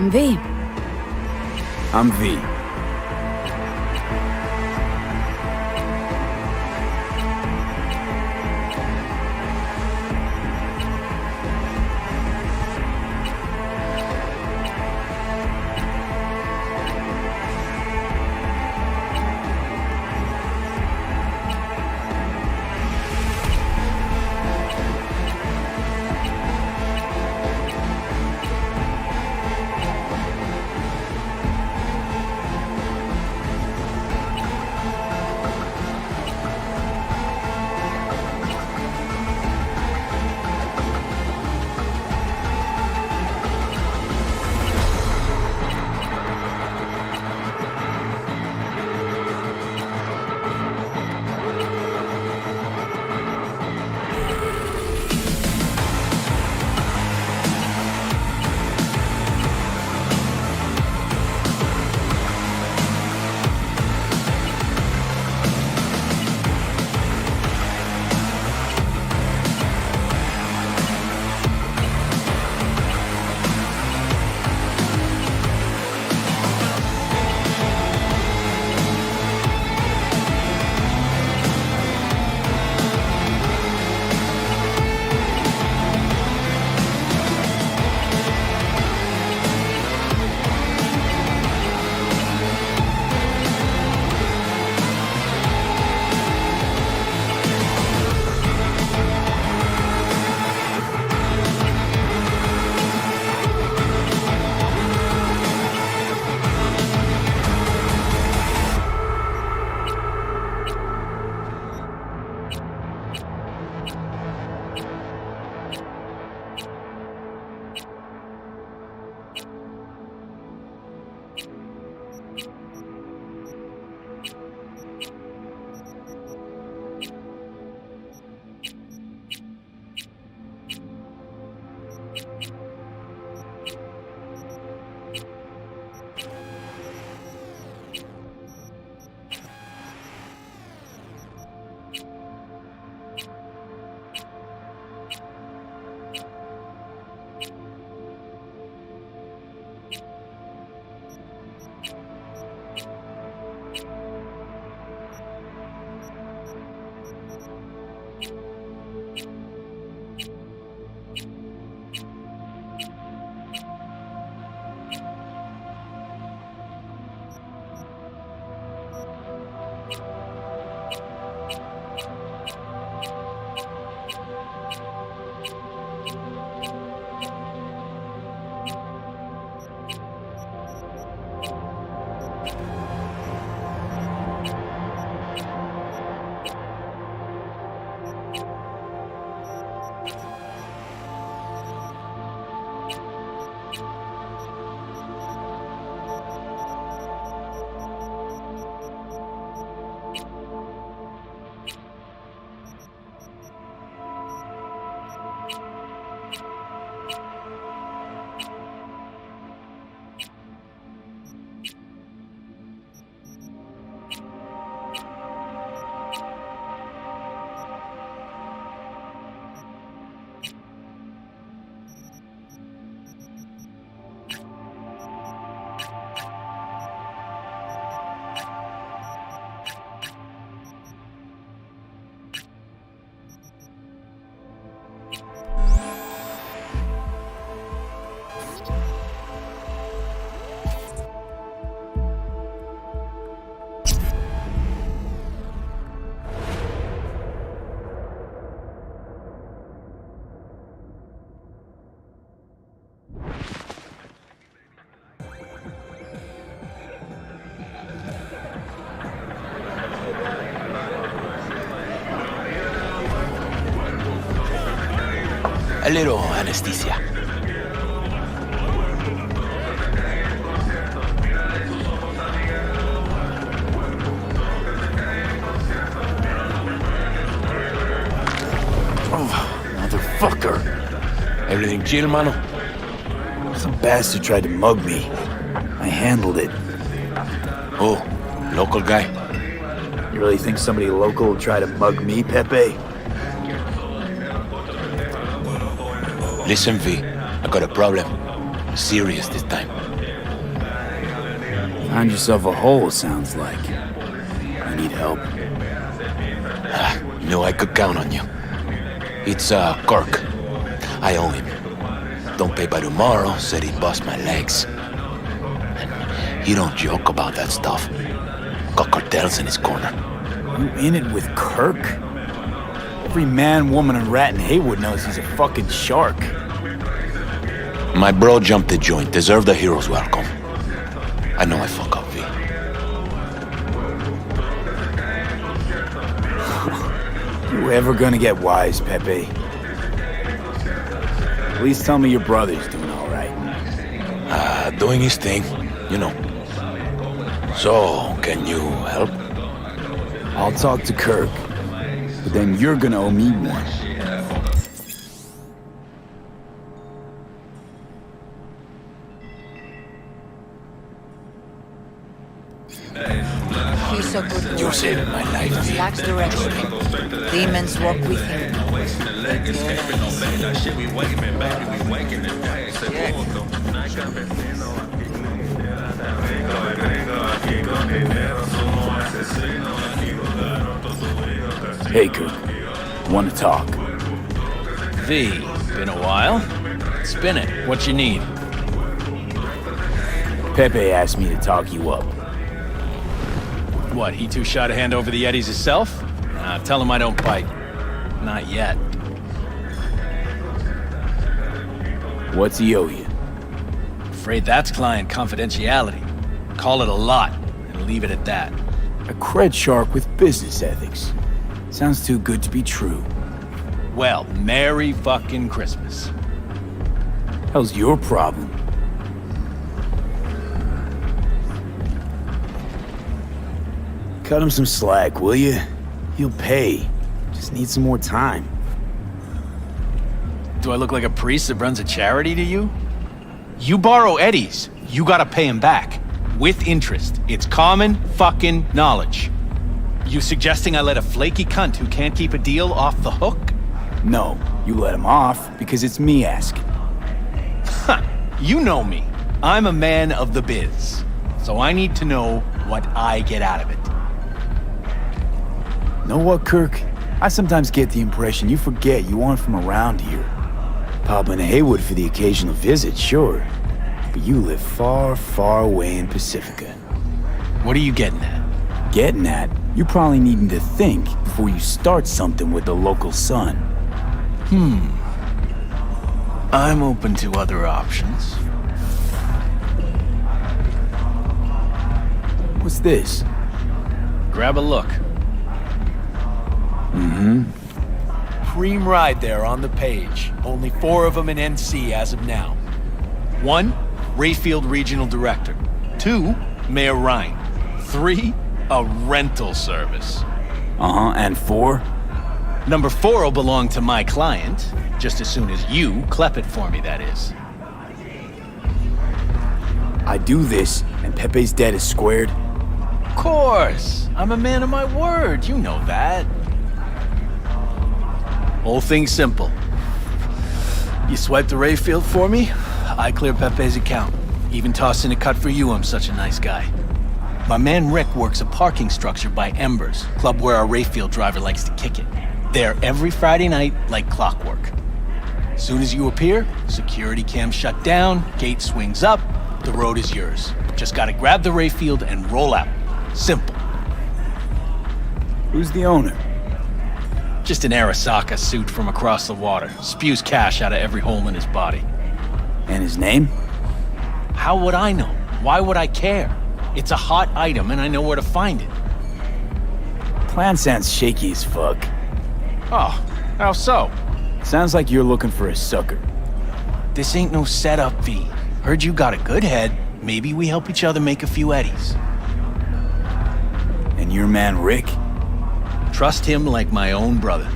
I'm V. I'm V. A little anesthesia. Oh, motherfucker. Everything chill, mano? Some bastard tried to mug me. I handled it. Oh, local guy. You really think somebody local will try to mug me, Pepe? Listen, V, I got a problem. Serious this time. Found yourself a hole, sounds like. You need help? Knew I could count on you. It's, Kirk. I owe him. Don't pay by tomorrow, said he'd bust my legs. And he don't joke about that stuff. Got cartels in his corner. You in it with Kirk? Every man, woman, and rat in Haywood knows he's a fucking shark. My bro jumped the joint, deserved a hero's welcome. I know I fuck up, V. You ever gonna get wise, Pepe? Please tell me your brother's doing all right. Doing his thing, you know. So, can you help? I'll talk to Kirk, but then you're gonna owe me one. He's a good boy. You're saving my life, V. Lacks direction. Demons walk with him. Hey, Kirk. Want to talk? V, been a while? Spin it. What you need? Pepe asked me to talk you up. What, he too shy to hand over the Eddies himself? Tell him I don't bite. Not yet. What's he owe you? Afraid that's client confidentiality. Call it a lot, and leave it at that. A cred shark with business ethics. Sounds too good to be true. Well, Merry fucking Christmas. How's your problem? Cut him some slack, will you? He'll pay. Just need some more time. Do I look like a priest that runs a charity to you? You borrow Eddies, you gotta pay him back. With interest. It's common fucking knowledge. You suggesting I let a flaky cunt who can't keep a deal off the hook? No, you let him off because it's me asking. You know me. I'm a man of the biz. So I need to know what I get out of it. Know what, Kirk? I sometimes get the impression you forget you aren't from around here. Pop into Haywood for the occasional visit, sure. But you live far, far away in Pacifica. What are you getting at? Getting at, you're probably needing to think before you start something with the local sun. I'm open to other options. What's this? Grab a look. Cream ride there on the page. Only 4 of them in NC as of now. 1, Rayfield Regional Director. 2, Mayor Ryan. 3, a rental service. And 4? Number 4 will belong to my client, just as soon as you clep it for me, that is. I do this, and Pepe's debt is squared. Of course! I'm a man of my word, you know that. Whole thing's simple. You swipe the Rayfield for me, I clear Pepe's account. Even toss in a cut for you, I'm such a nice guy. My man Rick works a parking structure by Embers, club where our Rayfield driver likes to kick it. There every Friday night, like clockwork. Soon as you appear, security cam shut down, gate swings up, the road is yours. Just gotta grab the Rayfield and roll out. Simple. Who's the owner? Just an Arasaka suit from across the water. Spews cash out of every hole in his body. And his name? How would I know? Why would I care? It's a hot item and I know where to find it. Plan sounds shaky as fuck. Oh, how so? Sounds like you're looking for a sucker. This ain't no setup, V. Heard you got a good head. Maybe we help each other make a few eddies. And your man Rick? Trust him like my own brother.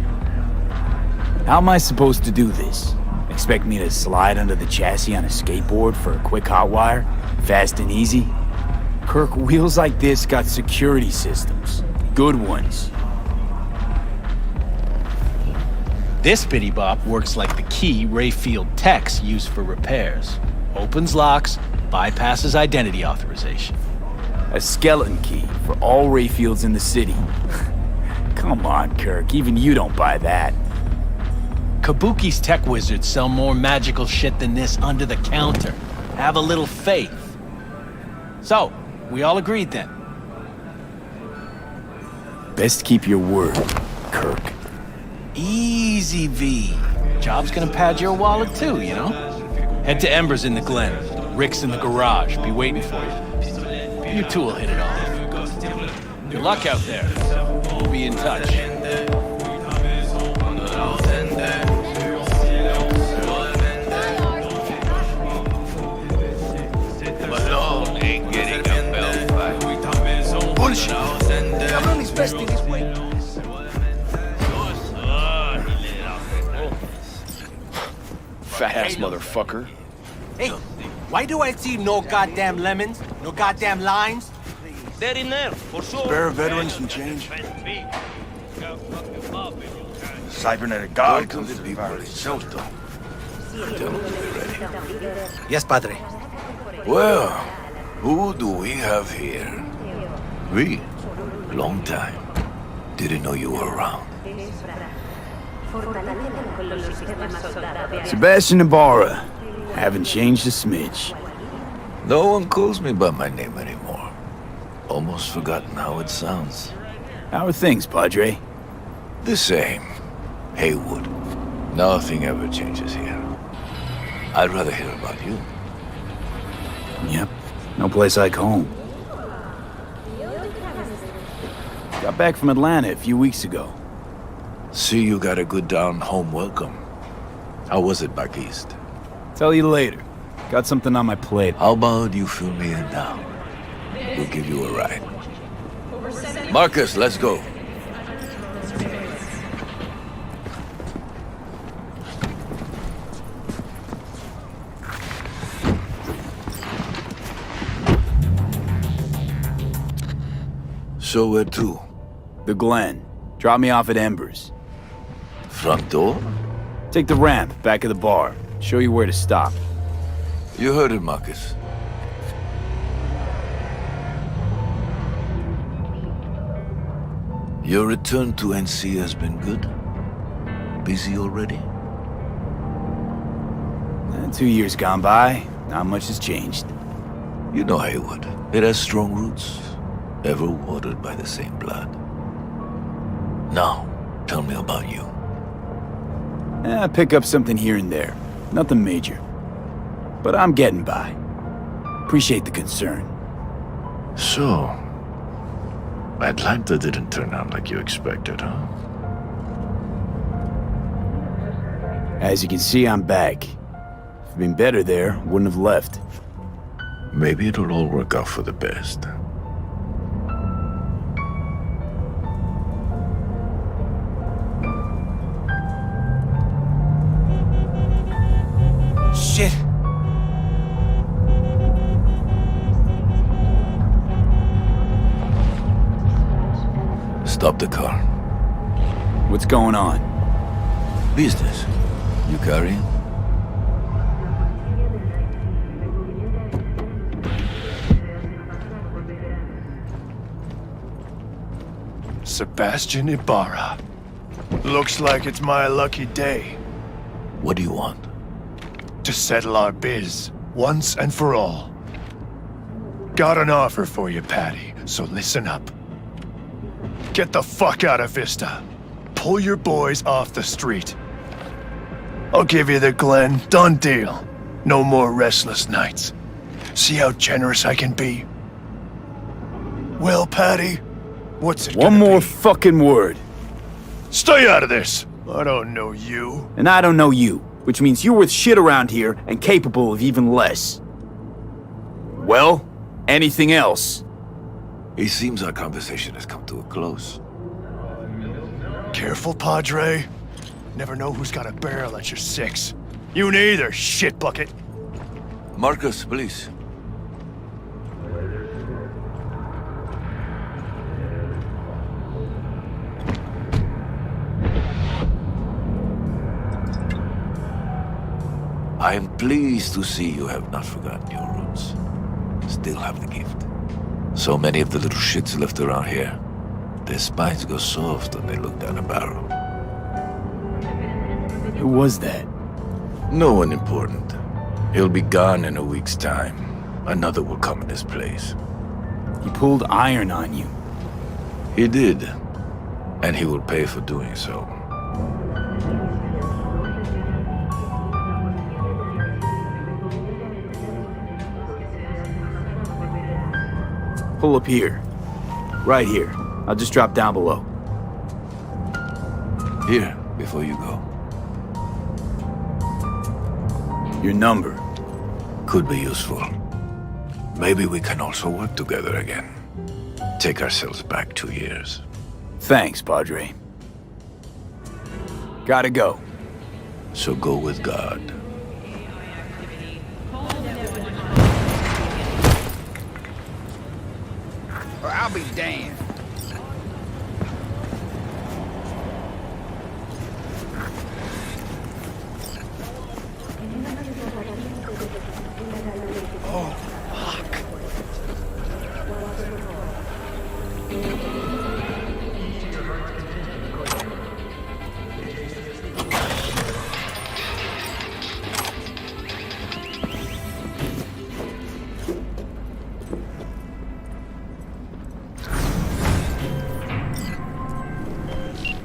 How am I supposed to do this? Expect me to slide under the chassis on a skateboard for a quick hot wire? Fast and easy? Kirk, wheels like this got security systems. Good ones. This bitty bop works like the key Rayfield techs use for repairs. Opens locks, bypasses identity authorization. A skeleton key for all Rayfields in the city. Come on, Kirk, even you don't buy that. Kabuki's tech wizards sell more magical shit than this under the counter. Have a little faith. So, we all agreed then. Best keep your word, Kirk. Easy, V. Job's gonna pad your wallet too, you know? Head to Ember's in the Glen. Rick's in the garage. Be waiting for you. You two will hit it off. Good luck out there. We'll be in touch. Bullshit. Fat-ass motherfucker. Hey, why do I see no goddamn lemons? No goddamn limes? They're in there, for sure. Spare veterans some change. Cybernetic God comes to be very shelter. Yes, Padre. Well, who do we have here? We? Long time. Didn't know you were around. Sebastian Ibarra. Haven't changed a smidge. No one calls me by my name anymore. Almost forgotten how it sounds. How are things, Padre? The same. Haywood. Nothing ever changes here. I'd rather hear about you. Yep. No place like home. Got back from Atlanta a few weeks ago. See you got a good down-home welcome. How was it back east? Tell you later. Got something on my plate. How about you fill me in now? We'll give you a ride. Marcus, let's go. So where to? The Glen. Drop me off at Ember's. Front door? Take the ramp, back of the bar. Show you where to stop. You heard it, Marcus. Your return to NC has been good? Busy already? 2 years gone by, not much has changed. You know Haywood. It has strong roots, ever watered by the same blood. Now, tell me about you. I pick up something here and there. Nothing major. But I'm getting by. Appreciate the concern. So, Atlanta didn't turn out like you expected, huh? As you can see, I'm back. If it'd been better there, wouldn't have left. Maybe it'll all work out for the best. Shit. Stop the car. What's going on? Business. You carrying? Sebastian Ibarra. Looks like it's my lucky day What do you want? to settle our biz once and for all. Got an offer for you, Patty, so listen up. Get the fuck out of Vista. Pull your boys off the street. I'll give you the Glen. Done deal. No more restless nights. See how generous I can be? Well, Patty, what's it One gonna more be? fucking word. Stay out of this. I don't know you. And I don't know you, which means you're worth shit around here and capable of even less. Well, anything else? It seems our conversation has come to a close. Careful, Padre. Never know who's got a barrel at your six. You neither, shit bucket. Marcus, please. I am pleased to see you have not forgotten your roots. Still have the gift. So many of the little shits left around here. Their spines go soft when they look down a barrel. Who was that? No one important. He'll be gone in a week's time. Another will come in his place. He pulled iron on you. He did. And he will pay for doing so. Pull up here. Right here. I'll just drop down below. Here, before you go. Your number. Could be useful. Maybe we can also work together again. Take ourselves back 2 years. Thanks, Padre. Gotta go. So go with God. Or I'll be damned.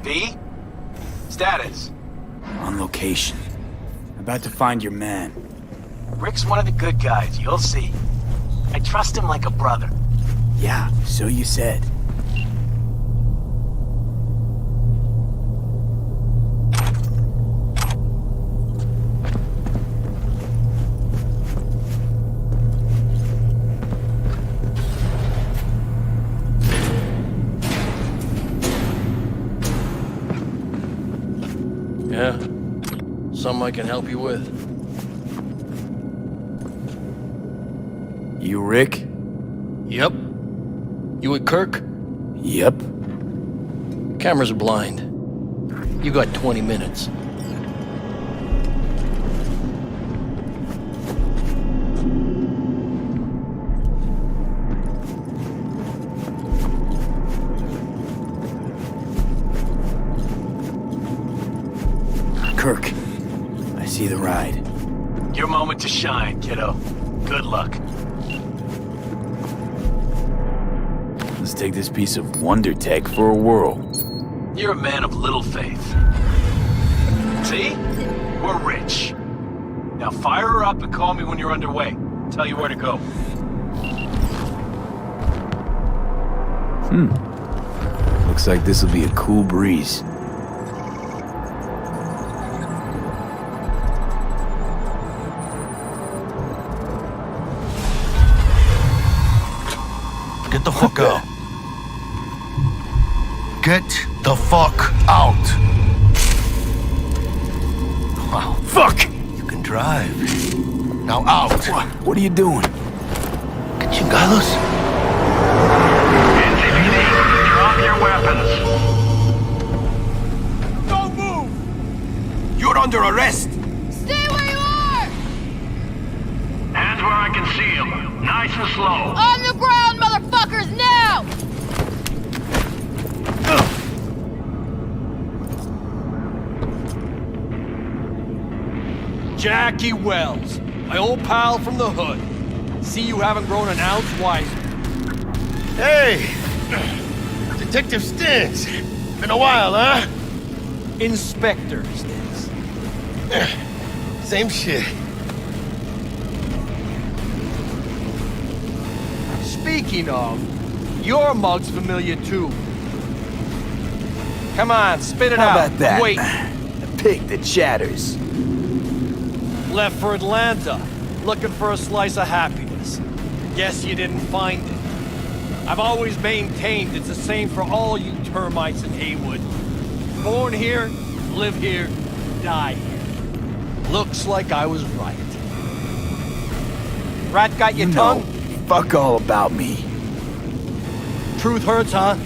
V? Status? On location. About to find your man. Rick's one of the good guys, you'll see. I trust him like a brother. Yeah, so you said. Yeah? Something I can help you with? You Rick? Yep. You with Kirk? Yep. Cameras are blind. You got 20 minutes. Kirk, I see the ride. Your moment to shine, kiddo. Good luck. Let's take this piece of wonder tech for a whirl. You're a man of little faith. See? We're rich. Now fire her up and call me when you're underway. Tell you where to go. Looks like this'll be a cool breeze. Get the fuck out. Get the fuck out. Wow. Fuck! You can drive. Now out. What are you doing? Que chingados? NCPD, drop your weapons. Don't move! You're under arrest! Stay where you are! Hands where I can see them. Nice and slow. On the ground, motherfuckers, now! Jackie Wells, my old pal from the hood. See you haven't grown an ounce wiser. Hey! Detective Stins. Been a while, huh? Inspector Stins. Same shit. Speaking of, your mug's familiar too. Come on, spit it How out. about that? Wait, The pig that chatters. left for Atlanta, looking for a slice of happiness. Guess you didn't find it. I've always maintained it's the same for all you termites in Haywood. Born here, live here, die here. Looks like I was right. Rat got your tongue? Fuck all about me. Truth hurts, huh?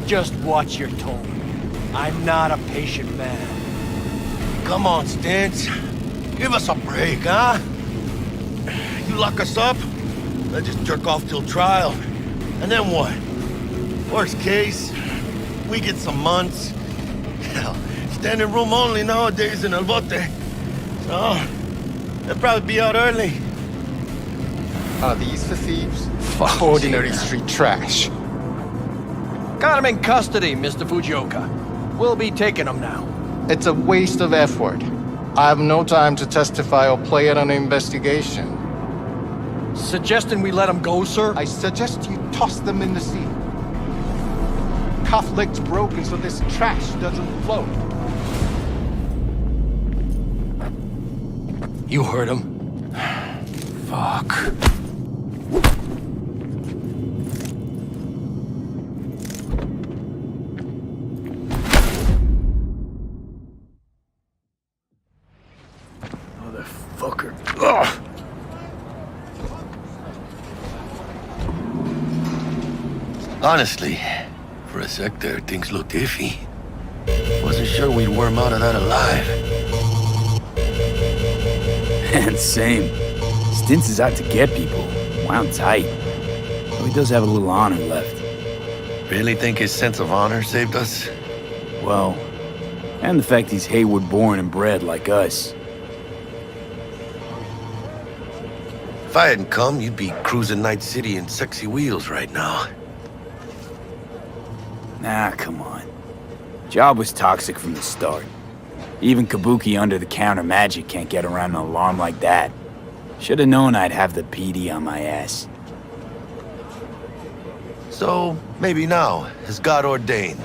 Just watch your tone. I'm not a patient man. Come on, Stins. Give us a break, huh? You lock us up, let's just jerk off till trial. And then what? Worst case, we get some months. Hell, standing room only nowadays in El Bote. So, they'll probably be out early. Are these for thieves? Ordinary street trash. Got him in custody, Mr. Fujioka. We'll be taking him now. It's a waste of effort. I have no time to testify or play it on an investigation. Suggesting we let him go, sir? I suggest you toss them in the sea. Cuff leg's broken so this trash doesn't float. You heard him. Fuck. Motherfucker. Ugh. Honestly, for a sec there, things looked iffy. Wasn't sure we'd worm out of that alive. And same. Stints is out to get people. Wound tight. Though he does have a little honor left. Really think his sense of honor saved us? Well, and the fact he's Hayward born and bred like us. If I hadn't come, you'd be cruising Night City in sexy wheels right now. Nah, come on. Job was toxic from the start. Even Kabuki under-the-counter magic can't get around an alarm like that. Should've known I'd have the PD on my ass. So, maybe now, as God ordained.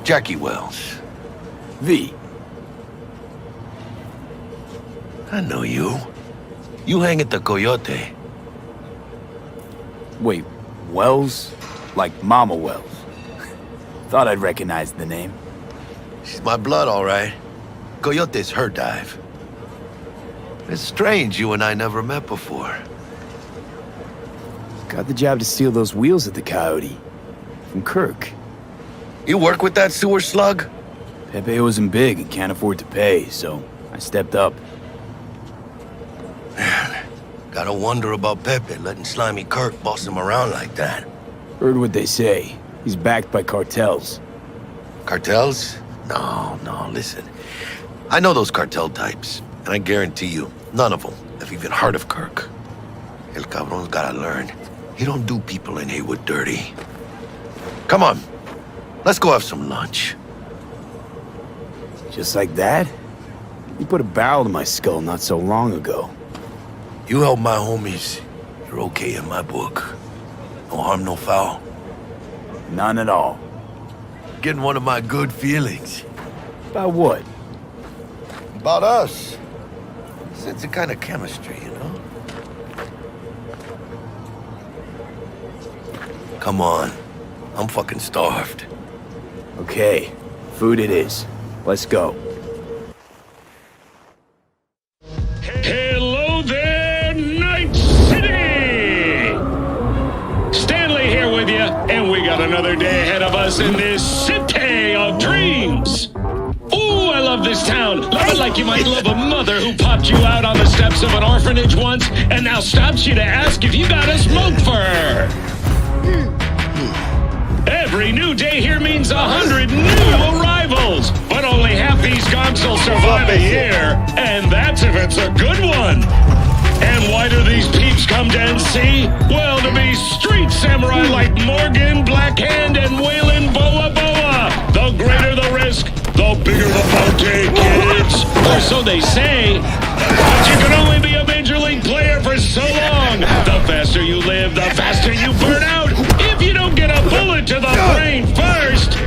Jackie Wells. V. I know you. You hang at the Coyote. Wait, Wells? Like Mama Wells? Thought I'd recognize the name. She's my blood, all right. Coyote's her dive. It's strange you and I never met before. Got the job to steal those wheels at the Coyote. From Kirk. You work with that sewer slug? Pepe wasn't big and can't afford to pay, so I stepped up. Gotta wonder about Pepe letting slimy Kirk boss him around like that. Heard what they say. He's backed by cartels. Cartels? No, listen. I know those cartel types, and I guarantee you, none of them have even heard of Kirk. El Cabron's gotta learn. He don't do people in Haywood dirty. Come on, let's go have some lunch. Just like that? You put a barrel to my skull not so long ago. You help my homies, you're okay in my book. No harm, no foul. None at all. Getting one of my good feelings. About what? About us. Sense a kind of chemistry, you know? Come on. I'm fucking starved. Okay. Food it is. Let's go. Hello there, Night City! Stanley here with you, and we got another day ahead of us in this city of dreams. Ooh, I love this town. Love it like you might love a mother who popped you out on the steps of an orphanage once and now stops you to ask if you got a smoke for her. Every new day here means 100 new arrivals, but only half these gonks will survive a year, and that's if it's a good one. And why do these peeps come to NC? Well, to be street samurai like Morgan, Blackhand, and Waylon Boa Boa. The greater the risk, the bigger the bounty, kids. Or so they say. But you can only be a major league player for so long. The faster you live, the faster you burn out. If you don't get a bullet to the brain first.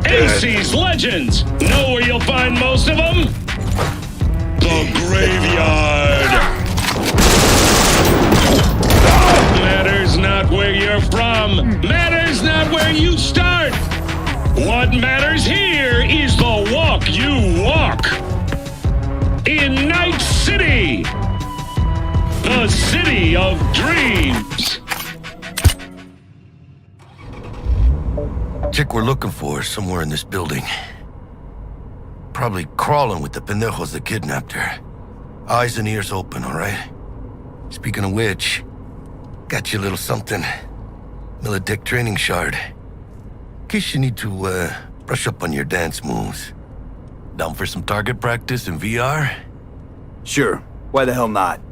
AC's Legends. Know where you'll find most of them? The graveyard. Matters not where you're from. Matters not where you start. What matters here is the walk you walk. In Night City. The city of dreams. Chick we're looking for is somewhere in this building. Probably crawling with the pendejos that kidnapped her. Eyes and ears open, all right? Speaking of which, got you a little something. Militech training shard. In case you need to, brush up on your dance moves. Down for some target practice in VR? Sure, why the hell not?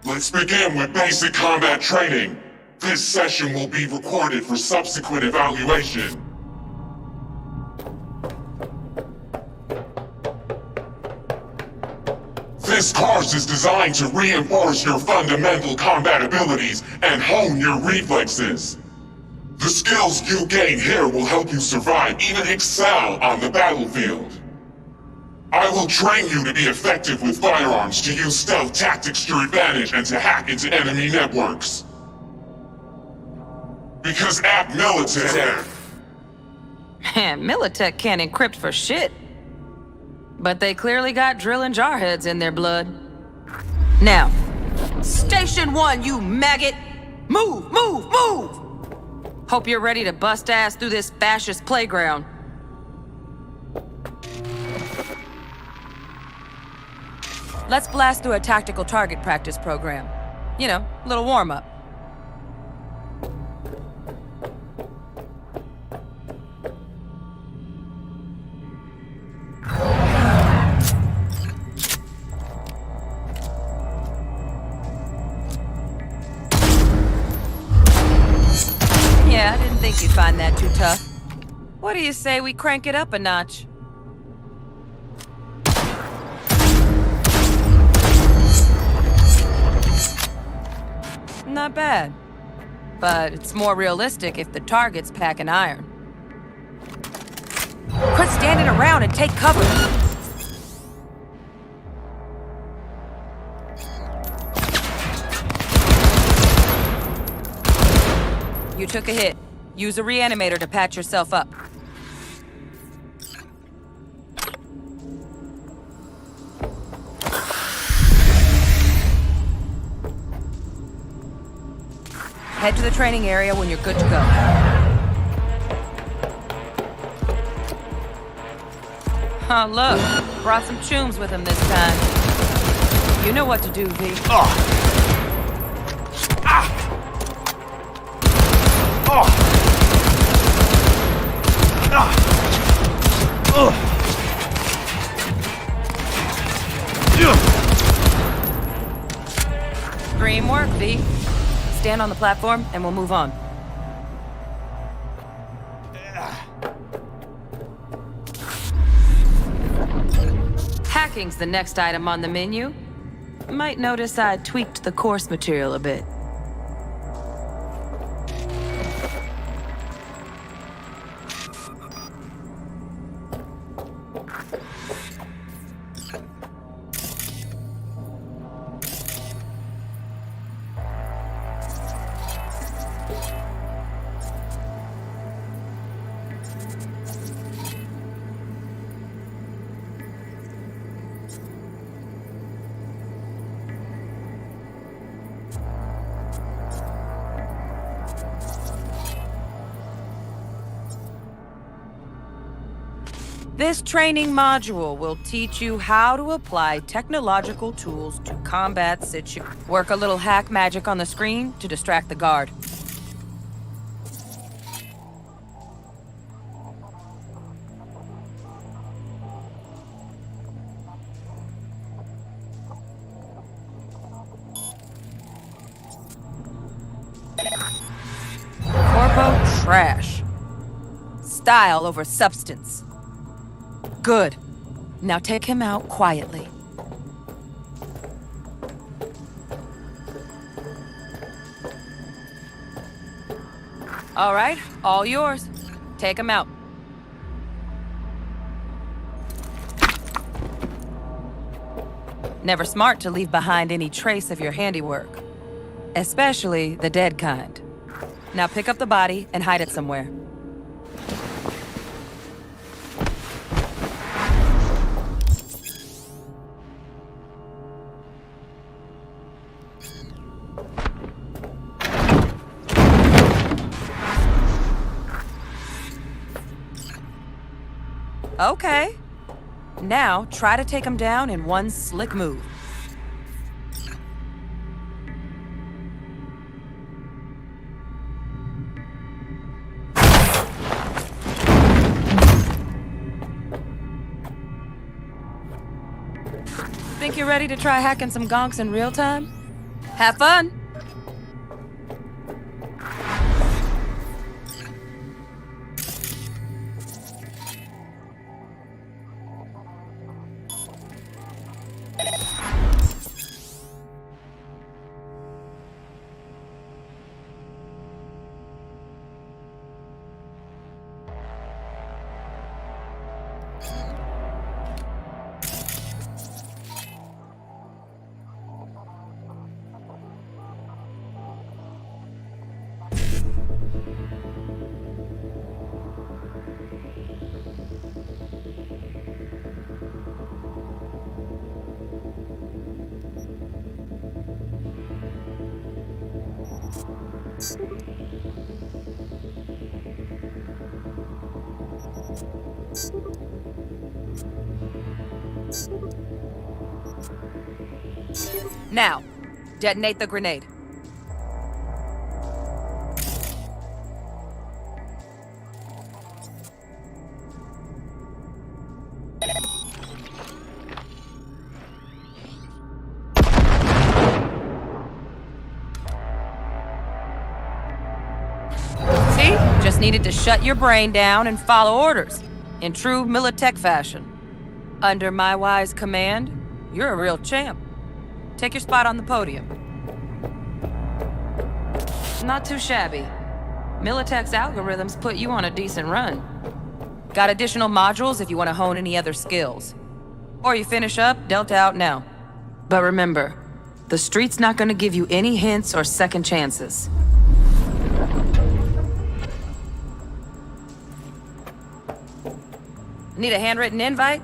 Let's begin with basic combat training. This session will be recorded for subsequent evaluation. This course is designed to reinforce your fundamental combat abilities and hone your reflexes. The skills you gain here will help you survive, even excel on the battlefield. I will train you to be effective with firearms, to use stealth tactics to your advantage, and to hack into enemy networks. Because at Militech... Man, Militech can't encrypt for shit. But they clearly got drill and jarheads in their blood. Now, Station 1, you maggot! Move, move, move! Hope you're ready to bust ass through this fascist playground. Let's blast through a tactical target practice program. You know, a little warm-up. Yeah, I didn't think you'd find that too tough. What do you say we crank it up a notch? Not bad. But it's more realistic if the target's packing iron. Quit standing around and take cover! You took a hit. Use a reanimator to patch yourself up. Head to the training area when you're good to go. Oh, look. Brought some chooms with him this time. You know what to do, V. Oh. Ah. Oh. Ah. Dream work, V. Stand on the platform and we'll move on. Hacking's the next item on the menu. Might notice I tweaked the course material a bit. This training module will teach you how to apply technological tools to combat situations. Work a little hack magic on the screen to distract the guard. Corpo trash. Style over substance. Good. Now take him out quietly. All right, all yours. Take him out. Never smart to leave behind any trace of your handiwork. Especially the dead kind. Now pick up the body and hide it somewhere. Okay. Now, try to take him down in one slick move. Think you're ready to try hacking some gonks in real time? Have fun! Now, detonate the grenade. See? Just needed to shut your brain down and follow orders, in true Militech fashion. Under my wise command, you're a real champ. Take your spot on the podium. Not too shabby. Militech's algorithms put you on a decent run. Got additional modules if you want to hone any other skills. Or you finish up, Delta out now. But remember, the street's not gonna give you any hints or second chances. Need a handwritten invite?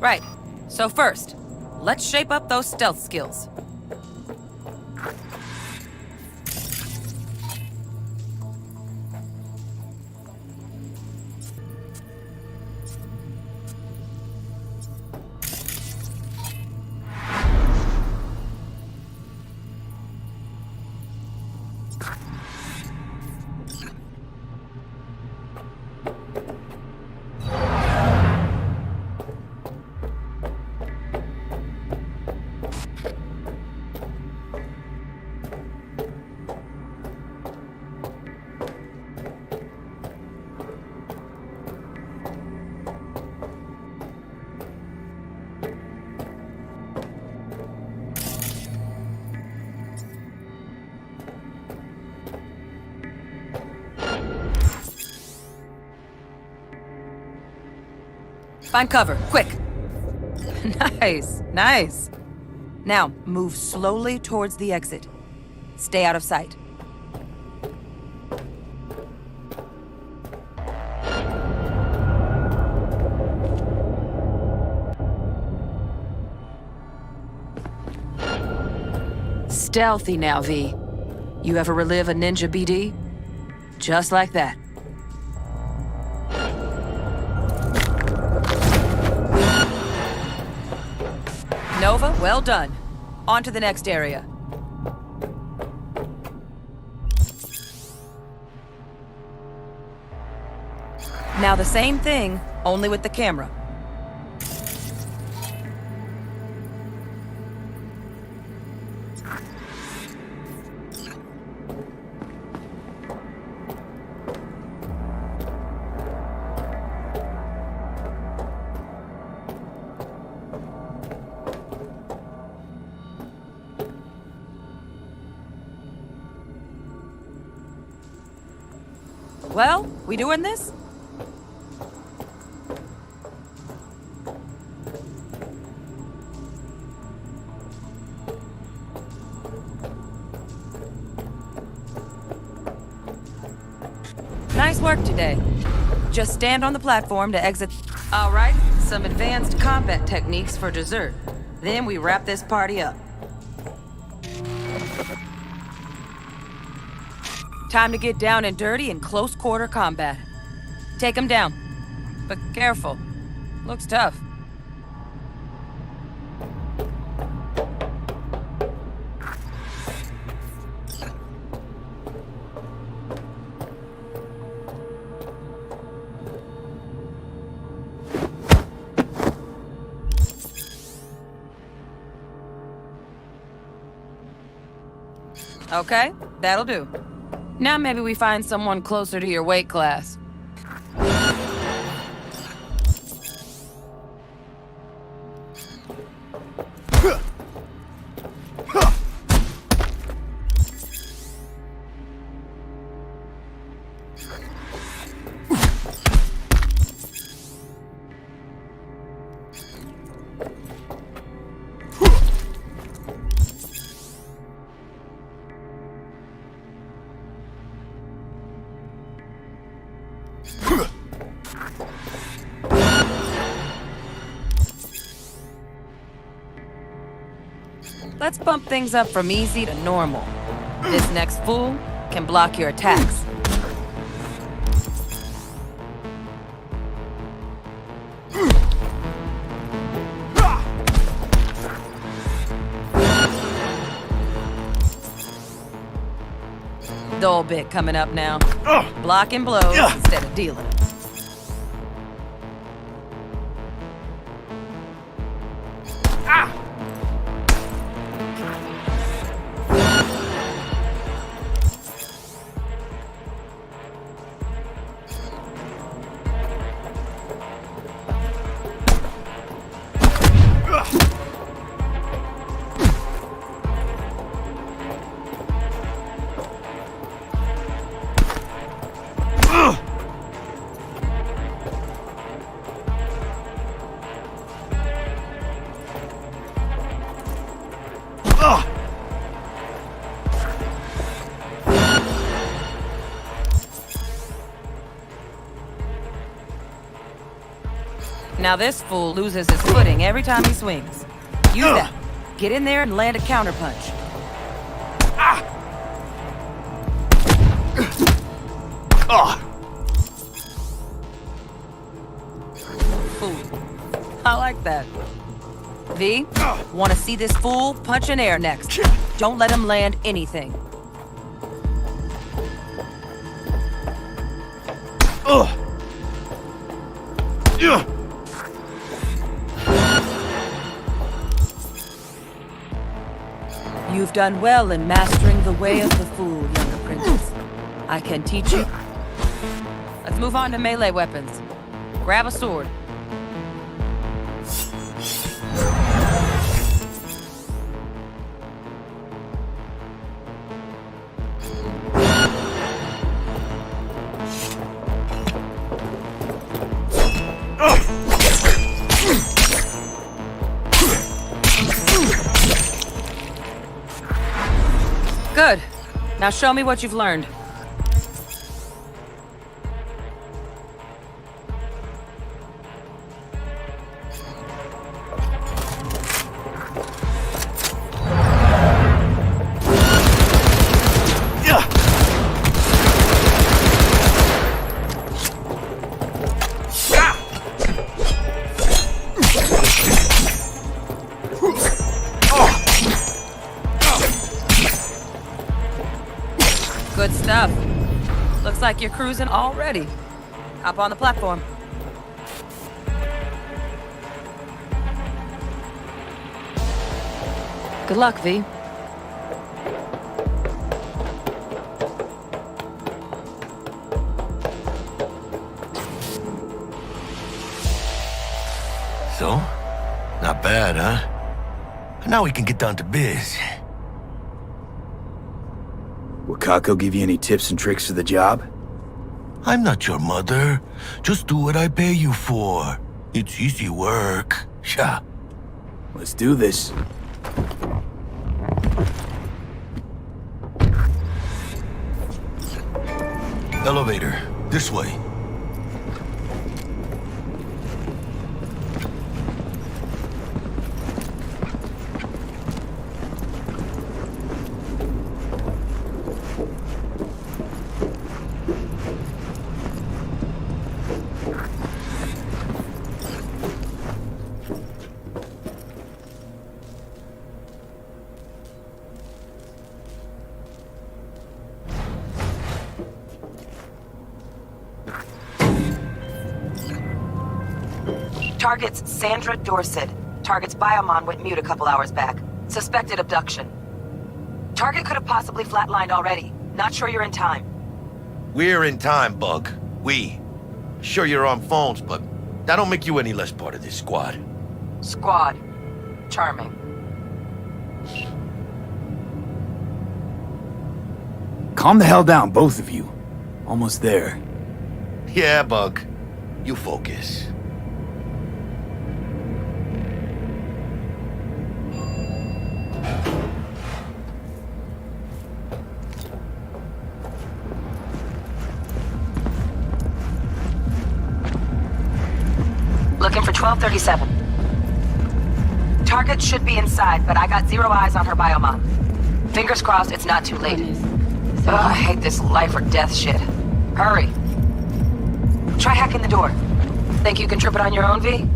Right. So first, let's shape up those stealth skills. Find cover, quick. Nice, nice. Now, move slowly towards the exit. Stay out of sight. Stealthy now, V. You ever relive a ninja BD? Just like that. Nova, well done. On to the next area. Now the same thing, only with the camera. Well, we doing this? Nice work today. Just stand on the platform to exit. All right, some advanced combat techniques for dessert. Then we wrap this party up. Time to get down and dirty in close quarter combat. Take him down. But careful. Looks tough. Okay, that'll do. Now maybe we find someone closer to your weight class. Let's bump things up from easy to normal. This next fool can block your attacks. Dull bit coming up now. Blocking blows instead of dealing. Now this fool loses his footing every time he swings. Use that. Get in there and land a counterpunch. Fool. I like that. V, want to see this fool punch in air next. Don't let him land anything. You've done well in mastering the way of the fool, young apprentice. I can teach you. Let's move on to melee weapons. Grab a sword. Good. Now show me what you've learned. Good stuff. Looks like you're cruising already. Hop on the platform. Good luck, V. So? Not bad, huh? Now we can get down to biz. Will Kako give you any tips and tricks for the job? I'm not your mother. Just do what I pay you for. It's easy work. Sha. Let's do this. Elevator. This way. Target's Sandra Dorset. Target's biomon went mute a couple hours back. Suspected abduction. Target could have possibly flatlined already. Not sure you're in time. We're in time, Bug. We. Sure you're on phones, but that don't make you any less part of this squad. Squad. Charming. Calm the hell down, both of you. Almost there. Yeah, Bug. You focus. Looking for 1237. Target should be inside, but I got 0 eyes on her biomon. Fingers crossed it's not too late. Ugh, I hate this life or death shit. Hurry. Try hacking the door. Think you can trip it on your own, V?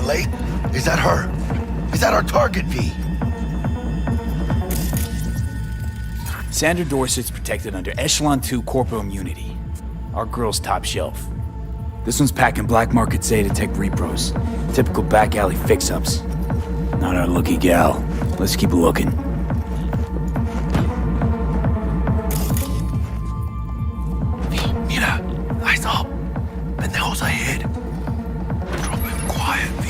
Late? Is that her? Is that our target, V? Sandra Dorset's protected under Echelon 2 corporal immunity. Our girl's top shelf. This one's packing black market Zeta Tech repros. Typical back alley fix-ups. Not our lucky gal. Let's keep looking. Mira, eyes up. Pendejos ahead. Drop it quiet, V.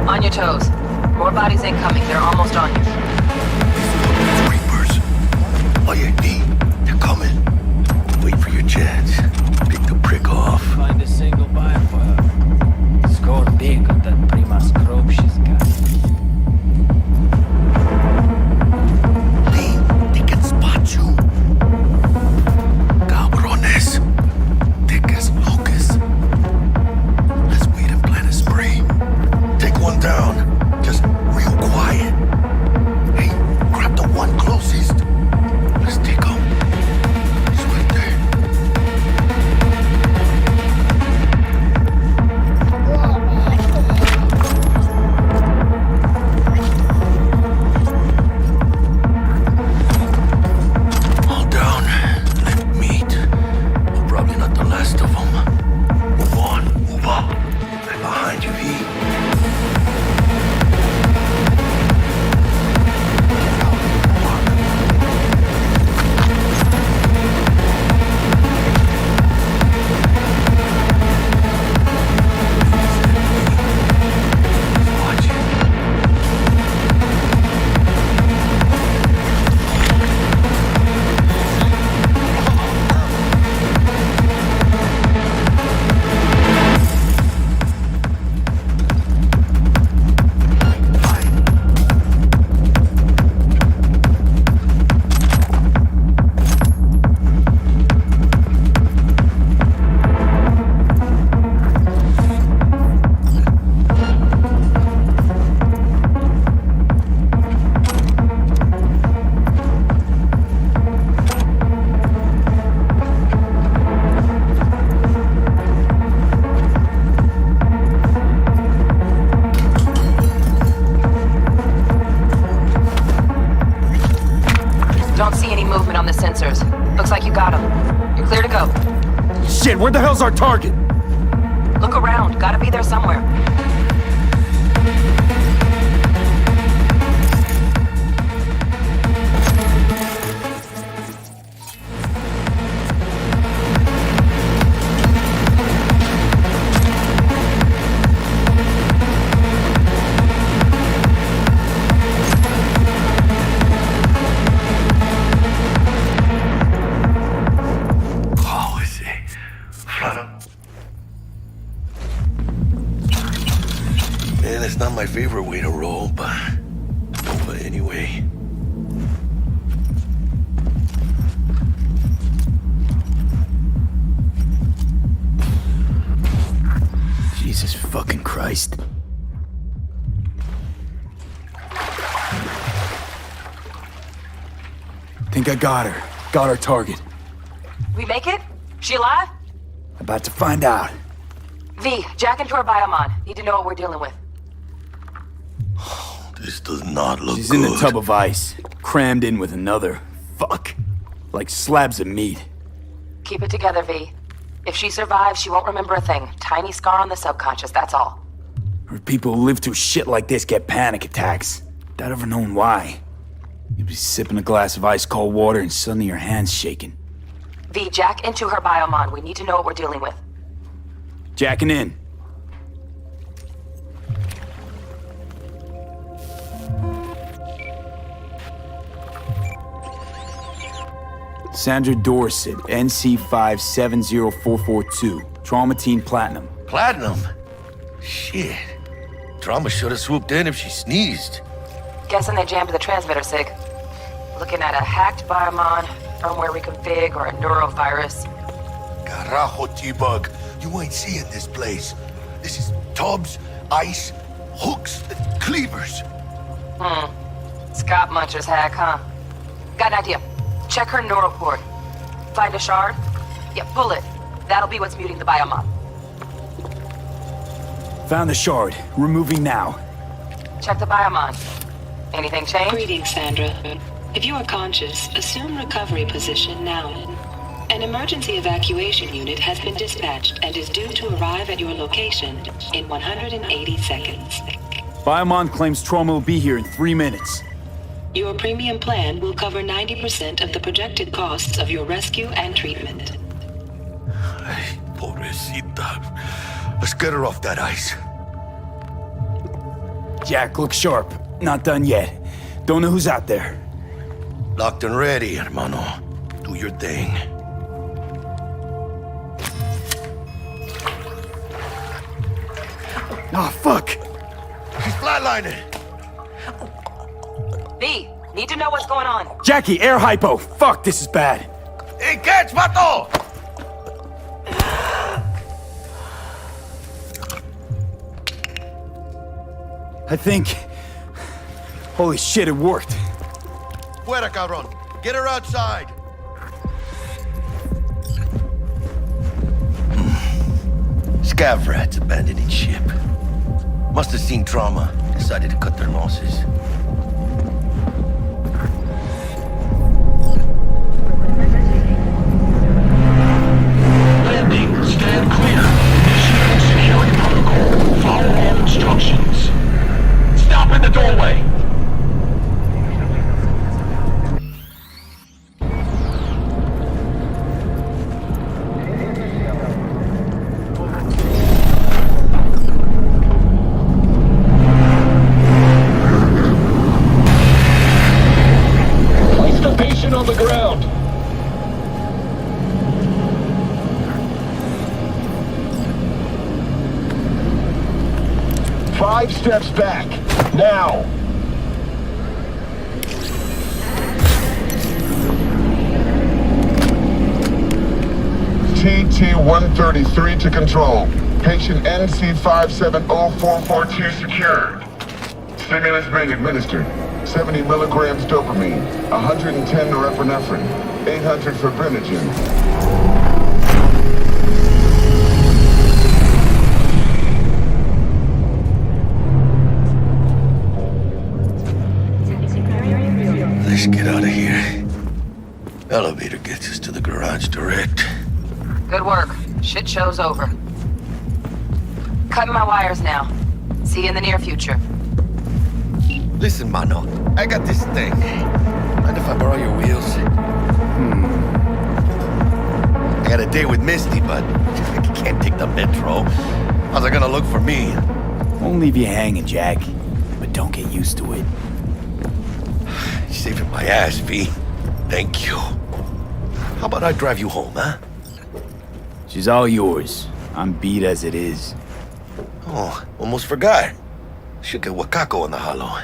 On your toes. More bodies ain't coming. They're almost on you. Reapers. Oh yeah, D. They're coming. Wait for your chance. Pick the prick off. Find a single buyer for her. Score big on that prima scrope she's got. D, they can spot you. Cabrones. Thick as locusts. Let's wait and plan a spree. Take one down. Just real quiet. Hey, grab the one closest. Let's take him. It's right there. All down. Let meet. We're probably not the last of them. Move on. Move up. I'm behind you, V. Don't see any movement on the sensors. Looks like you got them. You're clear to go. Shit, where the hell's our target? Look around. Gotta be there somewhere. And it's not my favorite way to roll, but anyway. Jesus fucking Christ. Think I got her. Got our target. We make it? She alive? About to find out. V, jack into her biomon. Need to know what we're dealing with. This does not look She's good. in the tub of ice, crammed in with another. Fuck. Like slabs of meat. Keep it together, V. If she survives, she won't remember a thing. Tiny scar on the subconscious, that's all. Or people who live through shit like this get panic attacks. Without ever knowing why. You'd be sipping a glass of ice-cold water and suddenly your hand's shaking. V, jack into her biomon. We need to know what we're dealing with. Jacking in. Sandra Dorset, NC570442. Traumatine Platinum. Platinum? Shit. Trauma should have swooped in if she sneezed. Guessing they jammed the transmitter, Sig. Looking at a hacked biomon, firmware reconfig, or a neurovirus. Carajo, T-Bug. You ain't seeing this place. This is tubs, ice, hooks, and cleavers. Scott Muncher's hack, huh? Got an idea. Check her neural port. Find a shard? Yeah, pull it. That'll be what's muting the biomon. Found the shard. Removing now. Check the biomon. Anything change? Greetings, Sandra. If you are conscious, assume recovery position now. An emergency evacuation unit has been dispatched and is due to arrive at your location in 180 seconds. Biomon claims trauma will be here in 3 minutes. Your premium plan will cover 90% of the projected costs of your rescue and treatment. Ay, pobrecita. Let's get her off that ice. Jack, look sharp. Not done yet. Don't know who's out there. Locked and ready, hermano. Do your thing. Ah, fuck! She's flatlining. V, need to know what's going on. Jackie, air hypo! Fuck, this is bad. Hey, catch, vato! I think... Holy shit, it worked. Fuera, cabrón. Get her outside. Scav rats abandoning ship. Must have seen trauma. Decided to cut their losses. Landing. Stand clear. Initiating security protocol. Follow all instructions. Stop in the doorway. Place the patient on the ground. Five steps back. Now. TT-133 to control. Patient NC570442 secured. Stimulus being administered. 70 milligrams dopamine, 110 norepinephrine, 800 fibrinogen. Let's get out of here. Elevator gets us to the garage direct. Good work. Shit show's over. Cutting my wires now. See you in the near future. Listen, mano. I got this thing. Mind if I borrow your wheels? I got a date with Misty, but I can't take the metro. How's it gonna look for me? Won't leave you hanging, Jack. But don't get used to it. You're saving my ass, V. Thank you. How about I drive you home, huh? She's all yours. I'm beat as it is. Oh, almost forgot. Should get Wakako on the holo.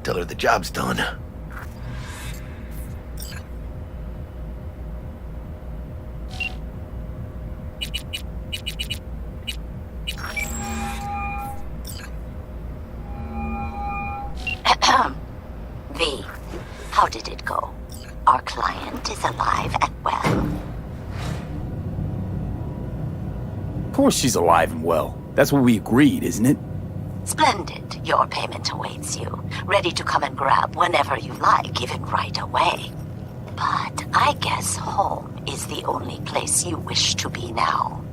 Tell her the job's done. V, how did it go? Our client is alive and well. Of course she's alive and well. That's what we agreed, isn't it? Splendid. Your payment awaits you. Ready to come and grab whenever you like, even right away. But I guess home is the only place you wish to be now.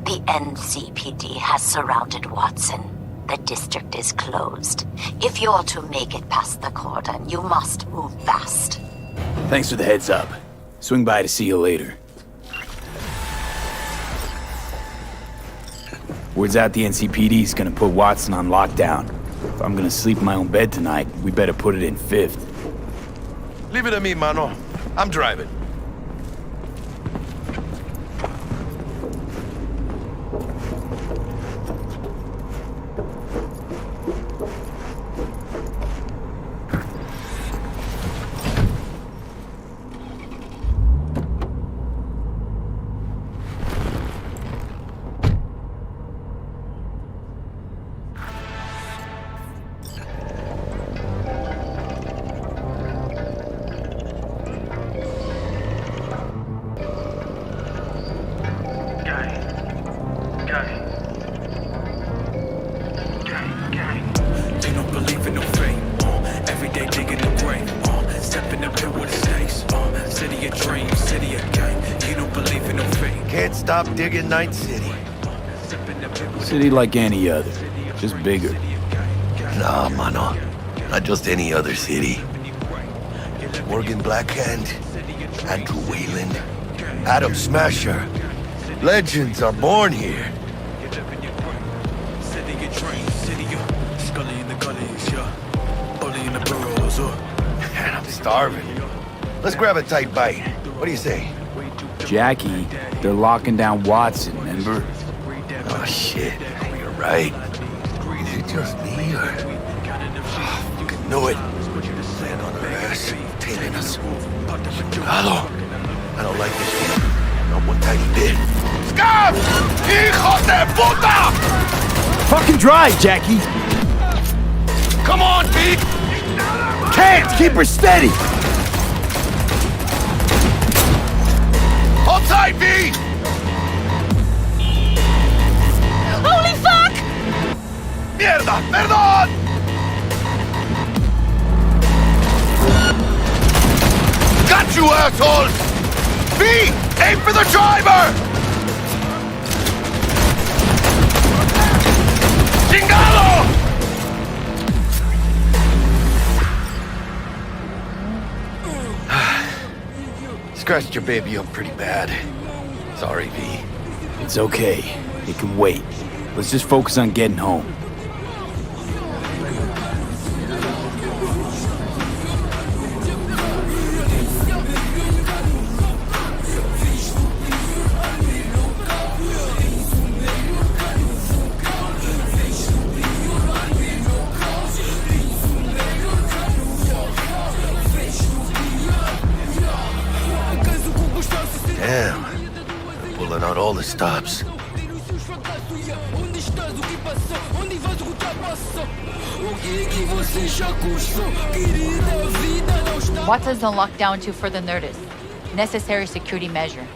The NCPD has surrounded Watson. The district is closed. If you're to make it past the cordon, you must move fast. Thanks for the heads up. Swing by to see you later. Word's out the NCPD's gonna put Watson on lockdown. If I'm gonna sleep in my own bed tonight, we better put it in 5th. Leave it to me, mano. I'm driving. Stop digging Night City. City like any other, just bigger. Nah, mano. Not just any other city. Morgan Blackhand, Andrew Wayland, Adam Smasher. Legends are born here. Man, I'm starving. Let's grab a tight bite. What do you say? Jackie, they're locking down Watson, remember? Oh, shit. You're right. Is it just me, or... Oh, fucking knew it. Laying on our ass, tailing us. Hello. I don't like this game. Not one tiny bit. Scab! Hijo de puta! Fucking drive, Jackie! Come on, Pete! Can't! Keep her steady! Hold tight, V! Holy fuck! Mierda! Perdón! Got you, assholes! V! Aim for the driver! Chingado! Scratched your baby up pretty bad. Sorry, V. It's okay. It can wait. Let's just focus on getting home. Damn. Pulling out all the stops. Watson's on lockdown to further notice. Necessary security measure.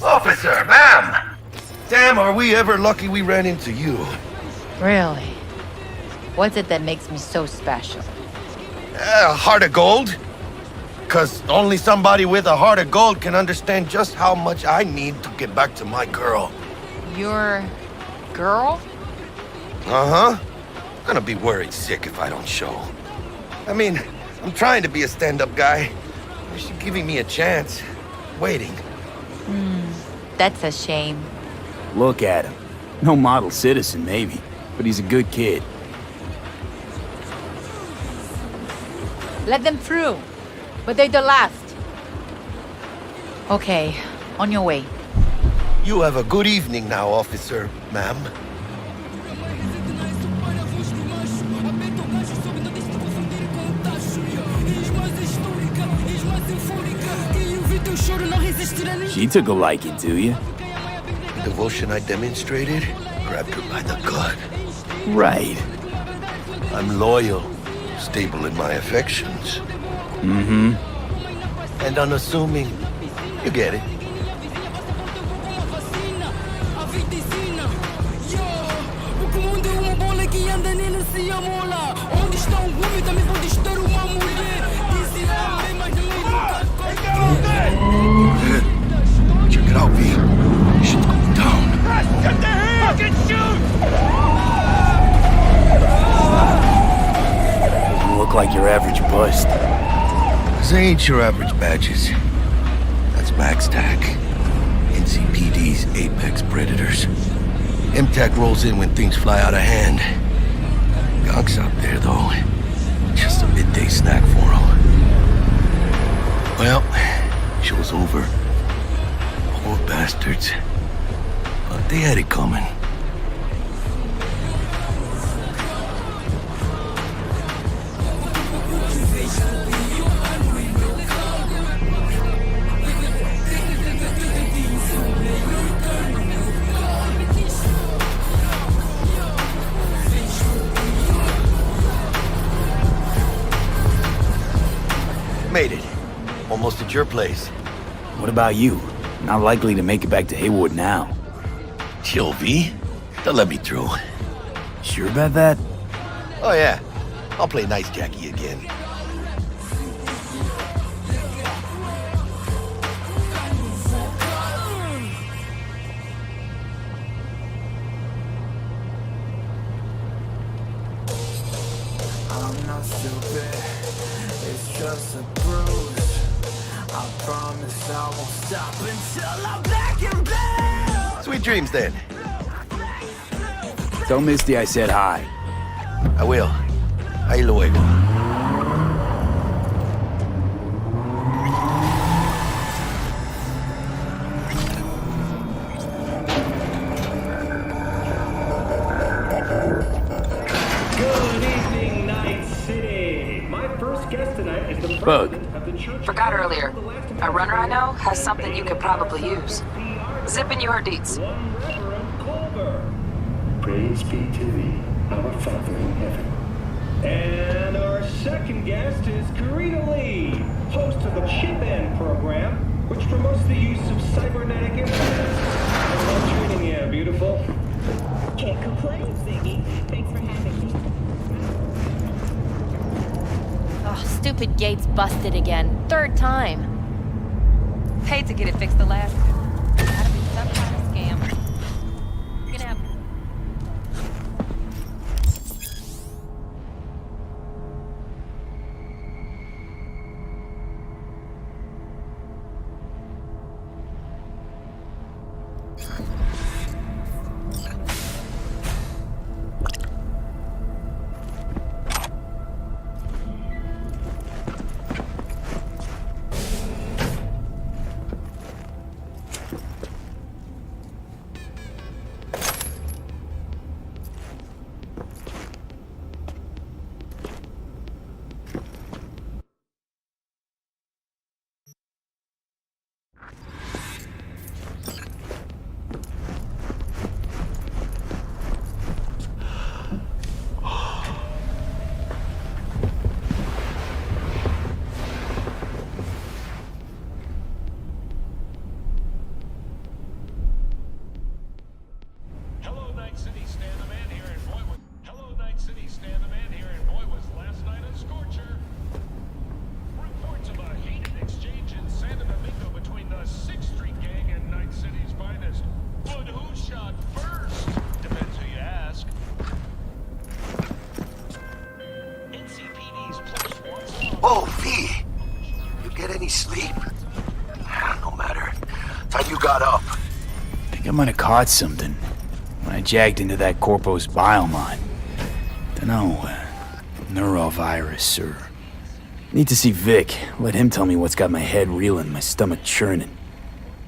Officer, ma'am! Damn, are we ever lucky we ran into you. Really? What's it that makes me so special? A heart of gold? 'Cause only somebody with a heart of gold can understand just how much I need to get back to my girl. Your girl? Uh-huh. Gonna be worried sick if I don't show. I mean, I'm trying to be a stand-up guy. She's giving me a chance. Waiting. That's a shame. Look at him. No model citizen, maybe, but he's a good kid. Let them through. But they're the last. Okay, on your way. You have a good evening now, officer, ma'am. She took a liking to you. The devotion I demonstrated grabbed her by the gut. Right. I'm loyal, stable in my affections. Mm-hmm. And unassuming. You get it. Check it out, V. Shit's going down. Get the head! Fucking shoot! Doesn't look like your average bust. This ain't your average badges. That's Max TAC. NCPD's apex predators. MTAC rolls in when things fly out of hand. Gonks out there, though. Just a midday snack for them. Well, show's over. Poor bastards. But they had it coming. Made it. Almost at your place. What about you? Not likely to make it back to Haywood now. Chill, V. They'll let me through. Sure about that? Oh, yeah. I'll play nice Jackie again. I'm not stupid. It's just a bruise. I promise I won't stop until I'm back in bed. Sweet dreams, then. Tell Misty I said hi. I will. Ahí luego. Good evening, Night City. My first guest tonight is the Bug. president of the Church. Forgot earlier. A runner I know has something you could probably use. Zipping you her deets. Praise be to thee, our Father in heaven. And our second guest is Karina Lee, host of the Chip In program, which promotes the use of cybernetic implants. I'm treating you, beautiful. Can't complain, Ziggy. Thanks for having me. Oh, stupid gate's busted again. Third time. Paid to get it fixed the last time. Gotta be some kind of scam. You're gonna have... Hello, Night City. Stan the Man here, and boy was... Hello, Night City. Stan the Man here, and boy was last night a scorcher. Reports of a heated exchange in Santa Domingo between the 6th Street Gang and Night City's finest. But who shot first? Depends who you ask. NCPD's +1. Whoa, V! You get any sleep? No matter. Time you got up. I think I might have caught something when I jacked into that Corpo's biomon. Dunno, neurovirus or... Need to see Vic. Let him tell me what's got my head reeling, my stomach churning.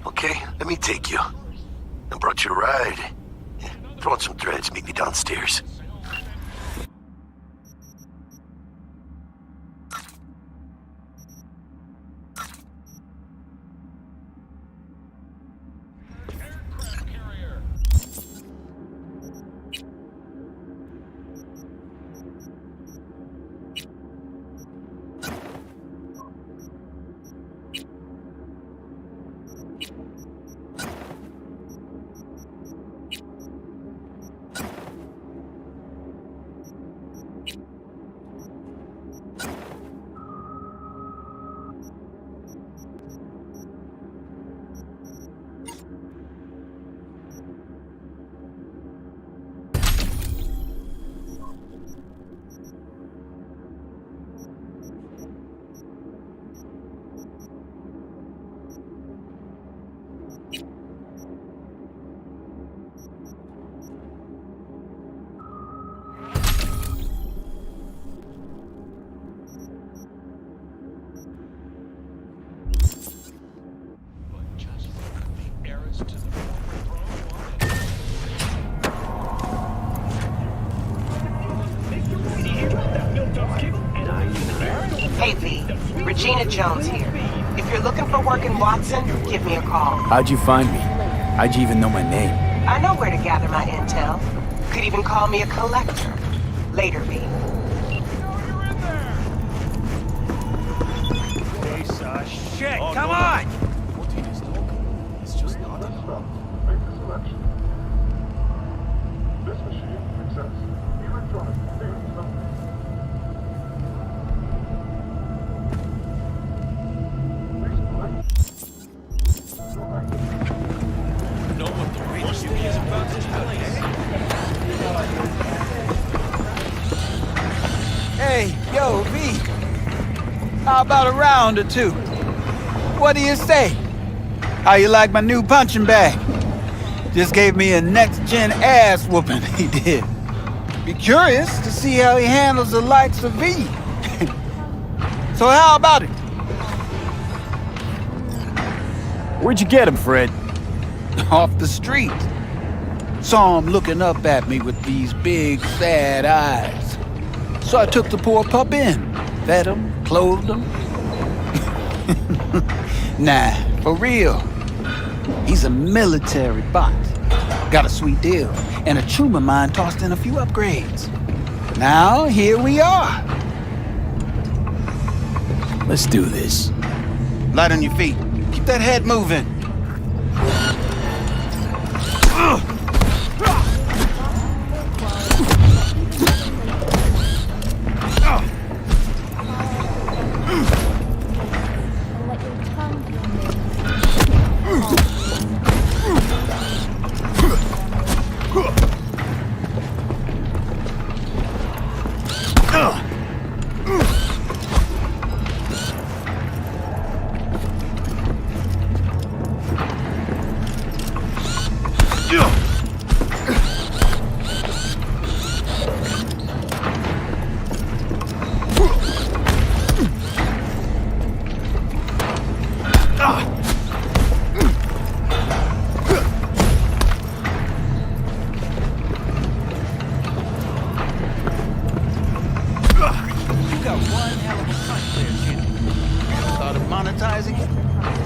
Okay, let me take you. I brought you a ride. Yeah, throw on some threads, meet me downstairs. Jones here. If you're looking for work in Watson, give me a call. How'd you find me? How'd you even know my name? I know where to gather my intel. Could even call me a collector. Later, B. Piece of shit, come on! It's just not enough. Make the selection. This machine accepts electronic things only. Know what the rich is about this place. Hey, yo, V. How about a round or two? What do you say? How you like my new punching bag? Just gave me a next-gen ass whooping, he did. Be curious to see how he handles the likes of V. So how about it? Where'd you get him, Fred? Off the street. Saw him looking up at me with these big, sad eyes. So I took the poor pup in. Fed him, clothed him. Nah, for real. He's a military bot. Got a sweet deal, and a chum of mine tossed in a few upgrades. Now, here we are. Let's do this. Light on your feet. Keep that head moving.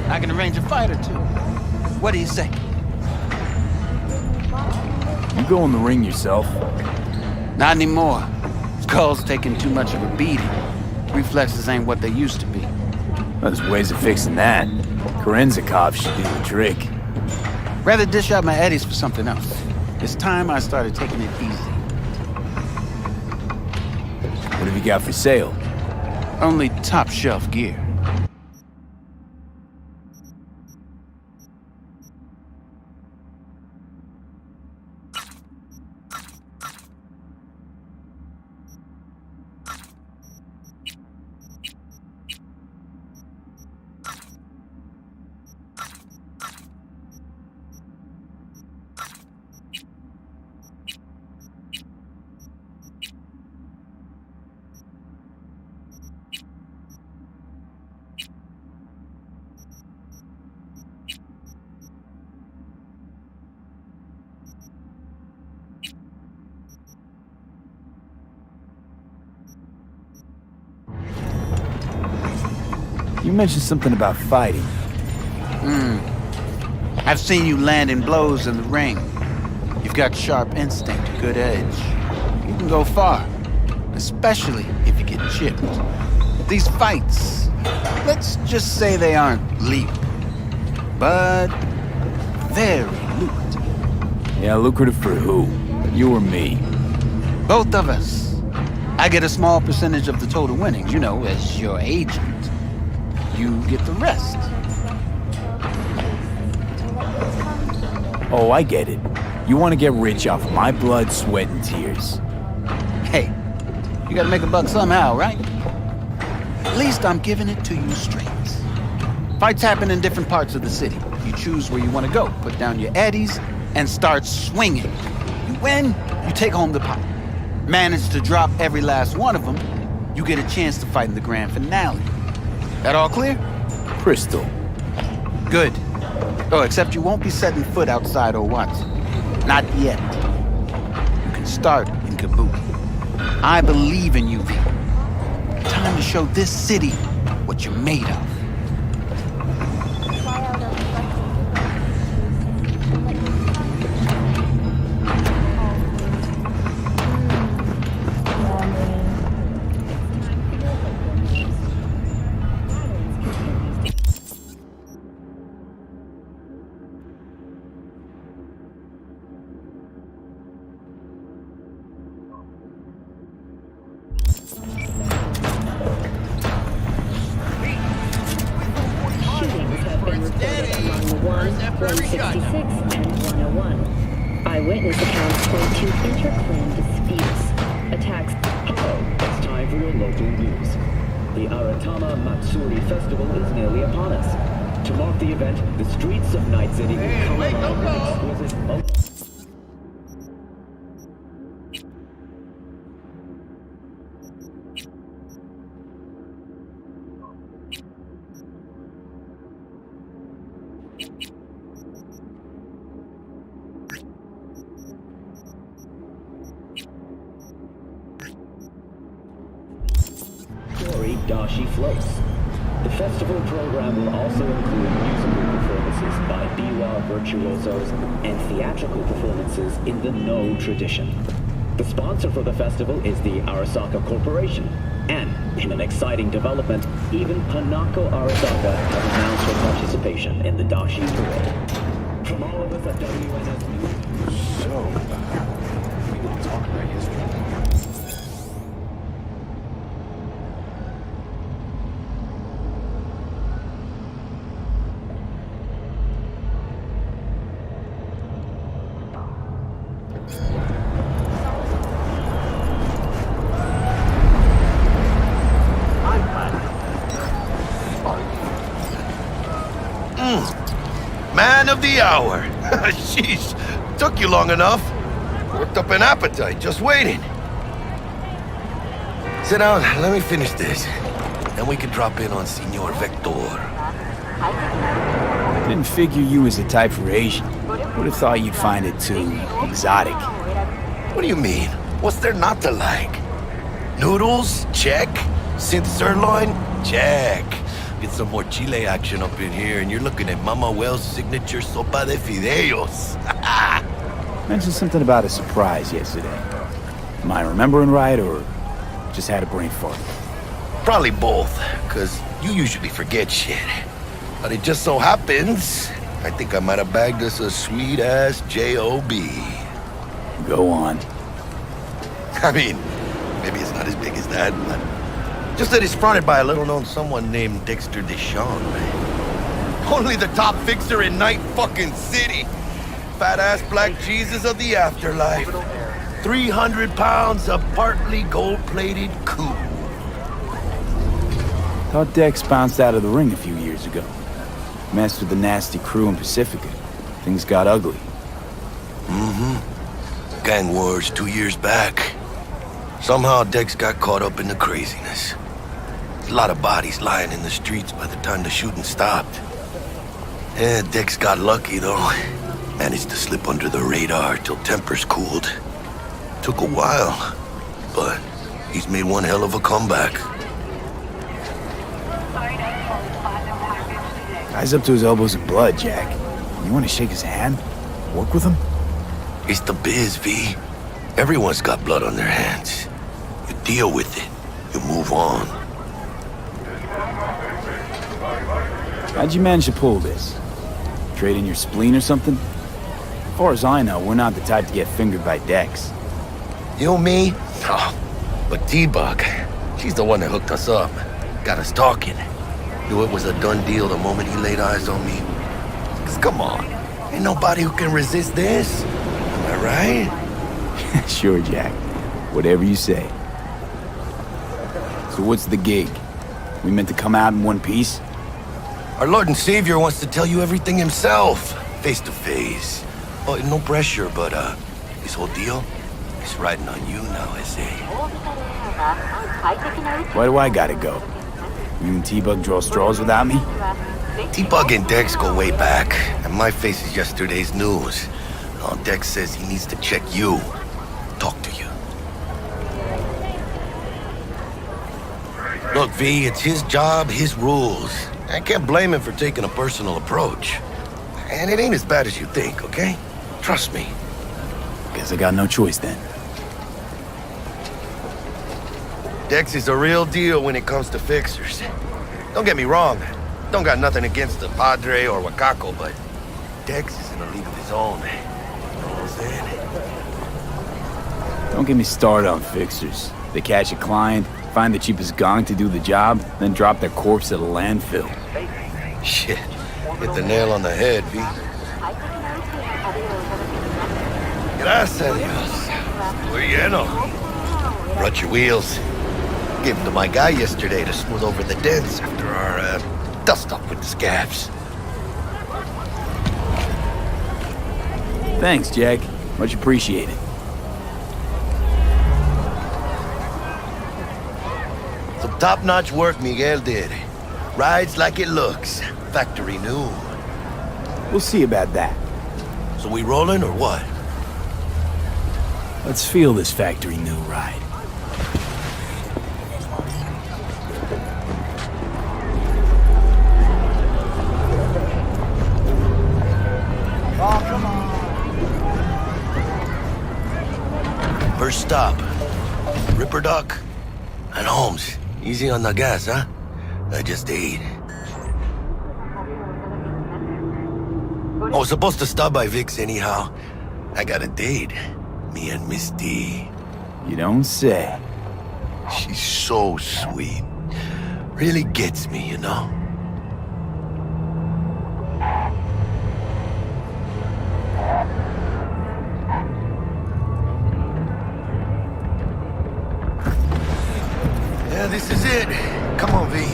I can arrange a fight or two. What do you say? You go in the ring yourself? Not anymore. Skull's taking too much of a beating. Reflexes ain't what they used to be. Well, there's ways of fixing that. Korenzikov should do the trick. Rather dish out my eddies for something else. It's time I started taking it easy. What have you got for sale? Only top shelf gear. You mentioned something about fighting. I've seen you landing blows in the ring. You've got sharp instinct, good edge. You can go far, especially if you get chipped. These fights, let's just say they aren't lethal, but very lucrative. Yeah, lucrative for who? You or me? Both of us. I get a small percentage of the total winnings, you know, as your agent. You get the rest. Oh, I get it. You want to get rich off my blood, sweat, and tears. Hey, you gotta make a buck somehow, right? At least I'm giving it to you straight. Fights happen in different parts of the city. You choose where you want to go, put down your eddies, and start swinging. You win, you take home the pot. Manage to drop every last one of them, you get a chance to fight in the grand finale. That all clear? Crystal. Good. Oh, except you won't be setting foot outside or Watson. Not yet. You can start in Kabuki. I believe in you, V. Time to show this city what what you're made of. Eyewitness accounts point to inter-clan disputes, attacks. Hello, it's time for your local news. The Aratama Matsuri Festival is nearly upon us. To mark the event, the streets of Night City will come alive with exquisite... Dashi floats. The festival program will also include musical performances by biwa virtuosos and theatrical performances in the No tradition. The sponsor for the festival is the Arasaka Corporation, and in an exciting development, even Hanako Arasaka has announced her participation in the Dashi parade. From all of us at WNS News. So, we didn't talk about history. Man of the hour. Sheesh, took you long enough. Worked up an appetite, just waiting. Sit down, let me finish this. Then we can drop in on Senor Vector. Didn't figure you was the type for Asian. Would have thought you'd find it too exotic. What do you mean? What's there not to like? Noodles? Check. Synth sirloin? Check. Get some more Chile action up in here, and you're looking at Mama Wells' signature sopa de fideos. Mentioned something about a surprise yesterday. Am I remembering right, or just had a brain fart? Probably both, because you usually forget shit. But it just so happens, I think I might have bagged us a sweet-ass J.O.B. Go on. I mean, maybe it's not as big as that, but... just that it's fronted by a little-known someone named Dexter Deshawn, man. Only the top fixer in Night fucking City. Fat-ass black Jesus of the afterlife. 300 pounds of partly gold-plated coup. Thought Dex bounced out of the ring a few years ago. Messed with the nasty crew in Pacifica. Things got ugly. Mm-hmm. Gang wars 2 years back. Somehow Dex got caught up in the craziness. A lot of bodies lying in the streets by the time the shooting stopped. Yeah, Dex got lucky, though. Managed to slip under the radar till tempers cooled. Took a while, but he's made one hell of a comeback. Guy's up to his elbows in blood, Jack. You want to shake his hand? Work with him? It's the biz, V. Everyone's got blood on their hands. You deal with it. You move on. How'd you manage to pull this? Trade in your spleen or something? As far as I know, we're not the type to get fingered by Dex. You, me? Oh, but T-Bug, she's the one that hooked us up. Got us talking. Knew it was a done deal the moment he laid eyes on me. 'Cause come on, ain't nobody who can resist this. Am I right? Sure, Jack. Whatever you say. So what's the gig? We meant to come out in one piece? Our Lord and Savior wants to tell you everything himself, face to face. Oh, no pressure, but this whole deal is riding on you now, I say. Why do I gotta go? You and T-Bug draw straws without me? T-Bug and Dex go way back, and my face is yesterday's news. Oh, Dex says he needs to check you. Talk to you. Look, V, it's his job, his rules. I can't blame him for taking a personal approach. And it ain't as bad as you think, okay? Trust me. Guess I got no choice then. Dex is a real deal when it comes to fixers. Don't get me wrong. Don't got nothing against the Padre or Wakako, but Dex is in a league of his own. You know what I'm saying? Don't get me started on fixers. They catch a client, find the cheapest gong to do the job, then drop their corpse at a landfill. Shit. Hit the nail on the head, V. Gracias, Dios. Muy lleno. Brought your wheels. Gave them to my guy yesterday to smooth over the dents after our, dust-up with the scabs. Thanks, Jack. Much appreciated. Some top-notch work Miguel did. Rides like it looks. Factory new. We'll see about that. So we rolling or what? Let's feel this factory new ride. Oh, come on. First stop. Ripper Doc and Holmes. Easy on the gas, huh? I just ate. I was supposed to stop by Vic's anyhow. I got a date. Me and Miss D. You don't say. She's so sweet. Really gets me, you know? Yeah, this is it. Come on, V.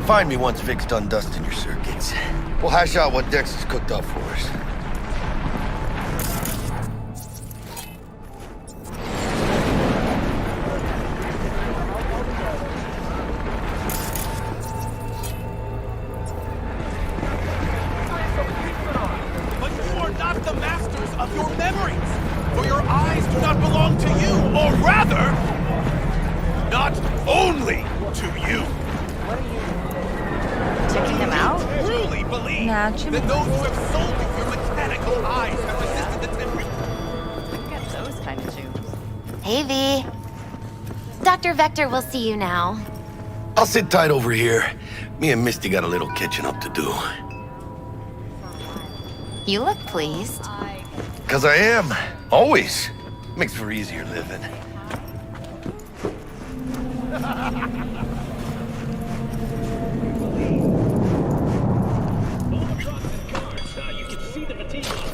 Find me once Vic's done dusting your circuits. We'll hash out what Dex has cooked up for us. But you are not the masters of your memories, for your eyes do not belong to you, or rather, not only to you. Checking them out? Truly believe that those who have sold you your mechanical eyes have resisted the temptation. Get those kind of tunes. Hey, V. Dr. Vector will see you now. I'll sit tight over here. Me and Misty got a little catching up to do. You look pleased. 'Cause I am. Always. Makes for easier living.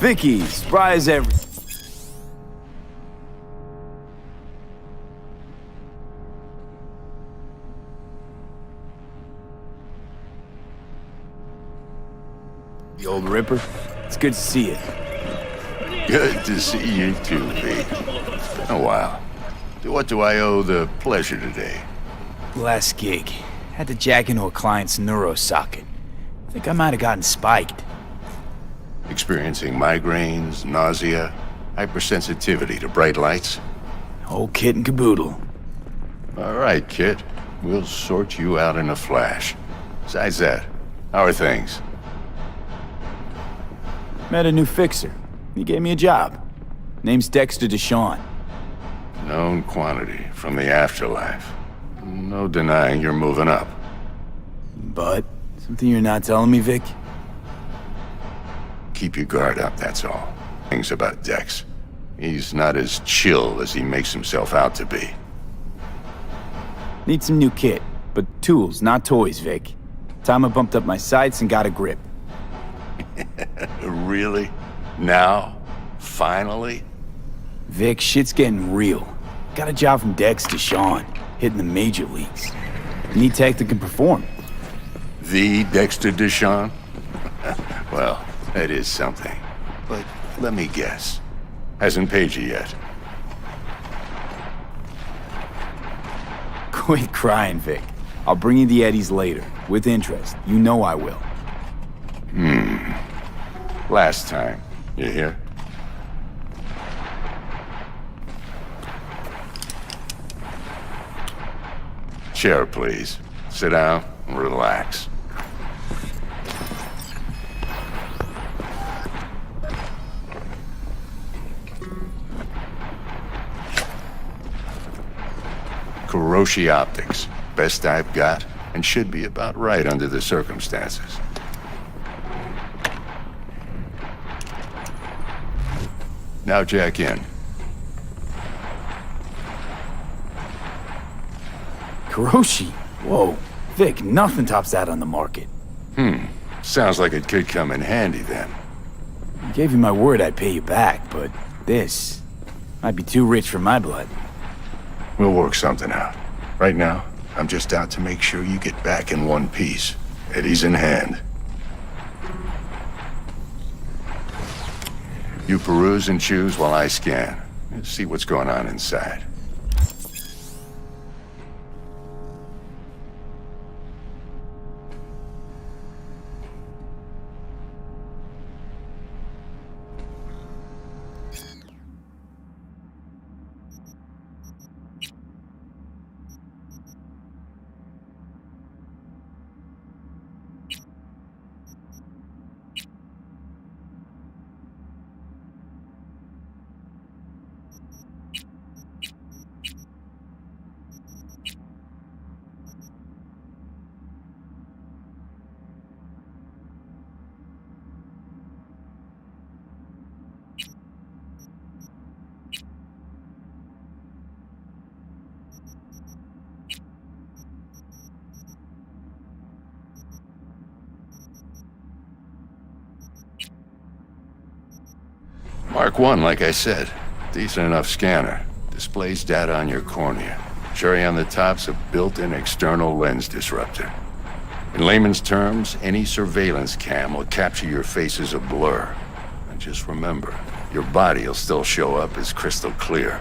Vicky, spry as ever. The old Ripper? It's good to see you. Good to see you too, V. It's been a while. To what do I owe the pleasure today? Last gig. Had to jack into a client's neuro socket. Think I might have gotten spiked. Experiencing migraines, nausea, hypersensitivity to bright lights? Whole kit and caboodle. All right, kid. We'll sort you out in a flash. Besides that, how are things? Met a new fixer. He gave me a job. Name's Dexter Deshawn. Known quantity from the afterlife. No denying you're moving up. But, something you're not telling me, Vic? Keep your guard up, that's all. Things about Dex. He's not as chill as he makes himself out to be. Need some new kit, but tools, not toys, Vic. Time I bumped up my sights and got a grip. Really? Now? Finally? Vic, shit's getting real. Got a job from Dex Deshawn, hitting the major leagues. Need tech that can perform. The Dexter Deshawn? Well, that is something. But let me guess. Hasn't paid you yet. Quit crying, Vic. I'll bring you the eddies later, with interest. You know I will. Last time. You hear? Chair, please. Sit down and relax. Kuroshi Optics. Best I've got, and should be about right under the circumstances. Now jack in. Kuroshi? Whoa. Vic, nothing tops that on the market. Sounds like it could come in handy then. I gave you my word I'd pay you back, but this might be too rich for my blood. We'll work something out. Right now, I'm just out to make sure you get back in one piece. Eddie's in hand. You peruse and choose while I scan. See what's going on inside. Mark 1, like I said. Decent enough scanner. Displays data on your cornea. Cherry on the top's a built-in external lens disruptor. In layman's terms, any surveillance cam will capture your face as a blur. And just remember, your body will still show up as crystal clear.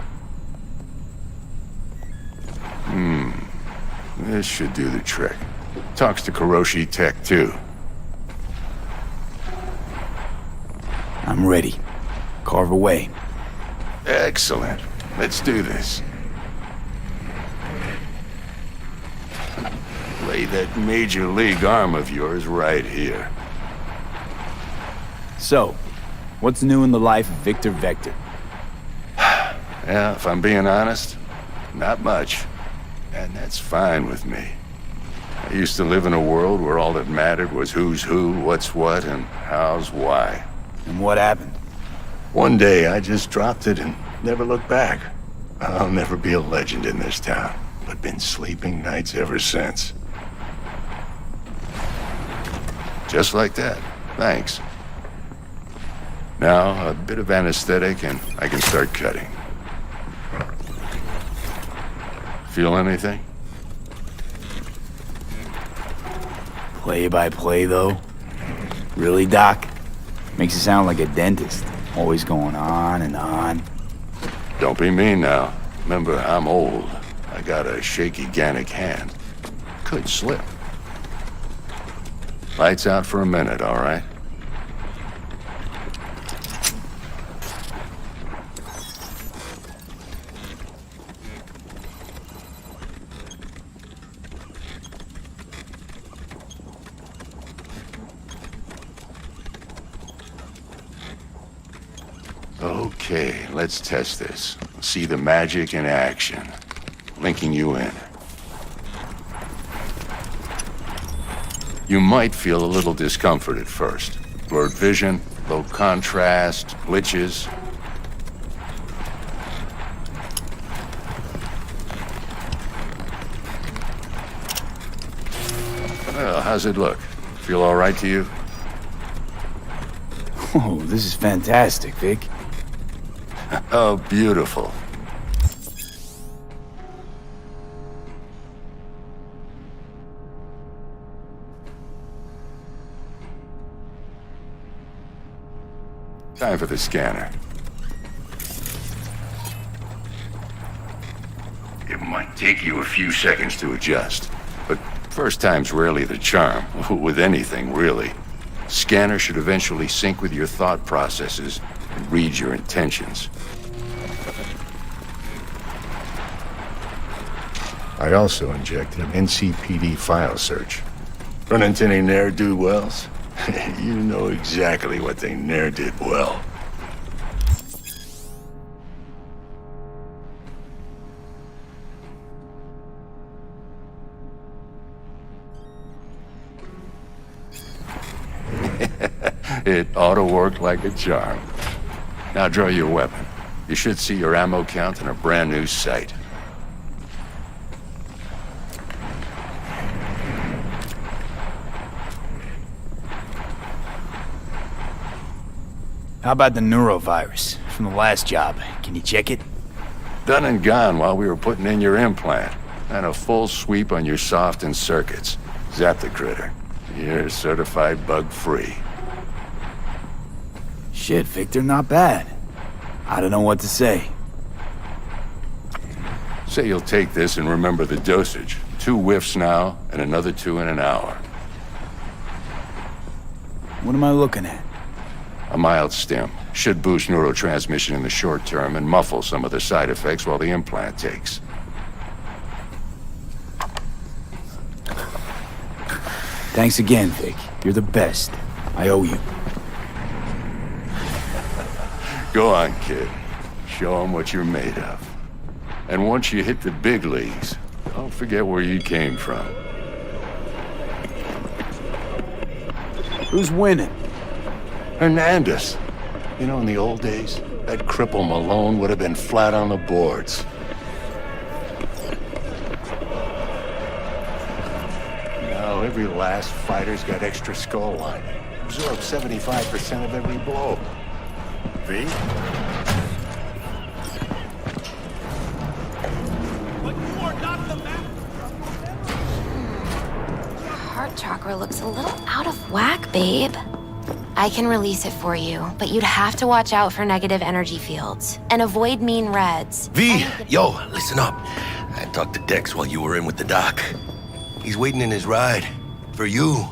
This should do the trick. Talks to Kuroshi Tech, too. I'm ready. Carve away. Excellent. Let's do this. Lay that major league arm of yours right here. So, what's new in the life of Victor Vector? Yeah, if I'm being honest, not much. And that's fine with me. I used to live in a world where all that mattered was who's who, what's what, and how's why. And what happened? One day, I just dropped it and never looked back. I'll never be a legend in this town, but been sleeping nights ever since. Just like that. Thanks. Now, a bit of anesthetic and I can start cutting. Feel anything? Play by play, though? Really, Doc? Makes it sound like a dentist. Always going on and on. Don't be mean now. Remember, I'm old. I got a shaky Gannic hand. Could slip. Lights out for a minute, all right? Okay, let's test this. See the magic in action. Linking you in. You might feel a little discomfort at first. Blurred vision, low contrast, glitches. Well, how's it look? Feel all right to you? Oh, this is fantastic, Vic. Oh, beautiful. Time for the scanner. It might take you a few seconds to adjust, but first time's rarely the charm, with anything, really. Scanner should eventually sync with your thought processes and read your intentions. I also injected an NCPD file search. Run into any ne'er-do-wells? You know exactly what they ne'er did well. It ought to work like a charm. Now draw your weapon. You should see your ammo count in a brand new sight. How about the neurovirus from the last job? Can you check it? Done and gone while we were putting in your implant. And a full sweep on your soft and circuits. Zap the critter. You're certified bug-free. Shit, Victor, not bad. I don't know what to say. Say you'll take this and remember the dosage. 2 whiffs now, and another 2 in an hour. What am I looking at? A mild stim. Should boost neurotransmission in the short term and muffle some of the side effects while the implant takes. Thanks again, Vic. You're the best. I owe you. Go on, kid. Show 'em what you're made of. And once you hit the big leagues, don't forget where you came from. Who's winning? Hernandez. You know, in the old days, that cripple Malone would have been flat on the boards. Now every last fighter's got extra skull lining. Absorbs 75% of every blow. V? Heart chakra looks a little out of whack, babe. I can release it for you, but you'd have to watch out for negative energy fields and avoid mean reds. V, yo, listen up. I talked to Dex while you were in with the doc. He's waiting in his ride. For you.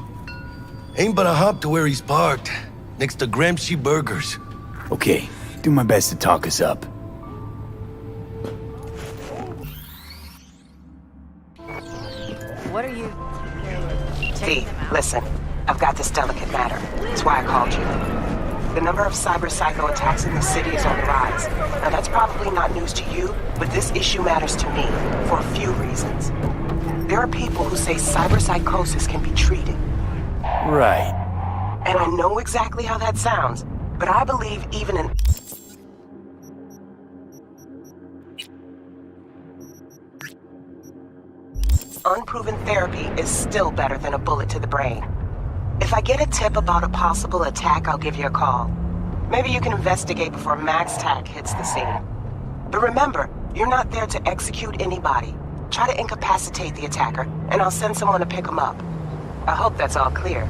Ain't but a hop to where he's parked. Next to Gramsci Burgers. Okay, do my best to talk us up. What are you... V, listen. I've got this delicate matter. That's why I called you. The number of cyber psycho attacks in the city is on the rise. Now that's probably not news to you, but this issue matters to me for a few reasons. There are people who say cyber psychosis can be treated. Right. And I know exactly how that sounds, but I believe even an unproven therapy is still better than a bullet to the brain. If I get a tip about a possible attack, I'll give you a call. Maybe you can investigate before Max Tac hits the scene. But remember, you're not there to execute anybody. Try to incapacitate the attacker, and I'll send someone to pick him up. I hope that's all clear.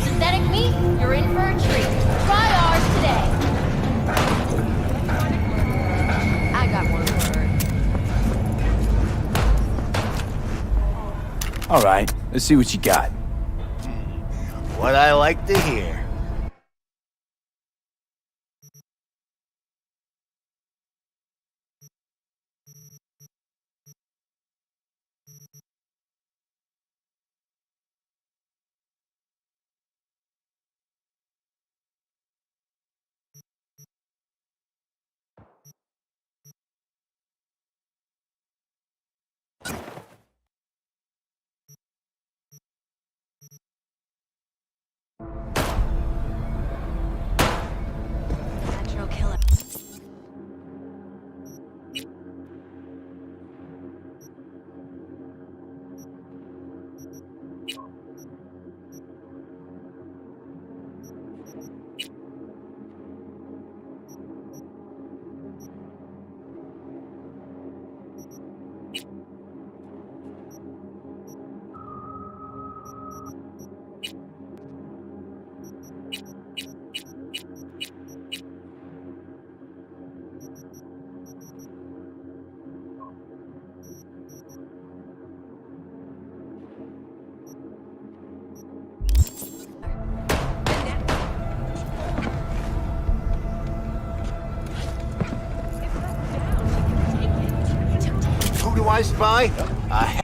Synthetic meat, you're in for a treat. Try ours today. I got one word. All right, let's see what you got. What I like to hear. surprised by a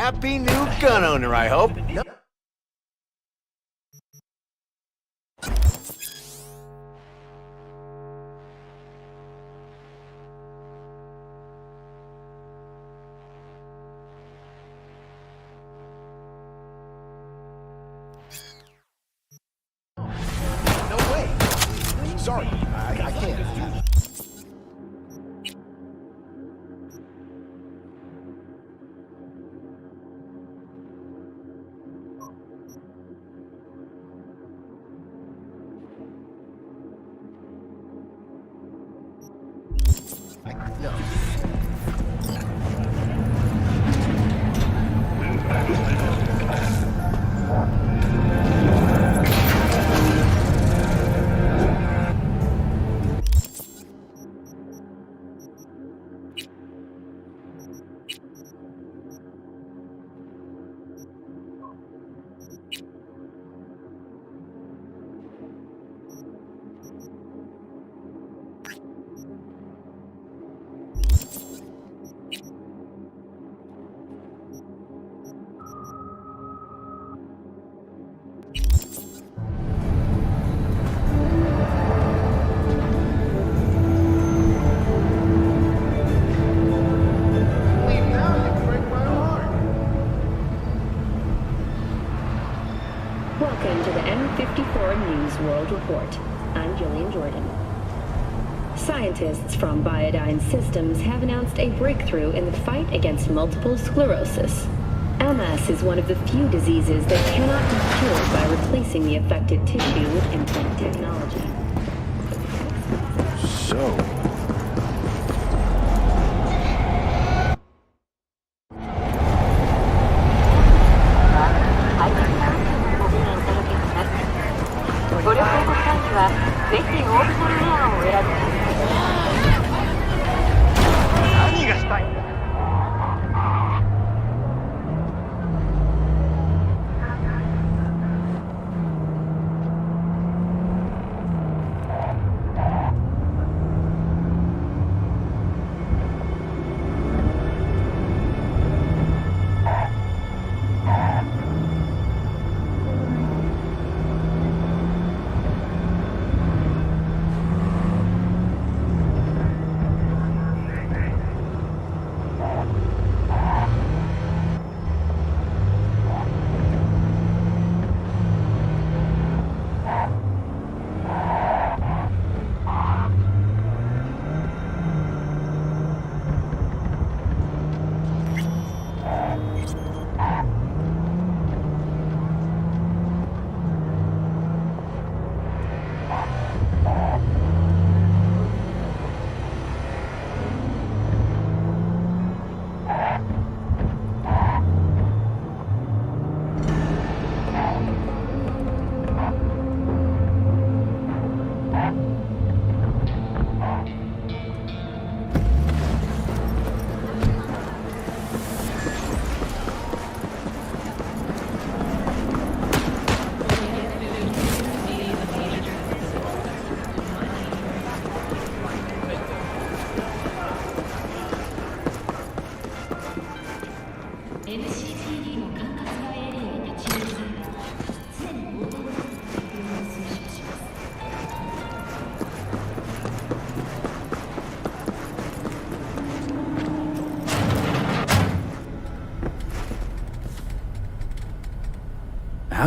happy new gun owner, I hope. No way. Sorry, I can't. Welcome to the M54 News World Report. I'm Jillian Jordan. Scientists from Biodyne Systems have announced a breakthrough in the fight against multiple sclerosis. MS is one of the few diseases that cannot be cured by replacing the affected tissue with implant technology. So,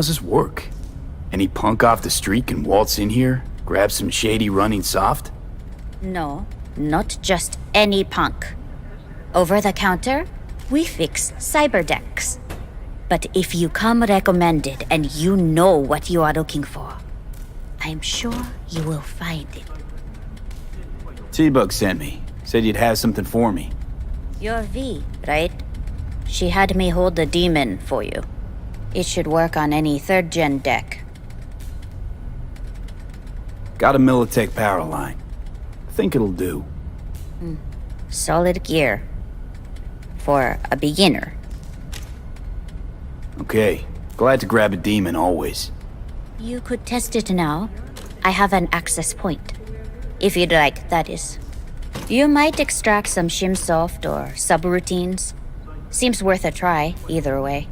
how's this work? Any punk off the street can waltz in here, grab some shady running soft? No, not just any punk. Over the counter, we fix cyberdecks. But if you come recommended and you know what you are looking for, I'm sure you will find it. T-Bug sent me. Said you'd have something for me. You're V, right? She had me hold the demon for you. It should work on any 3rd-gen deck. Got a Militech power line. Think it'll do. Solid gear. For a beginner. Okay. Glad to grab a demon always. You could test it now. I have an access point. If you'd like, that is. You might extract some shimsoft or subroutines. Seems worth a try, either way.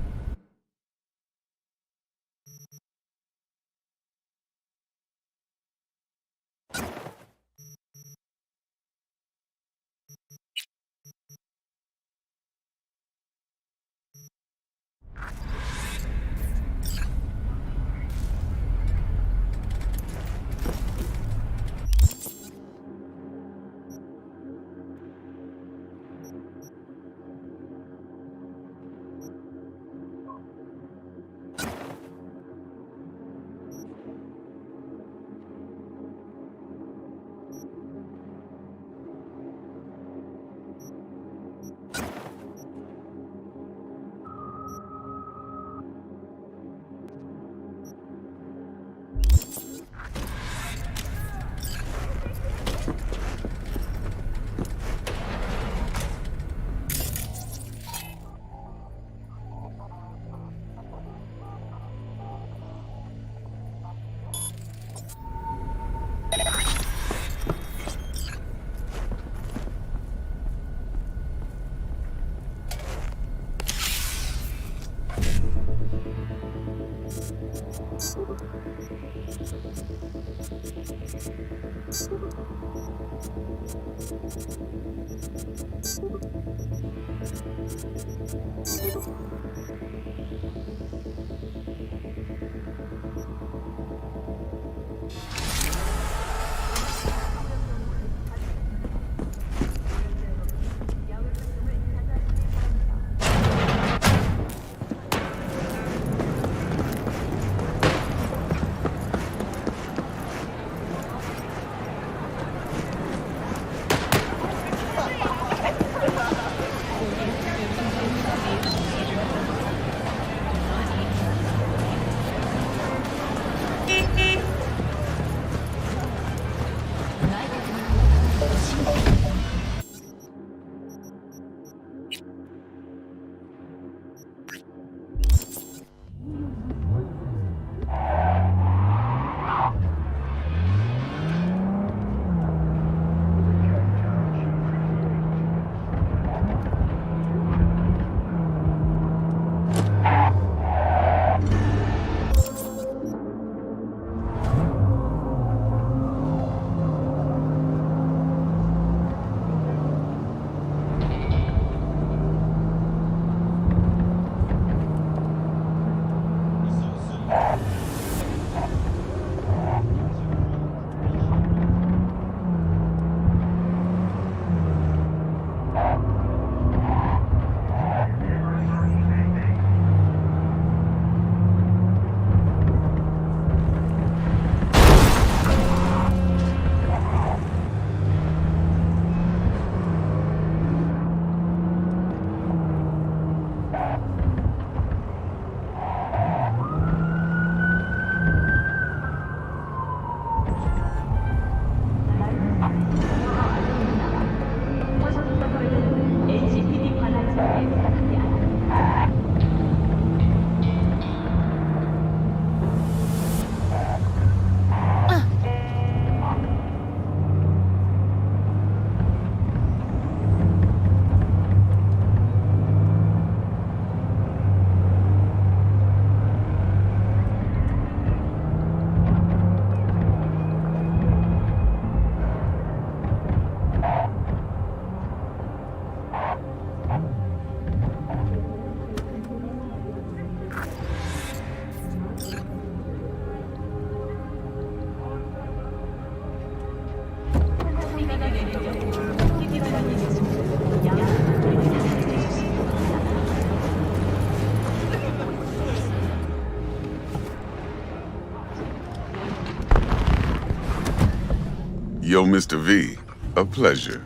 Yo, Mr. V, a pleasure.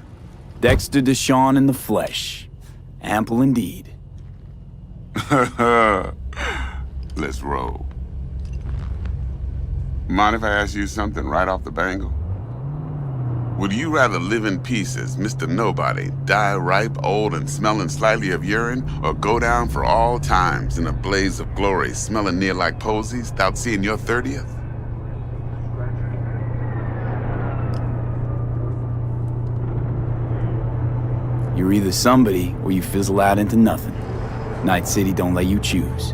Dexter Deshawn in the flesh. Ample indeed. Let's roll. Mind if I ask you something right off the bangle? Would you rather live in peace as Mr. Nobody, die ripe, old, and smelling slightly of urine, or go down for all times in a blaze of glory, smelling near like posies, without seeing your 30th? You're either somebody, or you fizzle out into nothing. Night City don't let you choose.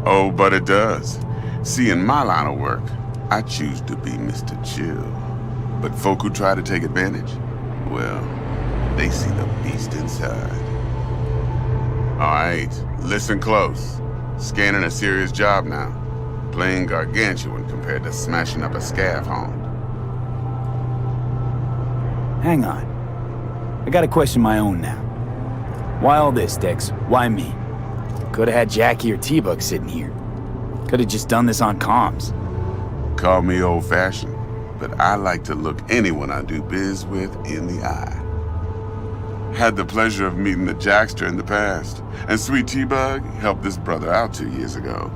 Oh, but it does. See, in my line of work, I choose to be Mr. Chill. But folk who try to take advantage, well, they see the beast inside. All right, listen close. Scanning a serious job now. Playing gargantuan compared to smashing up a scav home. Hang on. I gotta question my own now. Why all this, Dex? Why me? Could've had Jackie or T-Bug sitting here. Could've just done this on comms. Call me old-fashioned, but I like to look anyone I do biz with in the eye. Had the pleasure of meeting the Jackster in the past, and Sweet T-Bug helped this brother out 2 years ago.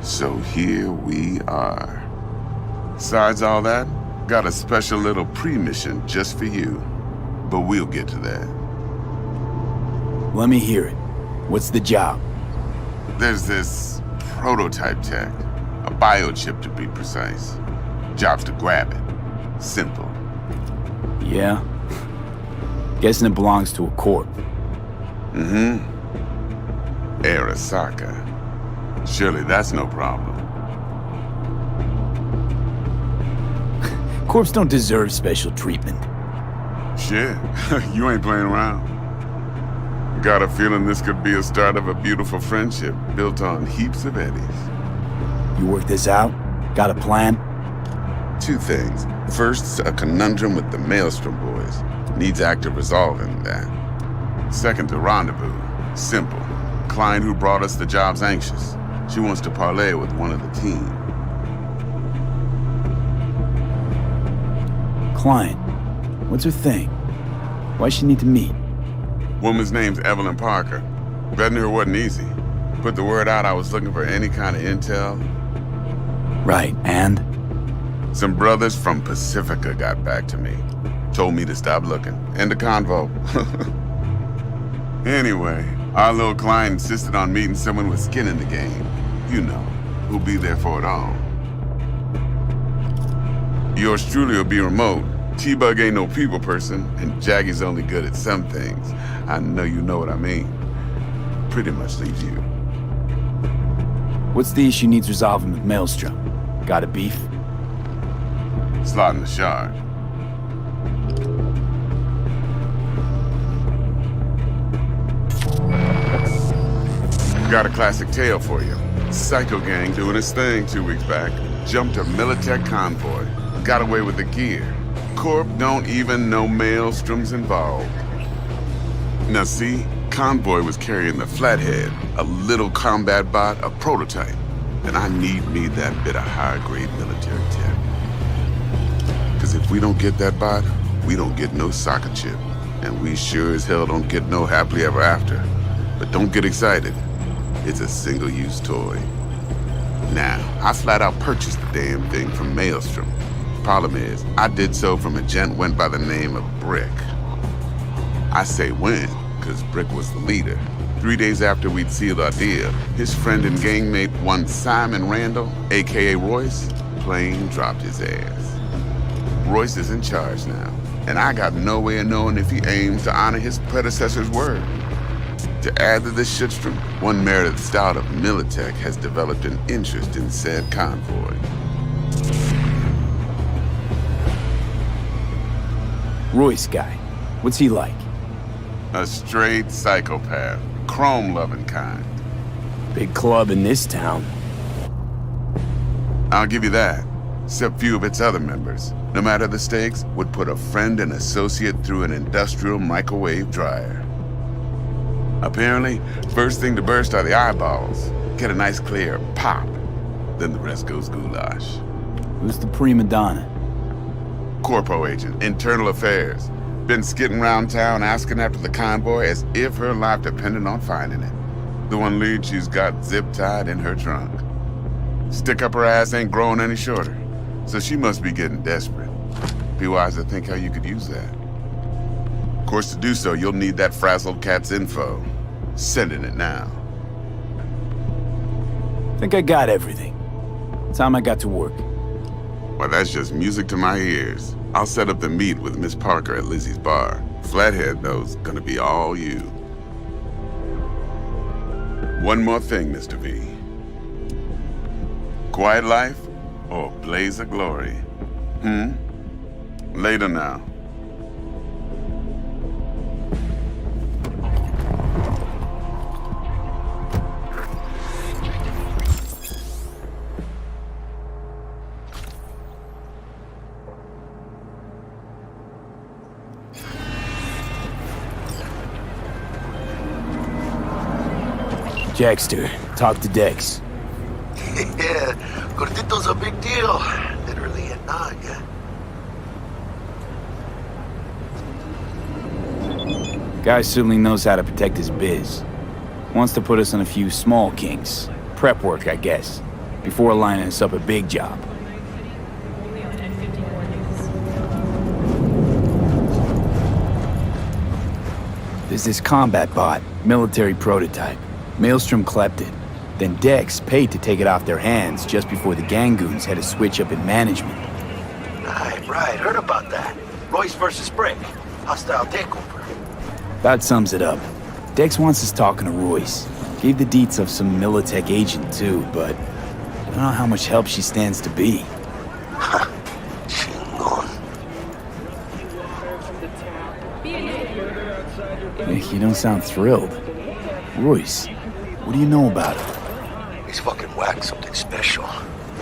So here we are. Besides all that, got a special little pre-mission just for you. But we'll get to that. Let me hear it. What's the job? There's this prototype tech. A biochip to be precise. Job's to grab it. Simple. Yeah? Guessing it belongs to a corp. Mm-hmm. Arasaka. Surely that's no problem. Corps don't deserve special treatment. Shit, you ain't playing around. Got a feeling this could be a start of a beautiful friendship built on heaps of eddies. You work this out? Got a plan? 2 things. First, a conundrum with the Maelstrom boys. Needs active resolving that. Second, a rendezvous. Simple. Client who brought us the job's anxious. She wants to parlay with one of the team. Client. What's her thing? Why she need to meet? Woman's name's Evelyn Parker. Vetting her wasn't easy. Put the word out I was looking for any kind of intel. Right, and? Some brothers from Pacifica got back to me. Told me to stop looking. End of convo. Anyway, our little client insisted on meeting someone with skin in the game. You know, who'll be there for it all. Yours truly will be remote. T-Bug ain't no people person, and Jaggy's only good at some things. I know you know what I mean. Pretty much leaves you. What's the issue needs resolving with Maelstrom? Got a beef? Slotting the shard. Got a classic tale for you. Psycho gang doing his thing 2 weeks back. Jumped a Militech convoy. Got away with the gear. Corp don't even know Maelstrom's involved. Now see, Convoy was carrying the Flathead, a little combat bot, a prototype. And I need me that bit of high-grade military tech. Because if we don't get that bot, we don't get no soccer chip. And we sure as hell don't get no happily ever after. But don't get excited. It's a single-use toy. Now, I flat out purchased the damn thing from Maelstrom. Problem is, I did so from a gent went by the name of Brick. I say when, because Brick was the leader. 3 days after we'd sealed our deal, his friend and gangmate, one Simon Randall, aka Royce, plain dropped his ass. Royce is in charge now, and I got no way of knowing if he aims to honor his predecessor's word. To add to this shitstrom, one Meredith Stout of Militech has developed an interest in said convoy. Royce guy. What's he like? A straight psychopath. Chrome-loving kind. Big club in this town. I'll give you that. Except few of its other members, no matter the stakes, would put a friend and associate through an industrial microwave dryer. Apparently, first thing to burst are the eyeballs. Get a nice clear pop. Then the rest goes goulash. Who's the prima donna? Corpo agent, internal affairs. Been skidding around town asking after the convoy as if her life depended on finding it. The one lead she's got zip-tied in her trunk. Stick up her ass ain't growing any shorter, so she must be getting desperate. Be wise to think how you could use that. Of course, to do so, you'll need that frazzled cat's info. Sending it now. Think I got everything. Time I got to work. Well, that's just music to my ears. I'll set up the meet with Miss Parker at Lizzie's bar. Flathead, though's gonna be all you. One more thing, Mr. V. Quiet life or blaze of glory? Later now. Jackster, talk to Dex. Yeah, Gordito's a big deal. Literally a nog. Guy certainly knows how to protect his biz. Wants to put us on a few small kinks. Prep work, I guess. Before lining us up a big job. There's this combat bot, military prototype. Maelstrom clept it. Then Dex paid to take it off their hands just before the Gangoons had a switch up in management. Right, heard about that. Royce versus Brick. Hostile takeover. That sums it up. Dex wants us talking to Royce. Gave the deets of some Militech agent too, but I don't know how much help she stands to be. Hey, you don't sound thrilled. Royce, what do you know about him? He's fucking whacked something special.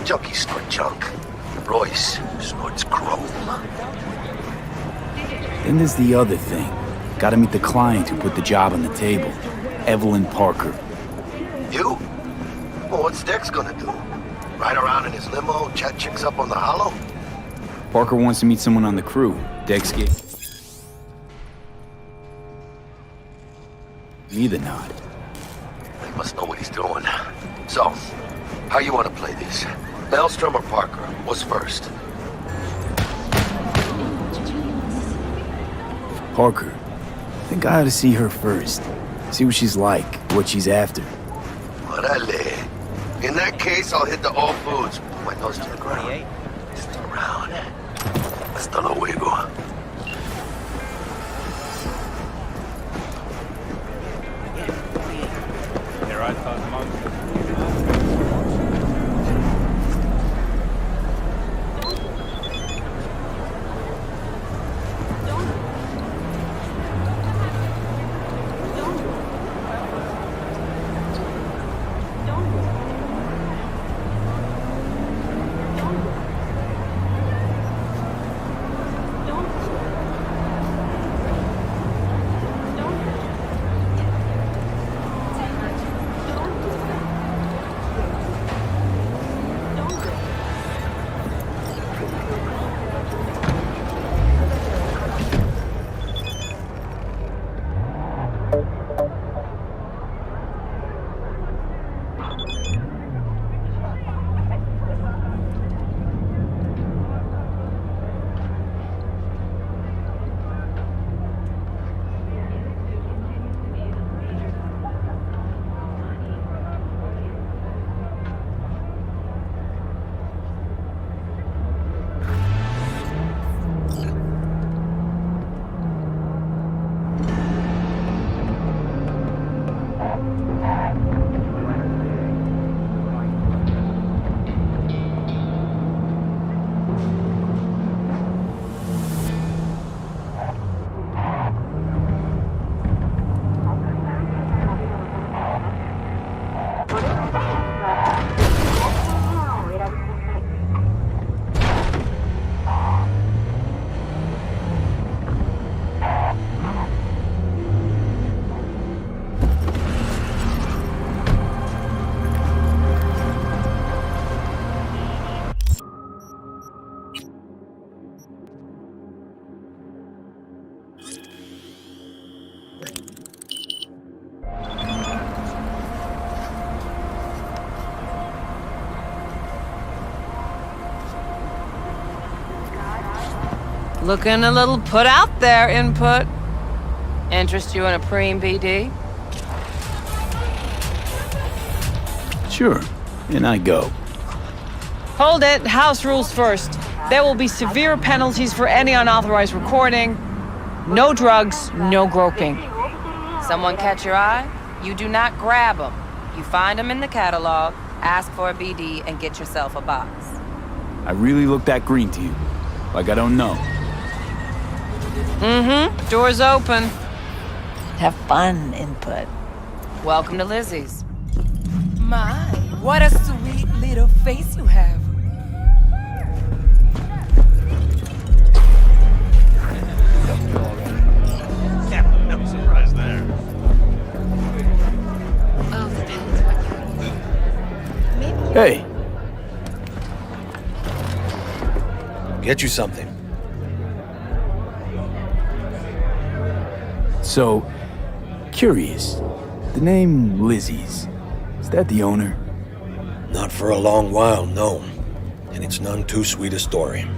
Junkies snort junk. Royce snorts chrome. Then there's the other thing. Gotta meet the client who put the job on the table. Evelyn Parker. You? Well, what's Dex gonna do? Ride around in his limo, chat chicks up on the hollow? Parker wants to meet someone on the crew. Dex gave me the nod. He must know what he's doing. So, how you want to play this? Maelstrom or Parker? What's first? Parker. I think I ought to see her first. See what she's like, what she's after. Orale. In that case, I'll hit the All Foods. Put my nose to the ground. Stick around. Hasta luego. Looking a little put out there, Input. Interest you in a preem BD? Sure, and I go. Hold it. House rules first. There will be severe penalties for any unauthorized recording. No drugs, no groping. Someone catch your eye? You do not grab them. You find them in the catalog, ask for a BD, and get yourself a box. I really look that green to you. Like I don't know. Mm-hmm. Door's open. Have fun, Input. Welcome to Lizzie's. My, what a sweet little face you have. No surprise there. Hey. Get you something. So, curious. The name Lizzie's. Is that the owner? Not for a long while, no. And it's none too sweet a story.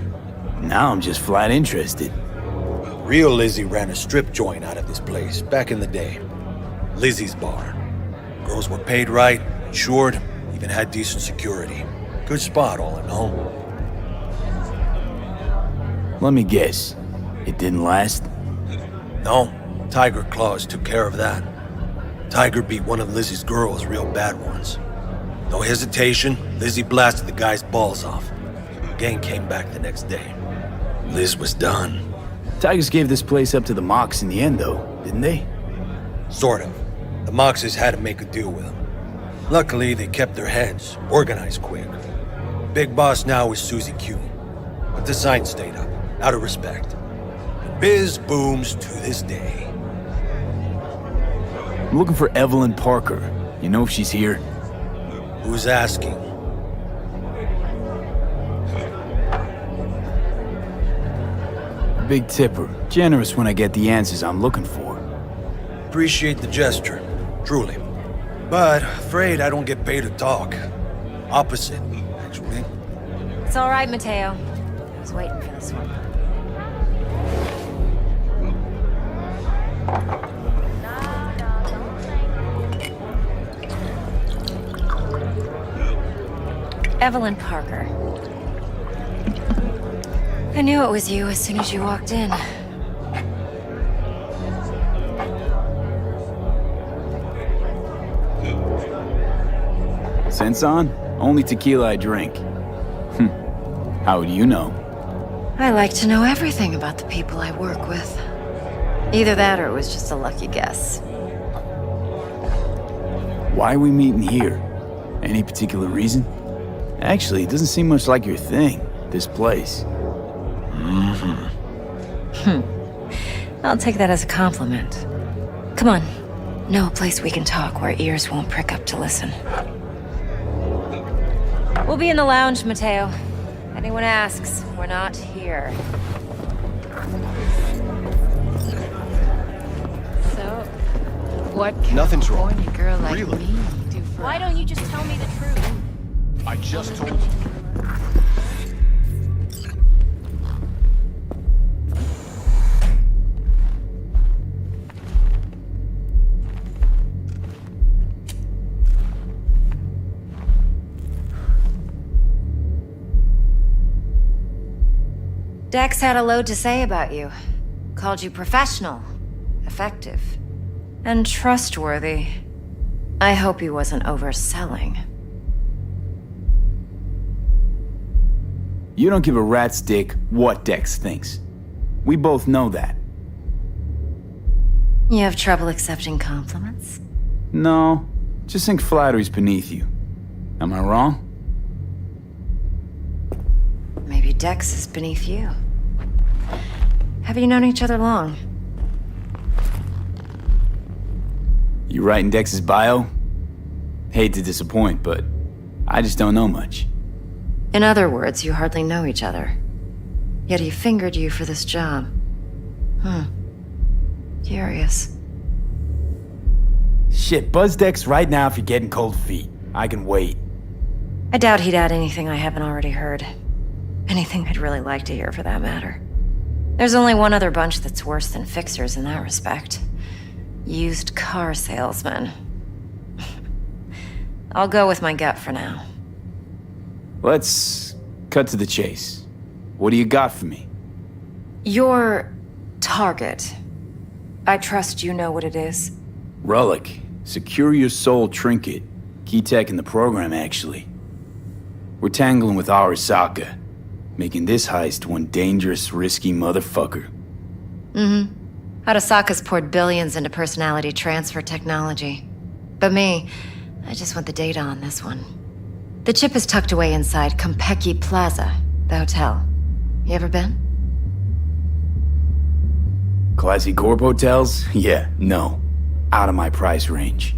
Now I'm just flat interested. Real Lizzie ran a strip joint out of this place back in the day. Lizzie's Bar. Girls were paid right, insured, even had decent security. Good spot, all in all. Let me guess. It didn't last? No. Tiger Claws took care of that. Tiger beat one of Lizzie's girls, real bad ones. No hesitation, Lizzie blasted the guy's balls off. Gang came back the next day. Liz was done. Tigers gave this place up to the Mox in the end, though, didn't they? Sort of. The Moxes had to make a deal with them. Luckily, they kept their heads, organized quick. Big boss now is Susie Q. But the sign stayed up, out of respect. And biz booms to this day. I'm looking for Evelyn Parker. You know if she's here? Who's asking? Big tipper. Generous when I get the answers I'm looking for. Appreciate the gesture, truly. But afraid I don't get paid to talk. Opposite, actually. It's all right, Mateo. I was waiting for this one. Evelyn Parker. I knew it was you as soon as you walked in. Sense on? Only tequila I drink. How do you know? I like to know everything about the people I work with. Either that or it was just a lucky guess. Why are we meeting here? Any particular reason? Actually, it doesn't seem much like your thing, this place. I'll take that as a compliment. Come on. Know a place we can talk where ears won't prick up to listen. We'll be in the lounge, Mateo. Anyone asks, we're not here. So, what can Nothing's a wrong. horny girl like Really? me do for... Why don't you just tell me the truth? I just told you. Dex had a load to say about you. Called you professional, effective, and trustworthy. I hope he wasn't overselling. You don't give a rat's dick what Dex thinks. We both know that. You have trouble accepting compliments? No, just think flattery's beneath you. Am I wrong? Maybe Dex is beneath you. Have you known each other long? You writing Dex's bio? Hate to disappoint, but I just don't know much. In other words, you hardly know each other. Yet he fingered you for this job. Curious. Shit, buzz Dex right now if you're getting cold feet. I can wait. I doubt he'd add anything I haven't already heard. Anything I'd really like to hear, for that matter. There's only one other bunch that's worse than fixers in that respect. Used car salesmen. I'll go with my gut for now. Let's cut to the chase. What do you got for me? Your target. I trust you know what it is. Relic. Secure your soul trinket. Key tech in the program, actually. We're tangling with Arasaka, making this heist one dangerous, risky motherfucker. Arasaka's poured billions into personality transfer technology. But me, I just want the data on this one. The chip is tucked away inside Kompeki Plaza, the hotel. You ever been? Classy corp hotels? Yeah, no. Out of my price range.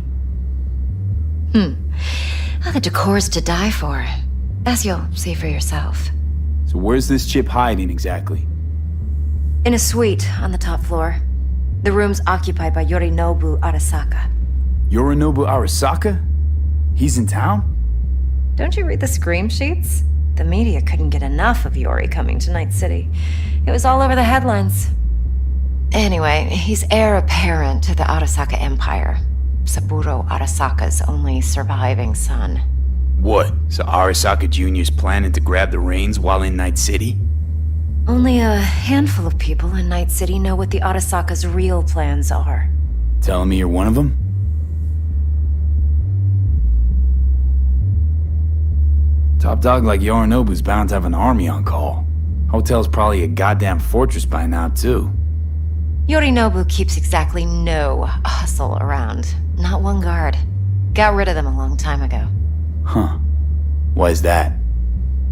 Oh, the decor's to die for. As you'll see for yourself. So where's this chip hiding exactly? In a suite on the top floor. The room's occupied by Yorinobu Arasaka. Yorinobu Arasaka? He's in town? Don't you read the scream sheets? The media couldn't get enough of Yori coming to Night City. It was all over the headlines. Anyway, he's heir apparent to the Arasaka Empire. Saburo Arasaka's only surviving son. What? So Arasaka Jr.'s planning to grab the reins while in Night City? Only a handful of people in Night City know what the Arasaka's real plans are. Telling me you're one of them? Top dog like Yorinobu's bound to have an army on call. Hotel's probably a goddamn fortress by now, too. Yorinobu keeps exactly no hustle around. Not one guard. Got rid of them a long time ago. Huh. Why is that?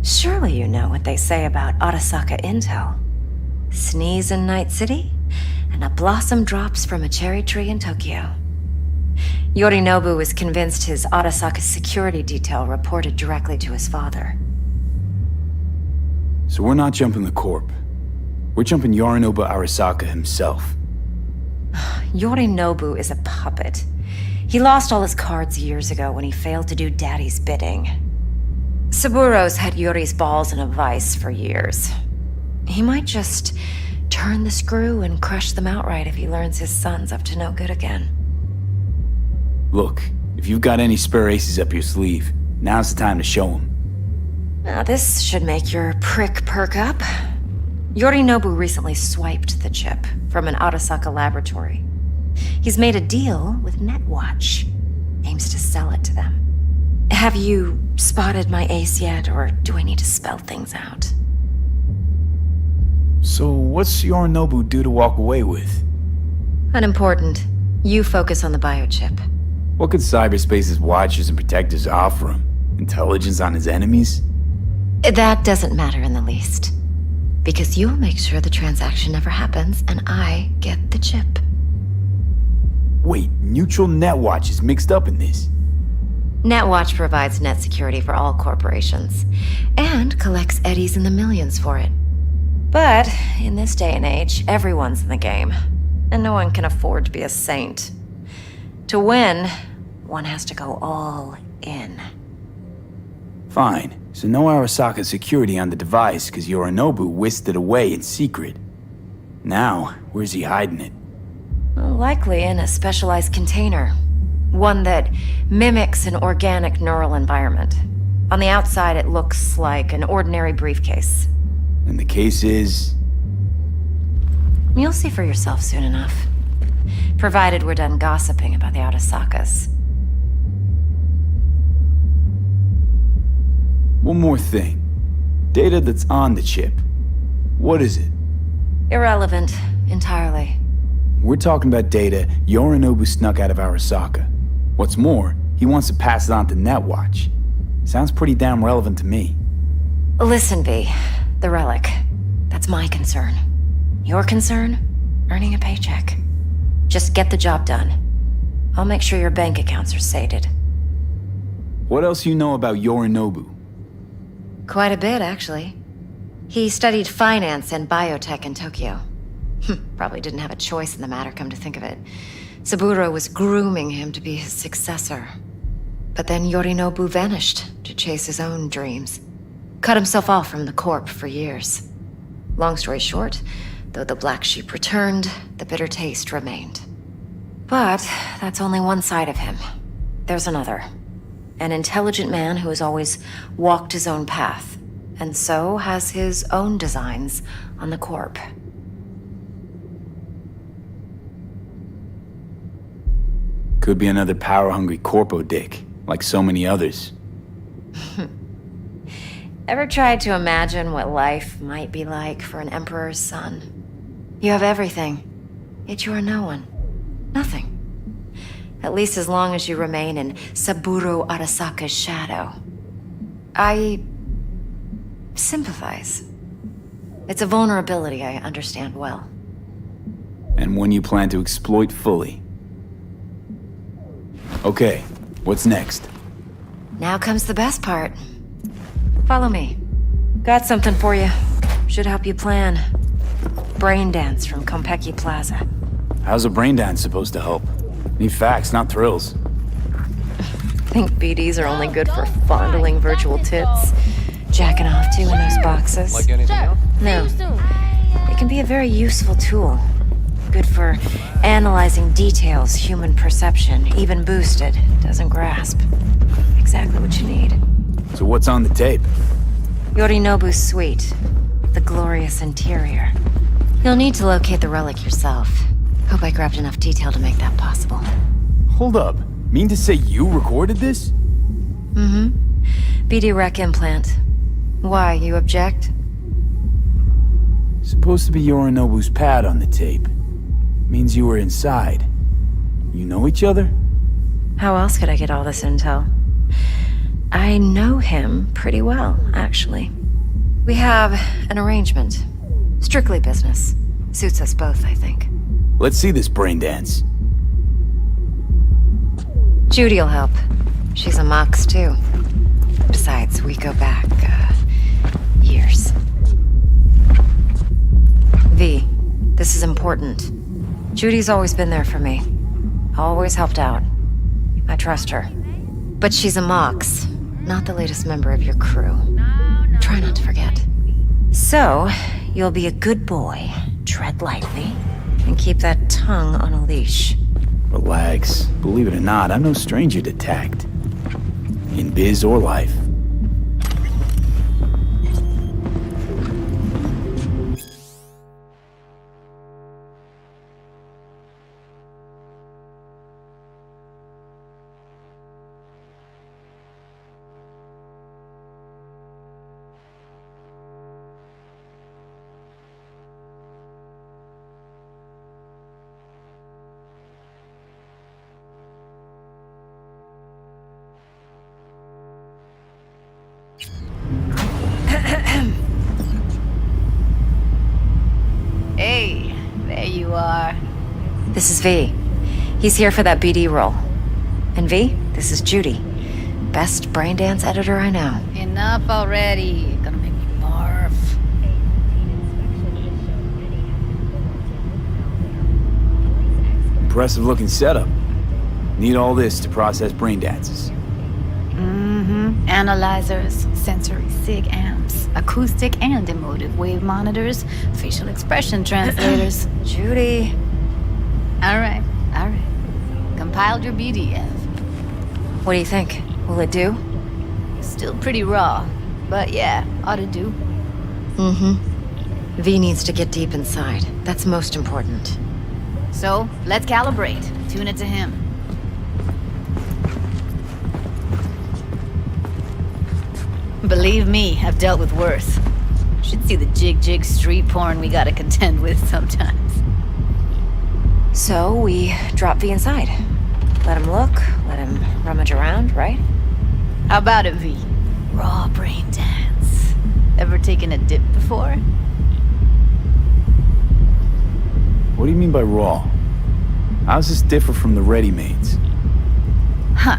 Surely you know what they say about Arasaka intel. Sneeze in Night City, and a blossom drops from a cherry tree in Tokyo. Yorinobu was convinced his Arasaka's security detail reported directly to his father. So we're not jumping the corp. We're jumping Yorinobu Arasaka himself. Yorinobu is a puppet. He lost all his cards years ago when he failed to do Daddy's bidding. Saburo's had Yuri's balls in a vice for years. He might just turn the screw and crush them outright if he learns his son's up to no good again. Look, if you've got any spare aces up your sleeve, now's the time to show them. Now this should make your prick perk up. Yorinobu recently swiped the chip from an Arasaka laboratory. He's made a deal with Netwatch. Aims to sell it to them. Have you spotted my ace yet, or do I need to spell things out? So what's Yorinobu due to walk away with? Unimportant. You focus on the biochip. What could cyberspace's watchers and protectors offer him? Intelligence on his enemies? That doesn't matter in the least. Because you'll make sure the transaction never happens, and I get the chip. Wait, Neutral Netwatch is mixed up in this? Netwatch provides net security for all corporations, and collects eddies in the millions for it. But, in this day and age, everyone's in the game, and no one can afford to be a saint. To win, one has to go all in. Fine, so no Arasaka security on the device because Yorinobu whisked it away in secret. Now, where's he hiding it? Well, likely in a specialized container. One that mimics an organic neural environment. On the outside, it looks like an ordinary briefcase. And the case is? You'll see for yourself soon enough. Provided we're done gossiping about the Arasakas. One more thing. Data that's on the chip. What is it? Irrelevant, entirely. We're talking about data Yorinobu snuck out of Arasaka. What's more, he wants to pass it on to Netwatch. Sounds pretty damn relevant to me. Listen, V. The relic. That's my concern. Your concern? Earning a paycheck. Just get the job done. I'll make sure your bank accounts are sated. What else you know about Yorinobu? Quite a bit, actually. He studied finance and biotech in Tokyo. Probably didn't have a choice in the matter, come to think of it. Saburo was grooming him to be his successor. But then Yorinobu vanished to chase his own dreams. Cut himself off from the corp for years. Long story short, Though the black sheep returned, the bitter taste remained. But that's only one side of him. There's another. An intelligent man who has always walked his own path, and so has his own designs on the Corp. Could be another power-hungry corpo dick, like so many others. Ever tried to imagine what life might be like for an emperor's son? You have everything, yet you are no one. Nothing. At least as long as you remain in Saburo Arasaka's shadow. I sympathize. It's a vulnerability I understand well. And one you plan to exploit fully. Okay, what's next? Now comes the best part. Follow me. Got something for you. Should help you plan. Brain dance from Konpeki Plaza. How's a brain dance supposed to help? Need facts, not thrills. Think BDs are only good for fondling virtual tits? Jacking off to in those boxes? Like anything else? No. It can be a very useful tool. Good for analyzing details human perception, even boosted, doesn't grasp. Exactly what you need. So what's on the tape? Yorinobu's suite. The glorious interior. You'll need to locate the relic yourself. Hope I grabbed enough detail to make that possible. Hold up. Mean to say you recorded this? Mm-hmm. BD rec implant. Why, you object? Supposed to be Yorinobu's pad on the tape. Means you were inside. You know each other? How else could I get all this intel? I know him pretty well, actually. We have an arrangement. Strictly business. Suits us both, I think. Let's see this brain dance. Judy'll help. She's a Mox, too. Besides, we go back, years. V, this is important. Judy's always been there for me. Always helped out. I trust her. But she's a Mox, not the latest member of your crew. Try not to forget. So, you'll be a good boy, tread lightly, and keep that tongue on a leash. Relax. Believe it or not, I'm no stranger to tact. In biz or life. Hey, there you are. This is V. He's here for that BD role. And V, this is Judy. Best brain dance editor I know. Enough already. Gonna make me barf. Impressive looking setup. Need all this to process brain dances. Mm-hmm. Analyzers, sensory sig amps, acoustic and emotive wave monitors, facial expression translators. Judy. All right. Compiled your BDF. What do you think? Will it do? Still pretty raw, but yeah, ought to do. Mm-hmm. V needs to get deep inside. That's most important. So, let's calibrate. Tune it to him. Believe me, I've dealt with worse. Should see the jig street porn we gotta contend with sometimes. So, we drop V inside. Let him look, let him rummage around, right? How about it, V? Raw brain dance. Ever taken a dip before? What do you mean by raw? How's this differ from the ready-mades? Huh.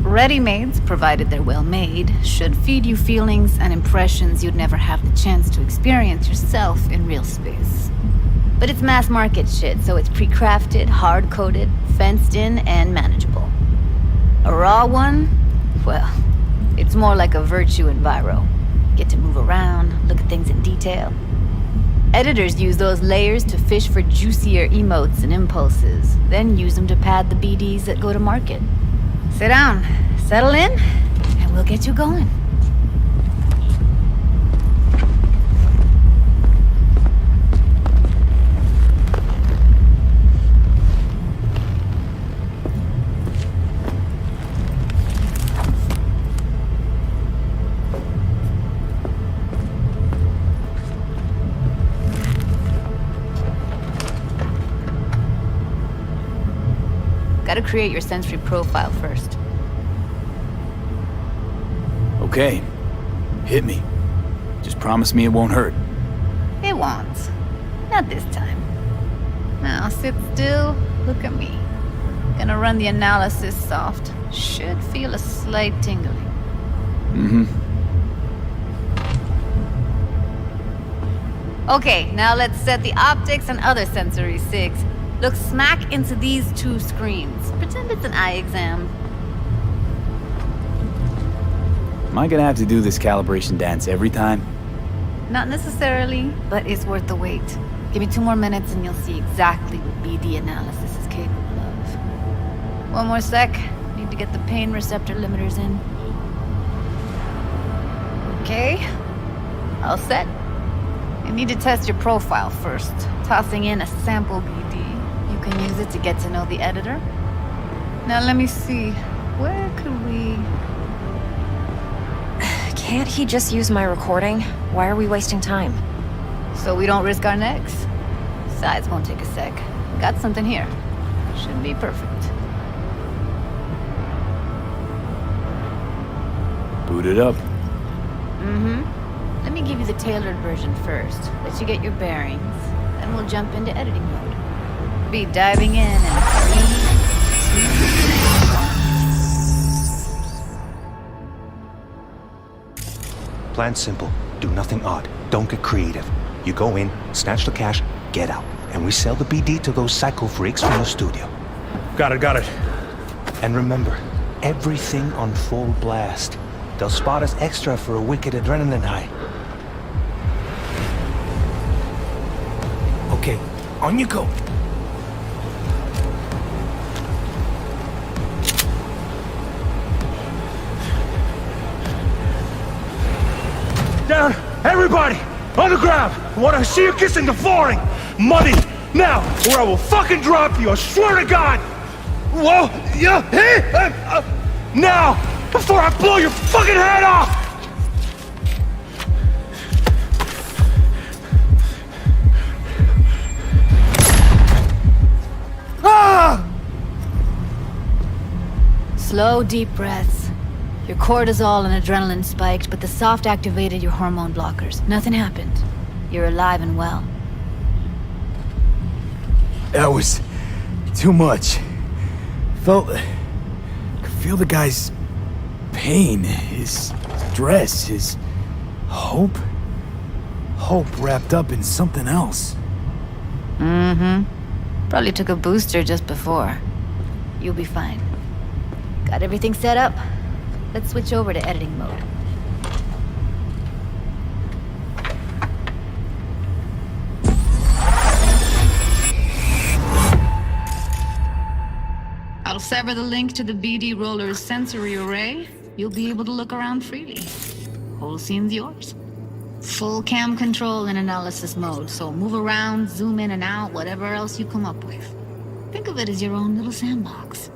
Ready-mades, provided they're well-made, should feed you feelings and impressions you'd never have the chance to experience yourself in real space. But it's mass-market shit, so it's pre-crafted, hard-coded, fenced-in, and manageable. A raw one? Well, it's more like a virtue enviro. Get to move around, look at things in detail. Editors use those layers to fish for juicier emotes and impulses, then use them to pad the BDs that go to market. Sit down, settle in, and we'll get you going. Gotta create your sensory profile first. Okay. Hit me. Just promise me it won't hurt. It won't. Not this time. Now sit still, look at me. Gonna run the analysis soft. Should feel a slight tingling. Mm-hmm. Okay, now let's set the optics and other sensory SIGs. Look smack into these two screens. Pretend it's an eye exam. Am I gonna have to do this calibration dance every time? Not necessarily, but it's worth the wait. Give me 2 more minutes and you'll see exactly what BD analysis is capable of. 1 more sec. Need to get the pain receptor limiters in. Okay. All set. You need to test your profile first. Tossing in a sample BD. You can use it to get to know the editor. Now let me see. Where could we... Can't he just use my recording? Why are we wasting time? So we don't risk our necks. Besides, won't take a sec. Got something here. Should be perfect. Boot it up. Mm-hmm. Let me give you the tailored version first. Let you get your bearings. Then we'll jump into editing mode. Be diving in 3, 2... Plan simple. Do nothing odd. Don't get creative. You go in, snatch the cash, get out. And we sell the BD to those psycho freaks from the studio. Got it. And remember, everything on full blast. They'll spot us extra for a wicked adrenaline high. Okay, on you go. Down! Everybody! On the ground! I want to see you kissing the flooring! Money! Now! Or I will fucking drop you! I swear to God! Whoa! Yeah! Hey! Now! Before I blow your fucking head off! Ah! Slow, deep breaths. Your cortisol and adrenaline spiked, but the soft activated your hormone blockers. Nothing happened. You're alive and well. That was too much. Could feel the guy's pain, his stress, his hope. Hope wrapped up in something else. Mm-hmm. Probably took a booster just before. You'll be fine. Got everything set up? Let's switch over to editing mode. I'll sever the link to the BD Roller's sensory array. You'll be able to look around freely. Whole scene's yours. Full cam control in analysis mode, so move around, zoom in and out, whatever else you come up with. Think of it as your own little sandbox.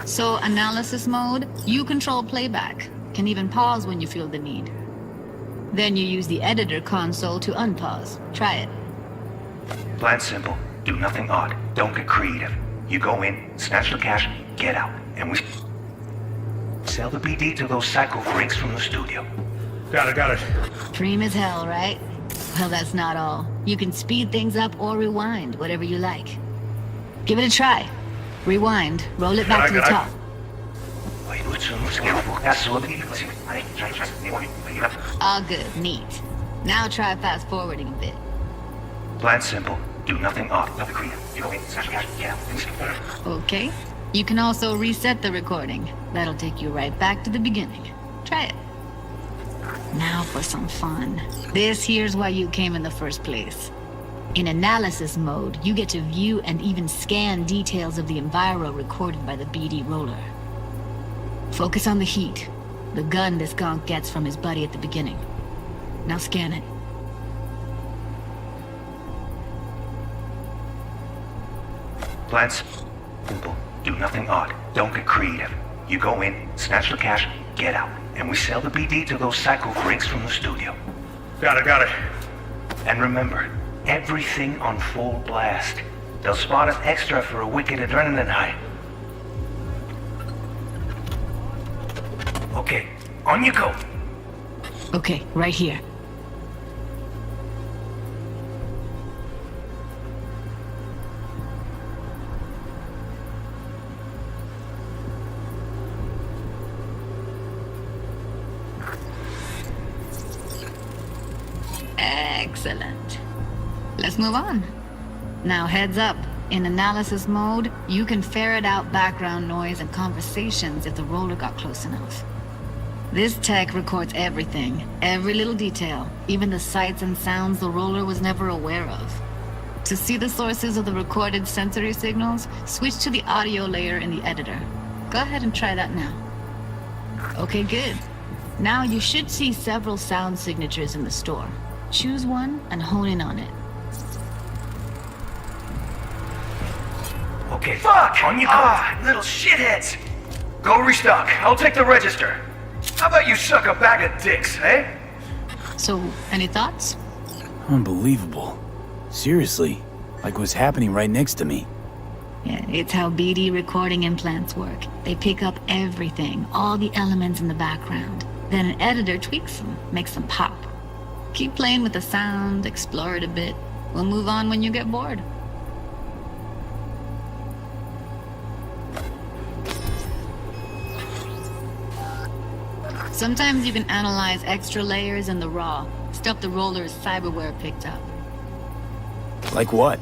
So, analysis mode, you control playback. Can even pause when you feel the need. Then you use the editor console to unpause. Try it. Plan simple. Do nothing odd. Don't get creative. You go in, snatch the cash, get out. And we sell the BD to those psycho freaks from the studio. Got it. Dream as hell, right? Well, that's not all. You can speed things up or rewind, whatever you like. Give it a try. Rewind. Roll it back to the top. All good. Neat. Now try fast forwarding a bit. Plan simple. Do nothing odd. Nothing creative. You go in, snatch the cash, get out. Okay. You can also reset the recording. That'll take you right back to the beginning. Try it. Now for some fun. This here's why you came in the first place. In analysis mode, you get to view and even scan details of the enviro recorded by the BD roller. Focus on the heat, the gun this gonk gets from his buddy at the beginning. Now scan it. Plans simple. Do nothing odd. Don't get creative. You go in, snatch the cash, get out. And we sell the BD to those psycho freaks from the studio. Got it. And remember, everything on full blast. They'll spot us extra for a wicked adrenaline high. Okay, on you go. Okay, right here. Excellent. Let's move on. Now heads up. In analysis mode, you can ferret out background noise and conversations if the roller got close enough. This tech records everything, every little detail, even the sights and sounds the roller was never aware of. To see the sources of the recorded sensory signals, switch to the audio layer in the editor. Go ahead and try that now. Okay, good. Now you should see several sound signatures in the store. Choose one and hone in on it. Okay, fuck! On you go! Little shitheads! Go restock. I'll take the register. How about you suck a bag of dicks, eh? So, any thoughts? Unbelievable. Seriously, like what's happening right next to me. Yeah, it's how BD recording implants work. They pick up everything, all the elements in the background. Then an editor tweaks them, makes them pop. Keep playing with the sound, explore it a bit. We'll move on when you get bored. Sometimes you can analyze extra layers in the raw, stuff the roller's cyberware picked up. Like what?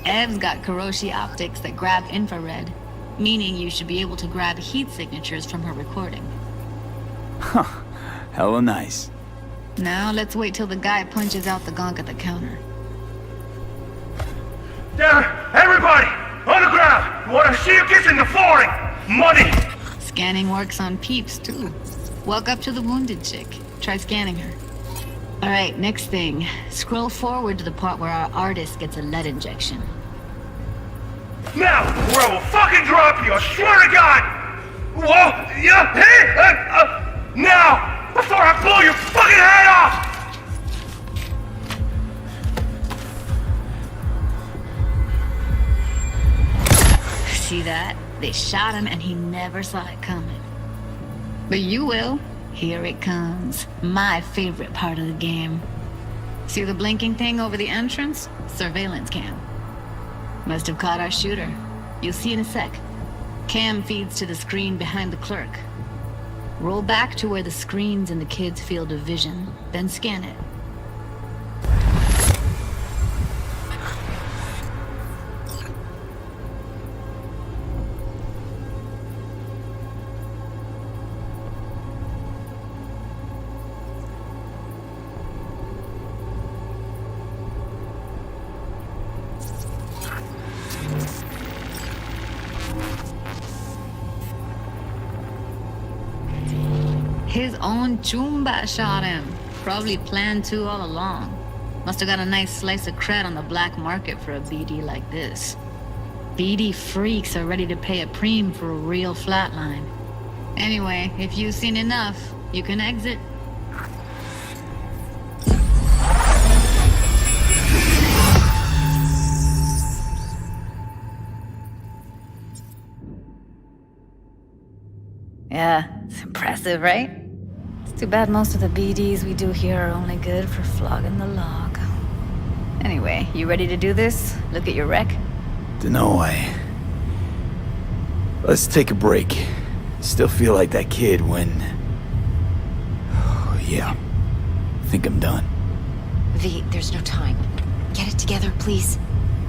Ev's got Kiroshi optics that grab infrared, meaning you should be able to grab heat signatures from her recording. Huh. Hella nice. Now let's wait till the guy punches out the gonk at the counter. Down! Everybody! On the ground! Want to see who gets in the flooring! Money! Scanning works on peeps, too. Walk up to the wounded chick. Try scanning her. Alright, next thing. Scroll forward to the part where our artist gets a lead injection. Now, or I will fucking drop you, I swear to God! Whoa! Yeah! Hey! Now! Before I blow your fucking head off! See that? They shot him and he never saw it coming. But you will. Here it comes. My favorite part of the game. See the blinking thing over the entrance? Surveillance cam. Must have caught our shooter. You'll see in a sec. Cam feeds to the screen behind the clerk. Roll back to where the screen's in the kid's field of vision, then scan it. His own Chumba shot him. Probably planned to all along. Must have got a nice slice of cred on the black market for a BD like this. BD freaks are ready to pay a preem for a real flatline. Anyway, if you've seen enough, you can exit. Yeah, it's impressive, right? It's too bad most of the BDs we do here are only good for flogging the log. Anyway, you ready to do this? Look at your wreck? Dunno, Let's take a break. Still feel like that kid when... Oh, yeah. Think I'm done. V, there's no time. Get it together, please.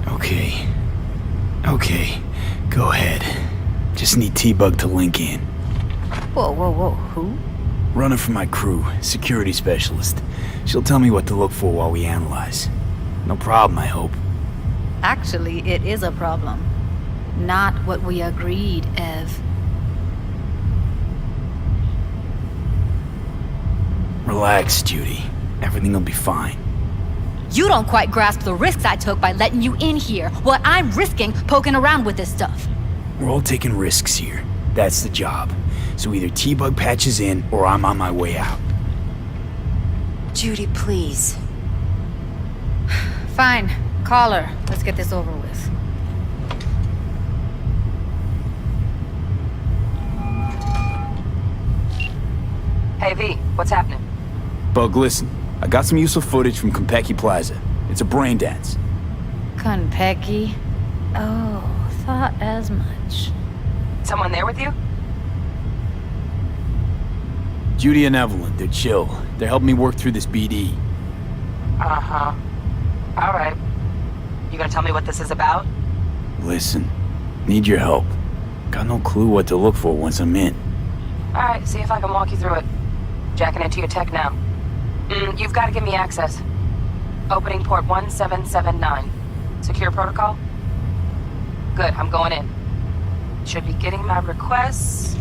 Okay. Go ahead. Just need T-Bug to link in. Whoa, who? Runner for my crew, security specialist. She'll tell me what to look for while we analyze. No problem, I hope. Actually, it is a problem. Not what we agreed, Ev. Relax, Judy. Everything will be fine. You don't quite grasp the risks I took by letting you in here. What I'm risking poking around with this stuff. We're all taking risks here. That's the job. So either T-Bug patches in, or I'm on my way out. Judy, please. Fine. Call her. Let's get this over with. Hey, V. What's happening? Bug, listen. I got some useful footage from Konpeki Plaza. It's a brain dance. Konpeki? Oh, thought as much. Someone there with you? Judy and Evelyn, they're chill. They're helping me work through this BD. Uh-huh. All right. You gonna tell me what this is about? Listen, need your help. Got no clue what to look for once I'm in. All right, see if I can walk you through it. Jacking into your tech now. You've got to give me access. Opening port 1779. Secure protocol? Good, I'm going in. Should be getting my request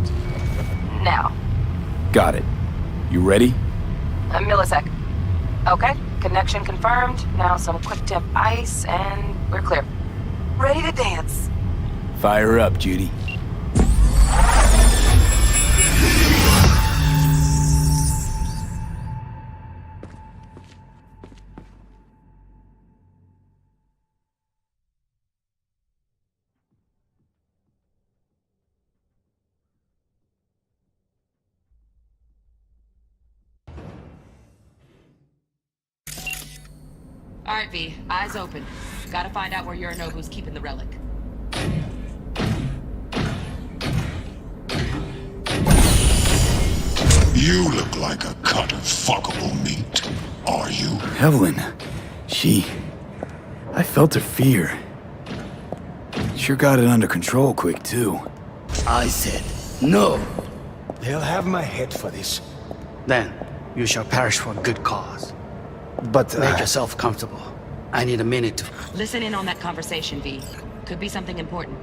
now. Got it. You ready? A millisec. Okay, connection confirmed. Now some quick tip ice, and we're clear. Ready to dance. Fire up, Judy. All right, V. Eyes open. Gotta find out where Yorinobu's keeping the relic. You look like a cut of fuckable meat. Are you? Evelyn, I felt her fear. Sure got it under control quick, too. I said, no. They'll have my head for this. Then, you shall perish for a good cause. But make yourself comfortable. I need a minute to... Listen in on that conversation, V. Could be something important.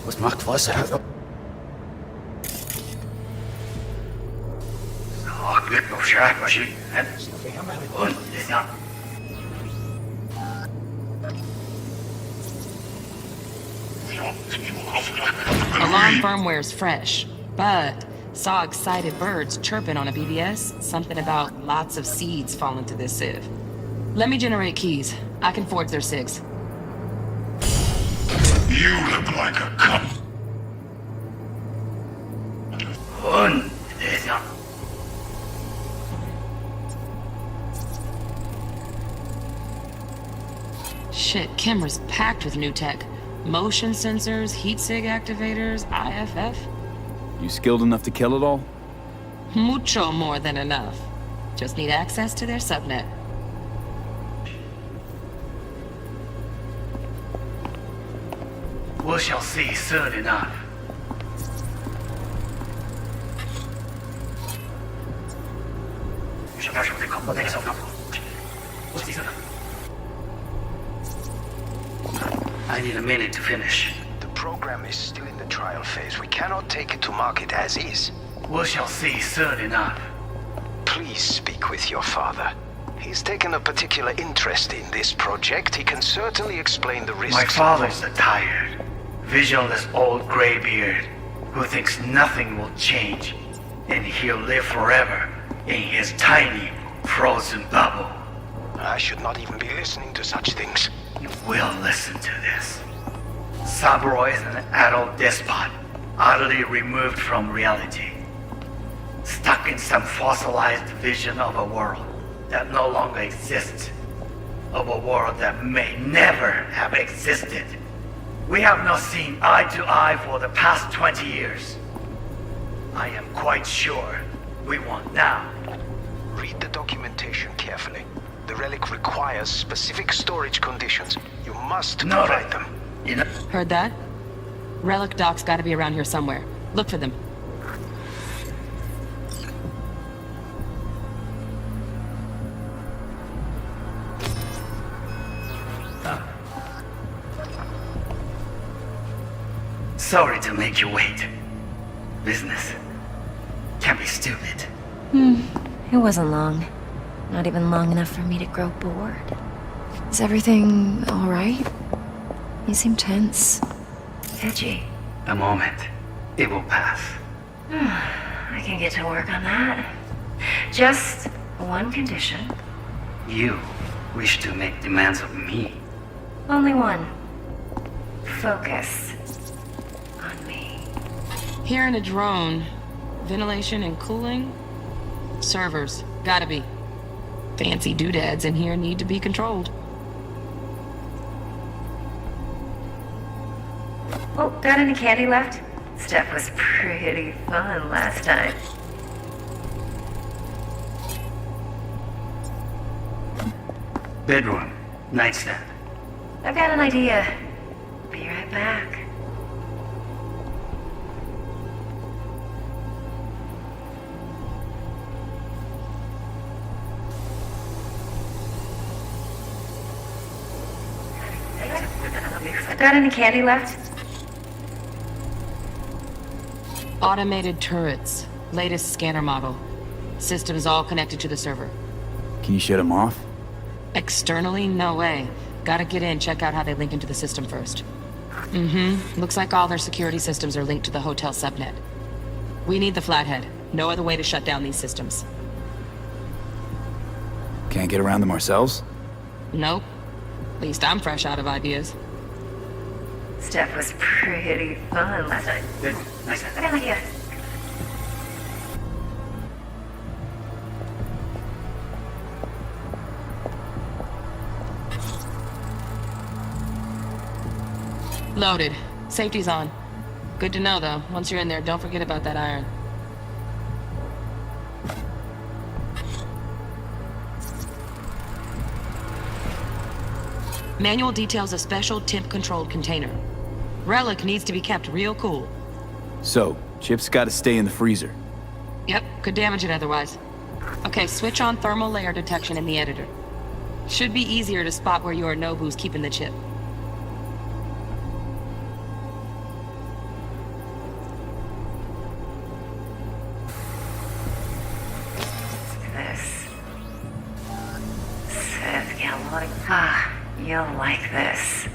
Was macht was? Alarm firmware's fresh, but saw excited birds chirping on a BBS. Something about lots of seeds falling to this sieve. Let me generate keys. I can forge their SIGs. You look like a cup. Shit, camera's packed with new tech. Motion sensors, heat sig activators, IFF. You skilled enough to kill it all? Mucho more than enough. Just need access to their subnet. We shall see soon enough. I need a minute to finish. The program is still in the trial phase. We cannot take it to market as is. We shall see soon enough. Please speak with your father. He's taken a particular interest in this project. He can certainly explain the risks. My father's a tired, visionless old graybeard who thinks nothing will change, and he'll live forever in his tiny, frozen bubble. I should not even be listening to such things. You will listen to this. Saburo is an adult despot, utterly removed from reality. Stuck in some fossilized vision of a world that no longer exists. Of a world that may never have existed. We have not seen eye to eye for the past 20 years. I am quite sure we won't now. Read the documentation carefully. The relic requires specific storage conditions. You must provide them. Heard that? Relic docs gotta be around here somewhere. Look for them. Sorry to make you wait. Business can be stupid. It wasn't long. Not even long enough for me to grow bored. Is everything alright? You seem tense. Edgy. A moment. It will pass. I can get to work on that. Just one condition. You wish to make demands of me. Only one. Focus on me. Here in a drone, ventilation and cooling? Servers, gotta be. Fancy doodads in here need to be controlled. Oh, got any candy left? Stuff was pretty fun last time. Bedroom. Nightstand. I've got an idea. Be right back. Got any candy left? Automated turrets. Latest scanner model. Systems all connected to the server. Can you shut them off? Externally, no way. Gotta get in, check out how they link into the system first. Looks like all their security systems are linked to the hotel subnet. We need the Flathead. No other way to shut down these systems. Can't get around them ourselves? Nope. At least I'm fresh out of ideas. Stuff was pretty fun last night. Good. Nice. I got an idea. Loaded. Safety's on. Good to know, though. Once you're in there, don't forget about that iron. Manual details a special temp-controlled container. Relic needs to be kept real cool. So, chips gotta stay in the freezer. Yep, could damage it otherwise. Okay, switch on thermal layer detection in the editor. Should be easier to spot where Yorinobu's keeping the chip. This. Seth Galloway. Ah, you'll like this.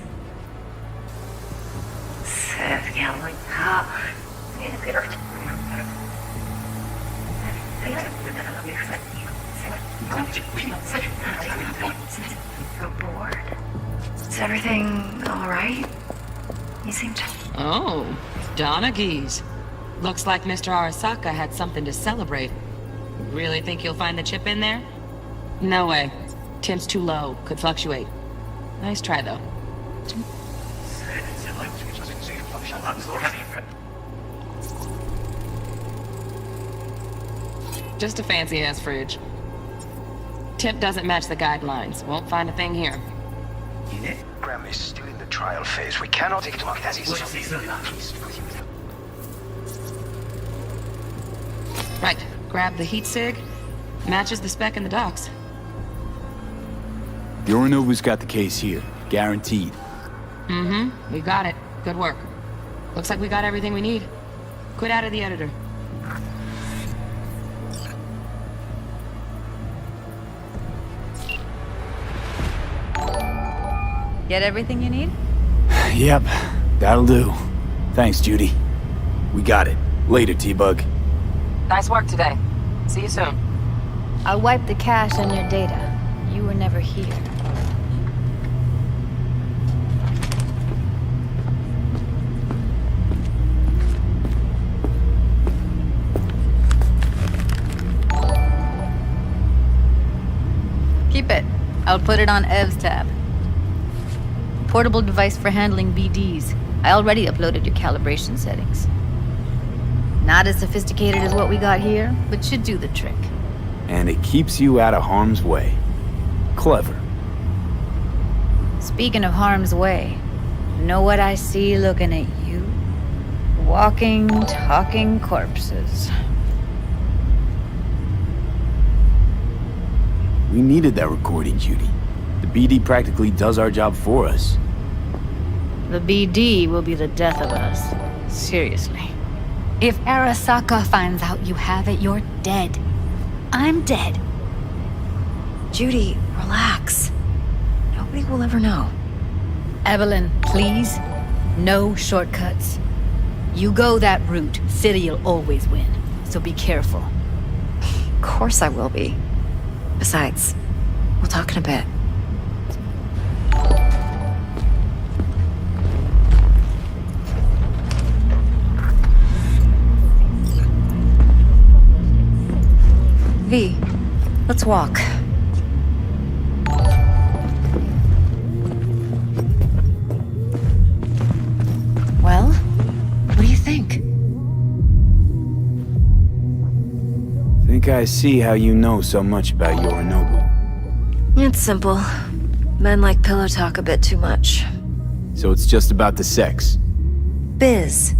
Seth Galloway. Ah. So bored. Is everything alright? You seem to... Oh, Donaghy's. Looks like Mr. Arasaka had something to celebrate. Really think you'll find the chip in there? No way. Temp's too low. Could fluctuate. Nice try, though. Just a fancy-ass fridge. Temp doesn't match the guidelines. Won't find a thing here. Program is still in the trial phase. We cannot take it on as is. Right. Grab the heat sig. Matches the spec in the docs. Yorinobu's got the case here. Guaranteed. We got it. Good work. Looks like we got everything we need. Quit out of the editor. Get everything you need? Yep, that'll do. Thanks, Judy. We got it. Later, T-Bug. Nice work today. See you soon. I'll wipe the cache on your data. You were never here. Keep it. I'll put it on Ev's tab. Portable device for handling BDs. I already uploaded your calibration settings. Not as sophisticated as what we got here, but should do the trick. And it keeps you out of harm's way. Clever. Speaking of harm's way, know what I see looking at you? Walking, talking corpses. We needed that recording, Judy. The BD practically does our job for us. The BD will be the death of us. Seriously. If Arasaka finds out you have it, you're dead. I'm dead. Judy, relax. Nobody will ever know. Evelyn, please. No shortcuts. You go that route, City'll always win. So be careful. Of course I will be. Besides, we'll talk in a bit. V, let's walk. Well, what do you think? Think I see how you know so much about Yorinobu. It's simple. Men like pillow talk a bit too much. So it's just about the sex. Biz.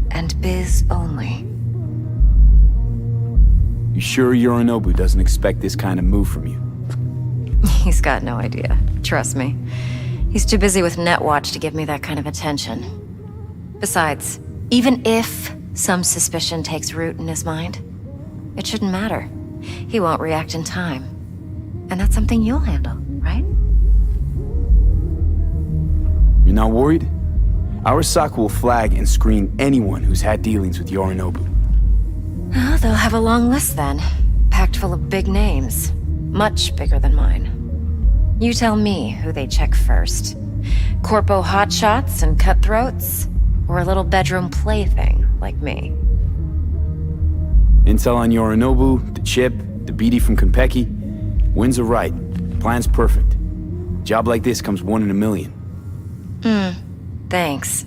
And biz only. You sure Yorinobu doesn't expect this kind of move from you? He's got no idea. Trust me. He's too busy with Netwatch to give me that kind of attention. Besides, even if some suspicion takes root in his mind, it shouldn't matter. He won't react in time. And that's something you'll handle, right? You're not worried? Arasaka will flag and screen anyone who's had dealings with Yorinobu. Oh, they'll have a long list then. Packed full of big names. Much bigger than mine. You tell me who they check first. Corpo hotshots and cutthroats? Or a little bedroom plaything like me? Intel on Yorinobu, the chip, the BD from Konpeki. Winds are right. Plan's perfect. Job like this comes 1 in a million. Thanks.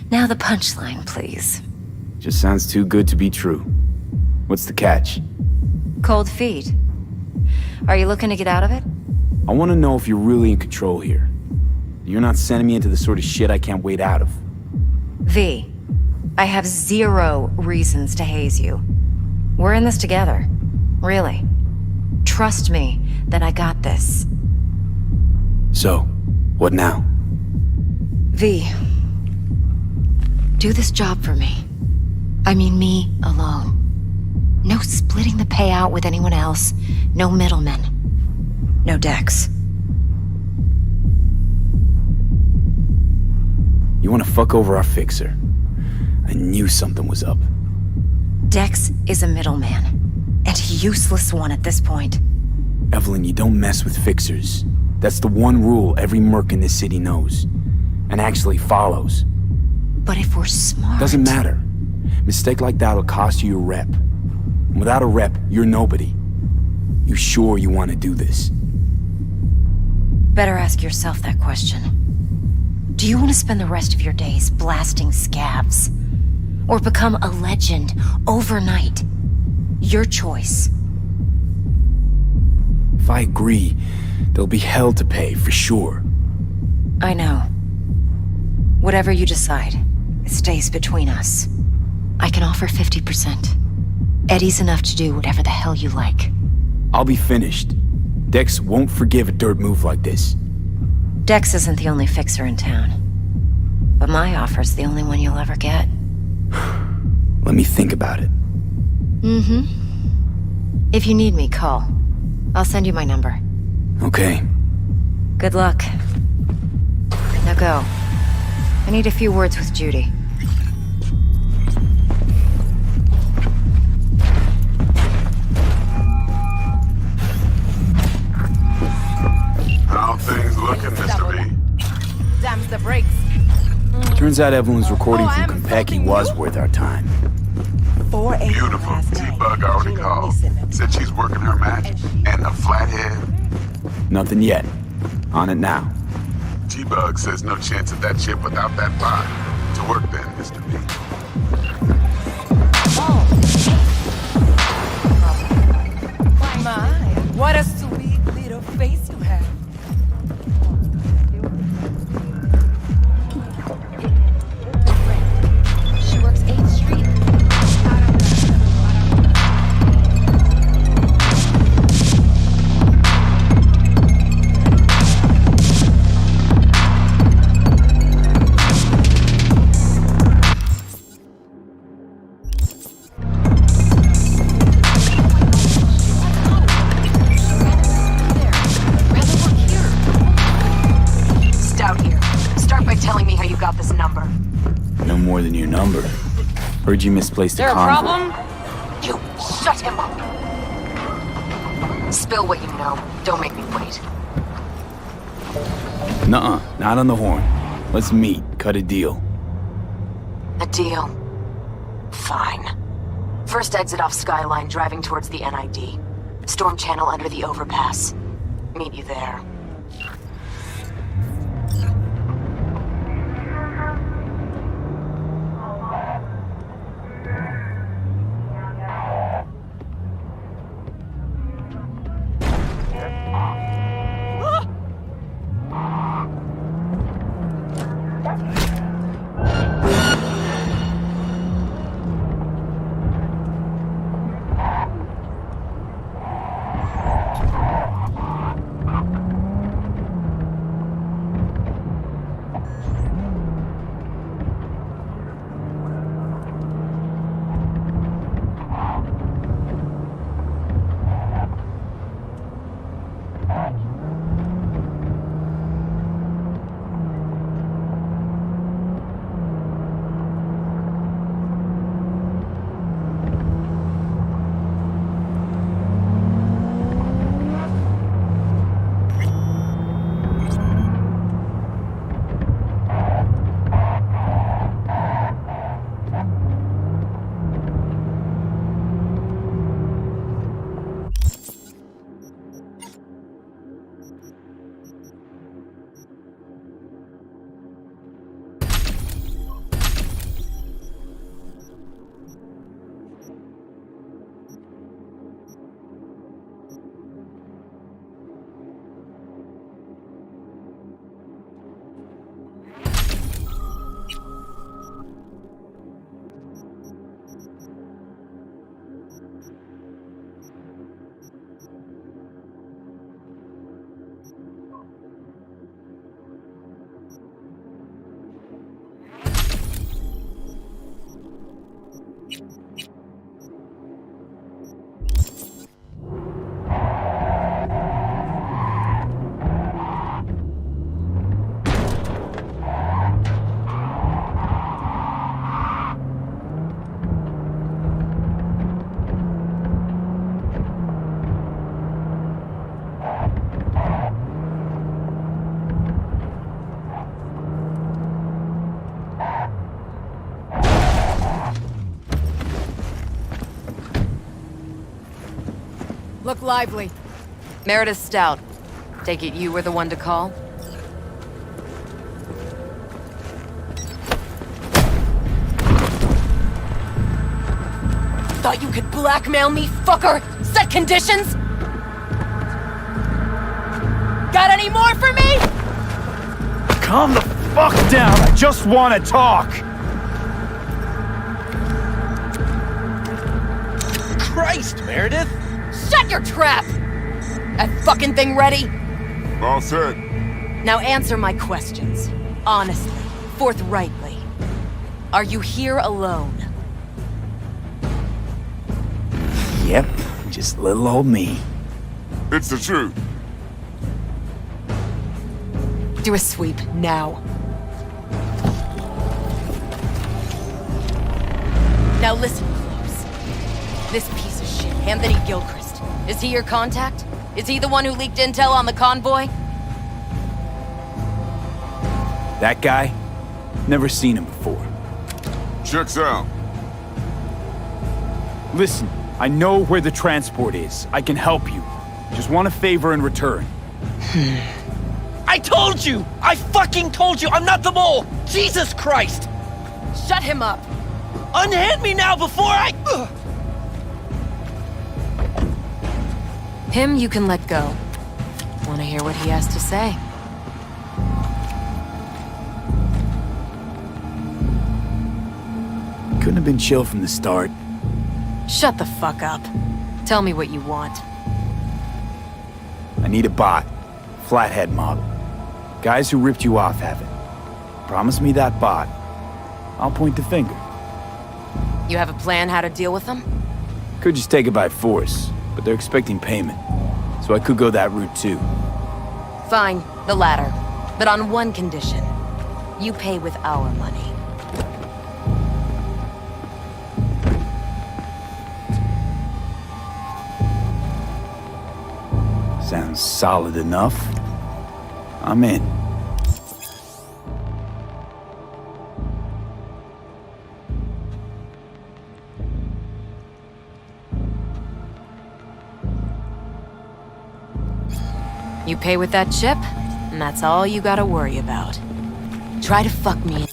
Now the punchline, please. Just sounds too good to be true. What's the catch? Cold feet. Are you looking to get out of it? I want to know if you're really in control here. You're not sending me into the sort of shit I can't wait out of. V, I have 0 reasons to haze you. We're in this together. Really. Trust me that I got this. So, what now? V, do this job for me. I mean me alone. No splitting the payout with anyone else. No middlemen. No Dex. You want to fuck over our fixer? I knew something was up. Dex is a middleman. And a useless one at this point. Evelyn, you don't mess with fixers. That's the one rule every merc in this city knows. And actually follows. But if we're smart... Doesn't matter. Mistake like that'll cost you your rep. And without a rep, you're nobody. You sure you want to do this? Better ask yourself that question. Do you want to spend the rest of your days blasting scabs? Or become a legend overnight? Your choice. If I agree, there'll be hell to pay, for sure. I know. Whatever you decide, it stays between us. I can offer 50%. Eddie's enough to do whatever the hell you like. I'll be finished. Dex won't forgive a dirt move like this. Dex isn't the only fixer in town. But my offer's the only one you'll ever get. Let me think about it. If you need me, call. I'll send you my number. Okay. Good luck. Now go. I need a few words with Judy. How things looking, Mr. B? Damn the brakes. Turns out Evelyn's recording from Konpeki was worth our time. Beautiful. T-Bug already called. Said she's working her magic. And a flathead. Nothing yet. On it now. T-Bug says no chance of that chip without that bot. To work then, Mr. B. My, what a sweet little face you have. She works 8th Street. more than your number. Heard you misplaced a There a convoy. problem? You shut him up. Spill what you know. Don't make me wait. Nuh-uh, not on the horn. Let's meet, cut a deal. A deal. Fine. First exit off Skyline, driving towards the NID. Storm channel under the overpass. Meet you there. Look lively. Meredith Stout. Take it you were the one to call? Thought you could blackmail me, fucker? Set conditions? Got any more for me? Calm the fuck down, I just want to talk! Christ, Meredith! Shut your trap! That fucking thing ready? All set. Now answer my questions. Honestly, forthrightly. Are you here alone? Yep, just little old me. It's the truth. Do a sweep, now. Now listen close. This piece of shit, Anthony Gilchrist, is he your contact? Is he the one who leaked intel on the convoy? That guy? Never seen him before. Checks out. Listen, I know where the transport is. I can help you. Just want a favor in return. I told you! I fucking told you! I'm not the mole! Jesus Christ! Shut him up! Unhand me now before I... Him you can let go. Wanna hear what he has to say? Couldn't have been chill from the start. Shut the fuck up. Tell me what you want. I need a bot. Flathead model. Guys who ripped you off have it. Promise me that bot. I'll point the finger. You have a plan how to deal with them? Could just take it by force, but they're expecting payment. So I could go that route too. Fine, the latter. But on one condition. You pay with our money. Sounds solid enough. I'm in. You pay with that chip, and that's all you gotta worry about. Try to fuck me.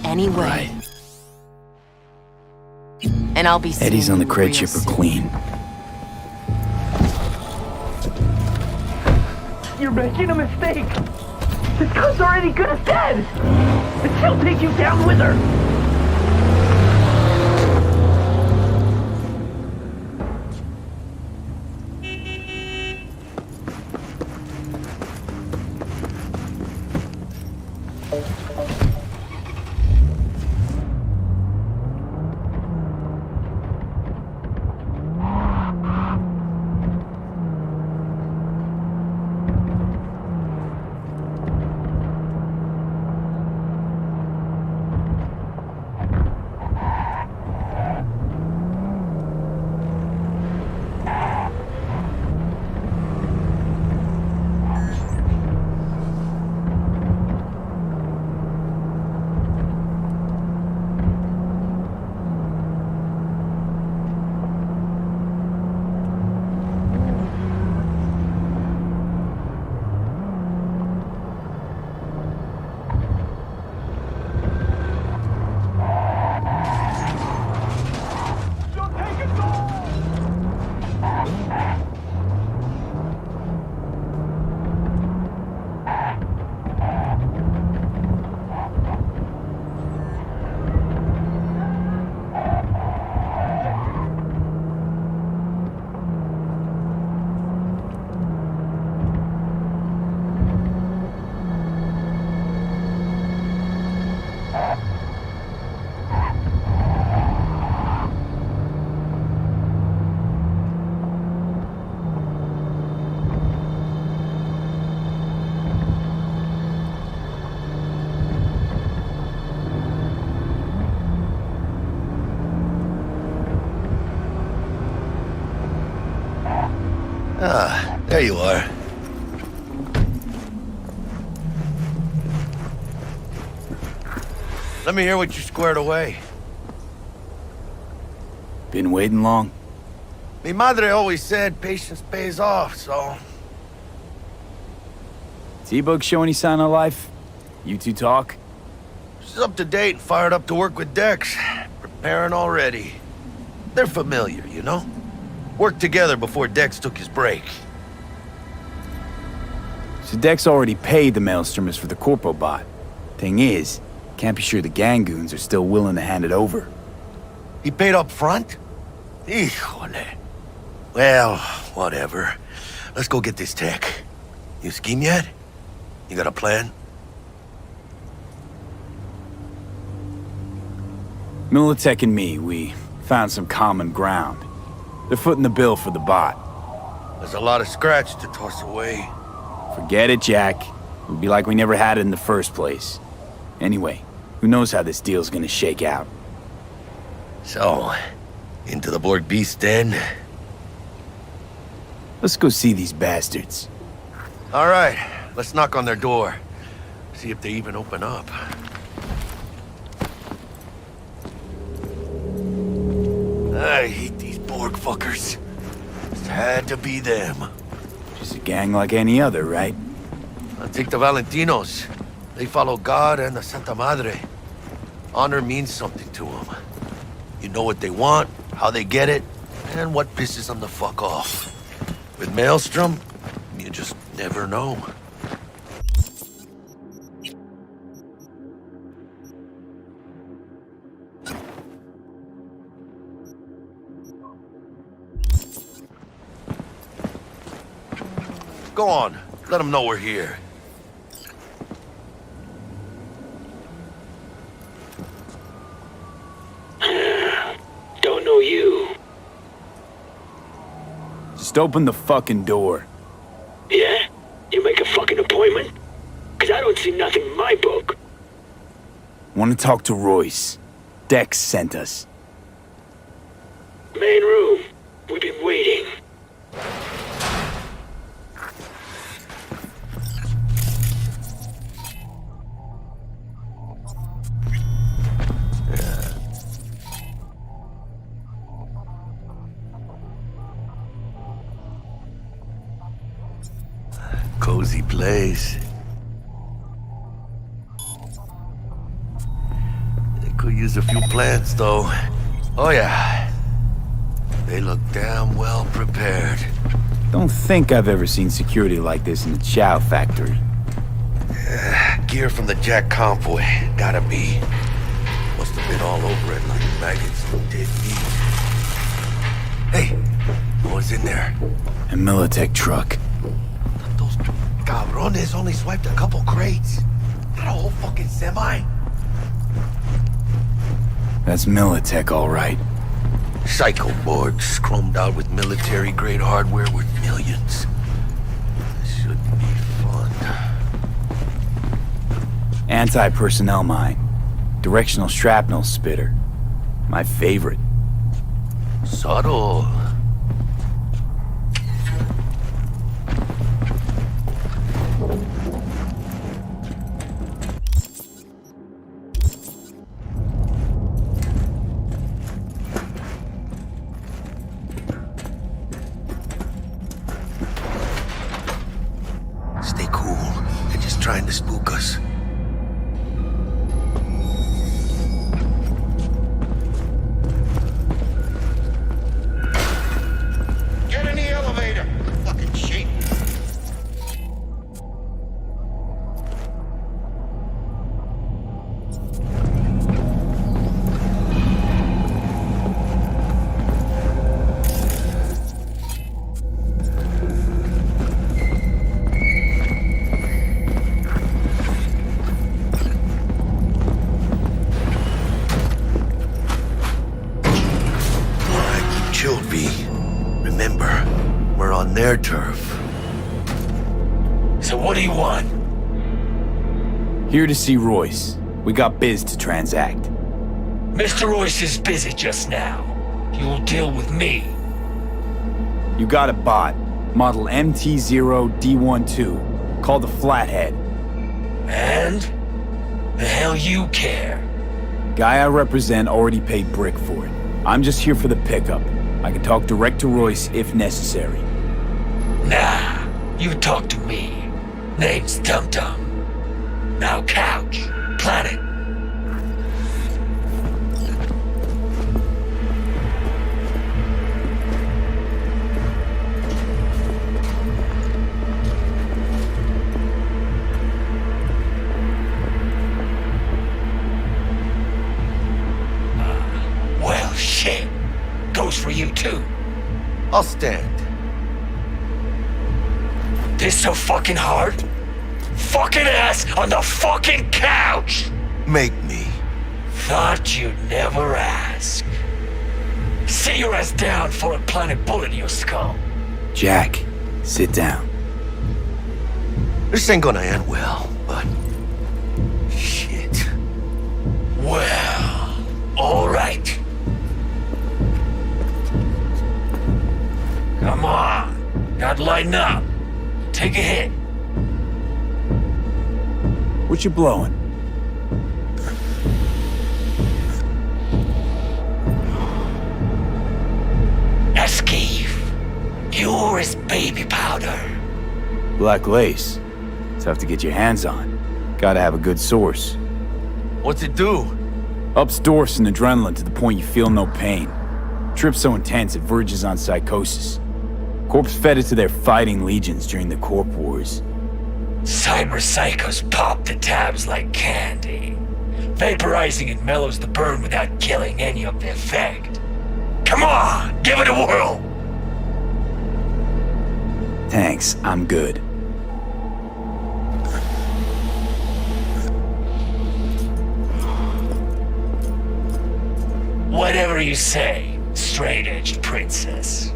Anyway. Right. And I'll be Eddie's on the seeing you crate real shipper soon. clean. You're making a mistake. This gun's already good as dead. And she'll take you down with her. Ah, there you are. Let me hear what you squared away. Been waiting long? Mi madre always said patience pays off, so... T-Bug show any sign of life? You two talk? She's up to date and fired up to work with Dex. Preparing already. They're familiar, you know? Worked together before Dex took his break. So Dex already paid the Maelstromers for the Corpo bot. Thing is, can't be sure the Gangoons are still willing to hand it over. He paid up front? Híjole. Well, whatever. Let's go get this tech. You scheme yet? You got a plan? Militech and me, we found some common ground. They're footing the bill for the bot. There's a lot of scratch to toss away. Forget it, Jack. It would be like we never had it in the first place. Anyway, who knows how this deal's gonna shake out. So, into the Borg Beast den? Let's go see these bastards. All right, let's knock on their door. See if they even open up. I hate these Borg fuckers. It had to be them. Just a gang like any other, right? I'll take the Valentinos. They follow God and the Santa Madre. Honor means something to them. You know what they want, how they get it, and what pisses them the fuck off. With Maelstrom, you just never know. Go on, let them know we're here. Just open the fucking door. Yeah? You make a fucking appointment? Cause I don't see nothing in my book. Want to talk to Royce. Dex sent us. Main room. We've been waiting. Cozy place. They could use a few plants, though. Oh, yeah. They look damn well prepared. Don't think I've ever seen security like this in the Chow factory. Gear from the Jack convoy. Gotta be. Must have been all over it like maggots from dead meat. Hey, what's in there? A Militech truck. Those cabrones only swiped a couple crates. Not a whole fucking semi. That's Militech, all right. Psycho boards chromed out with military-grade hardware worth millions. Should be fun. Anti-personnel mine. Directional shrapnel spitter. My favorite. Subtle. Stay cool. They're just trying to spook us. Get in the elevator, fucking sheep. Chill, V. Remember, we're on their turf. So what do you want? Here to see Royce. We got biz to transact. Mr. Royce is busy just now. You'll deal with me. You got a bot. Model MT0D12. Called the Flathead. And? The hell you care? Guy I represent already paid Brick for it. I'm just here for the pickup. I can talk direct to Royce if necessary. Nah, you talk to me. Name's Dum Dum. Now couch, planet. Well, shit. Goes for you too. I'll stand. This so fucking hard? Fucking ass on the fucking couch! Make me. Thought you'd never ask. Sit your ass down for a planet bullet in your skull. Jack, sit down. This ain't gonna end well, but... shit. Well, alright. Come on. Gotta lighten up. Take a hit. What you blowing? Esquive. Pure as baby powder. Black lace. Tough to get your hands on. Gotta have a good source. What's it do? Ups Dorse and adrenaline to the point you feel no pain. Trip's so intense it verges on psychosis. Corps fed it to their fighting legions during the Corp Wars. Cyber psychos pop the tabs like candy. Vaporizing it mellows the burn without killing any of the effect. Come on, give it a whirl! Thanks, I'm good. Whatever you say, straight-edged princess.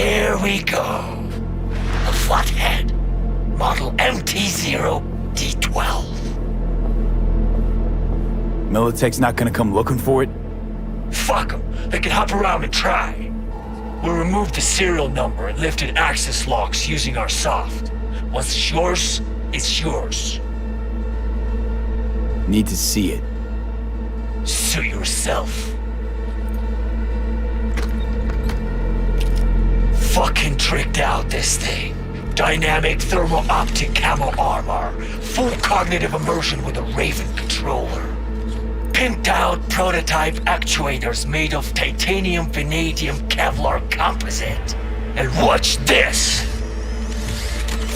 Here we go. A flathead. Model MT-0D12. Militech's not gonna come looking for it? Fuck them. They can hop around and try. We'll remove the serial number and lifted access locks using our soft. Once it's yours, it's yours. Need to see it. Suit yourself. Fucking tricked out this thing. Dynamic thermal optic camo armor. Full cognitive immersion with a Raven controller. Pimped out prototype actuators made of titanium vanadium Kevlar composite. And watch this!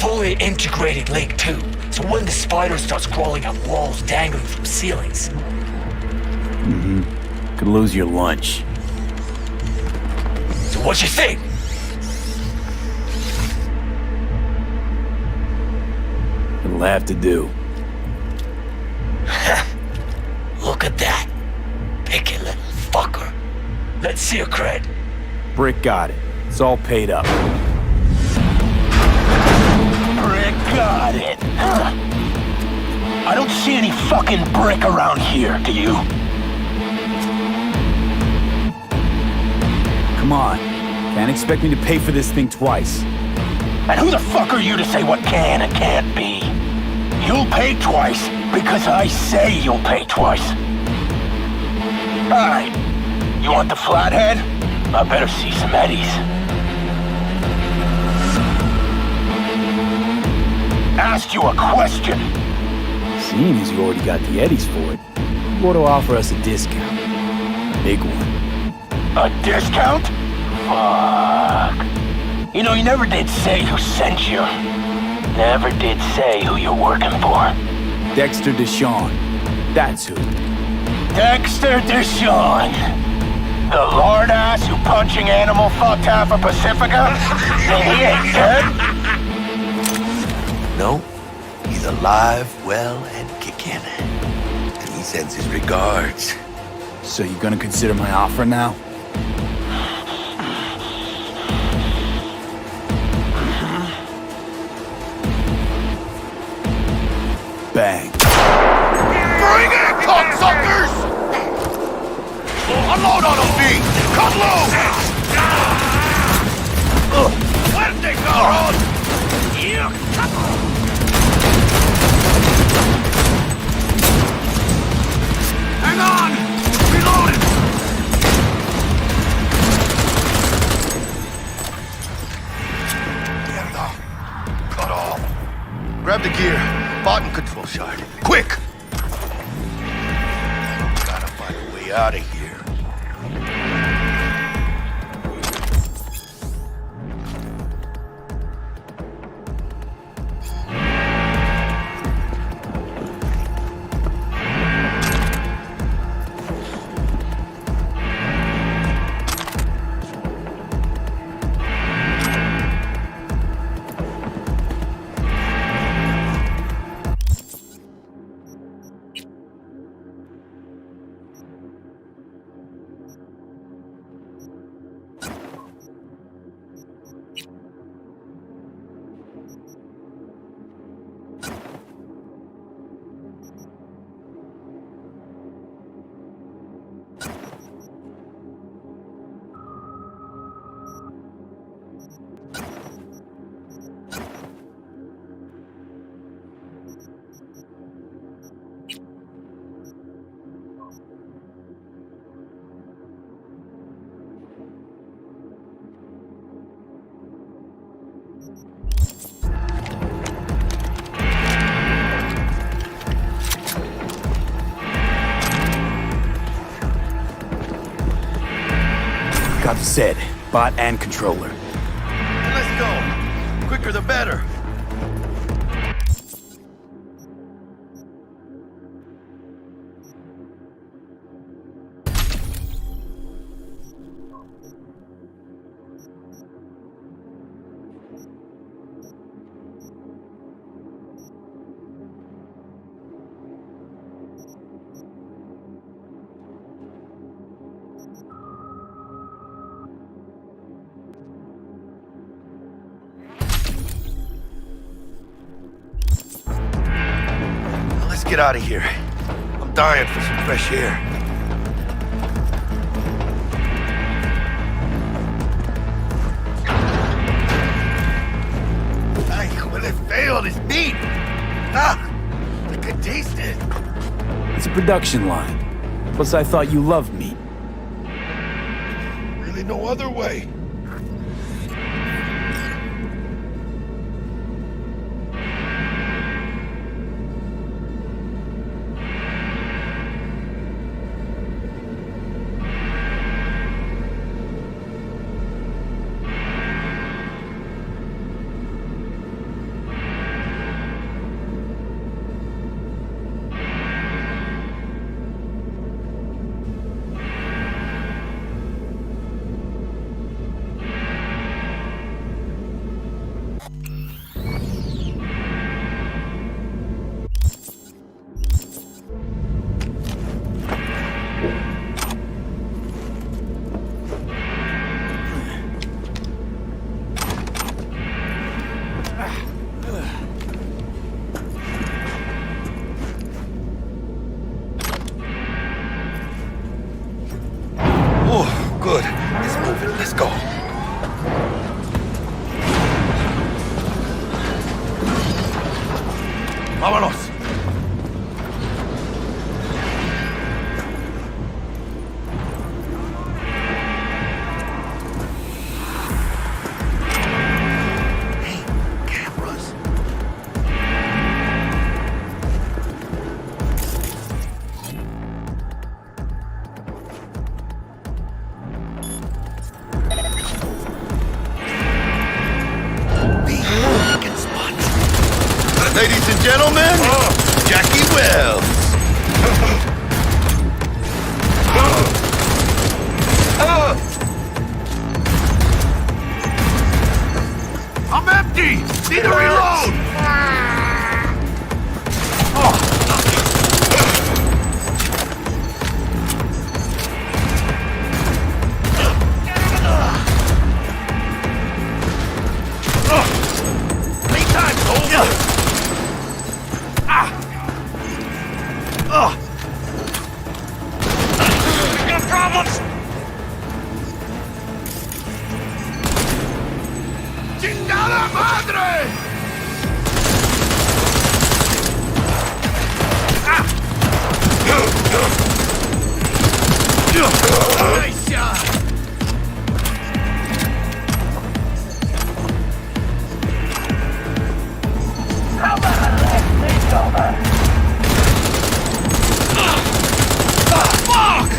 Fully integrated link too, so when the spider starts crawling up walls dangling from ceilings. Could lose your lunch. So what you think? It'll have to do. Look at that. Picky little fucker. Let's see your cred. Brick got it. It's all paid up. Brick got it. I don't see any fucking brick around here, do you? Come on. Can't expect me to pay for this thing twice. And who the fuck are you to say what can and can't be? You'll pay twice because I say you'll pay twice. Alright. You want the flathead? I better see some eddies. Asked you a question. Seeing as you already got the eddies for it, you ought to offer us a discount. A big one. A discount? Fuck. You know, you never did say who sent you. Never did say who you're working for. Dexter Deshawn. That's who. Dexter Deshawn. The lord ass who punching animal fucked half of Pacifica? And he ain't dead? No, he's alive, well, and kicking. And he sends his regards. So you gonna consider my offer now? Bang. Bring it, cocksuckers! Unload on them, B! Cut low! Fuerte, cabrón! Hang on! Reloading! Mierda. Cut off. Grab the gear. Button control shard. Quick! Gotta find a way out of here. Got the set, bot and controller. Let's go. Quicker the better. get out of here. I'm dying for some fresh air. Ay, when it failed, it's meat. I could taste it. It's a production line. Plus, I thought you loved meat. Really no other way. Good. It's moving. Let's go. Vámonos. Hey, cameras. Ladies and gentlemen, Jackie Wells. I'm empty! Need to reload! Playtime's over! Got problems! ¡Chingada madre! Nice shot! How about a left takeover? Fuck!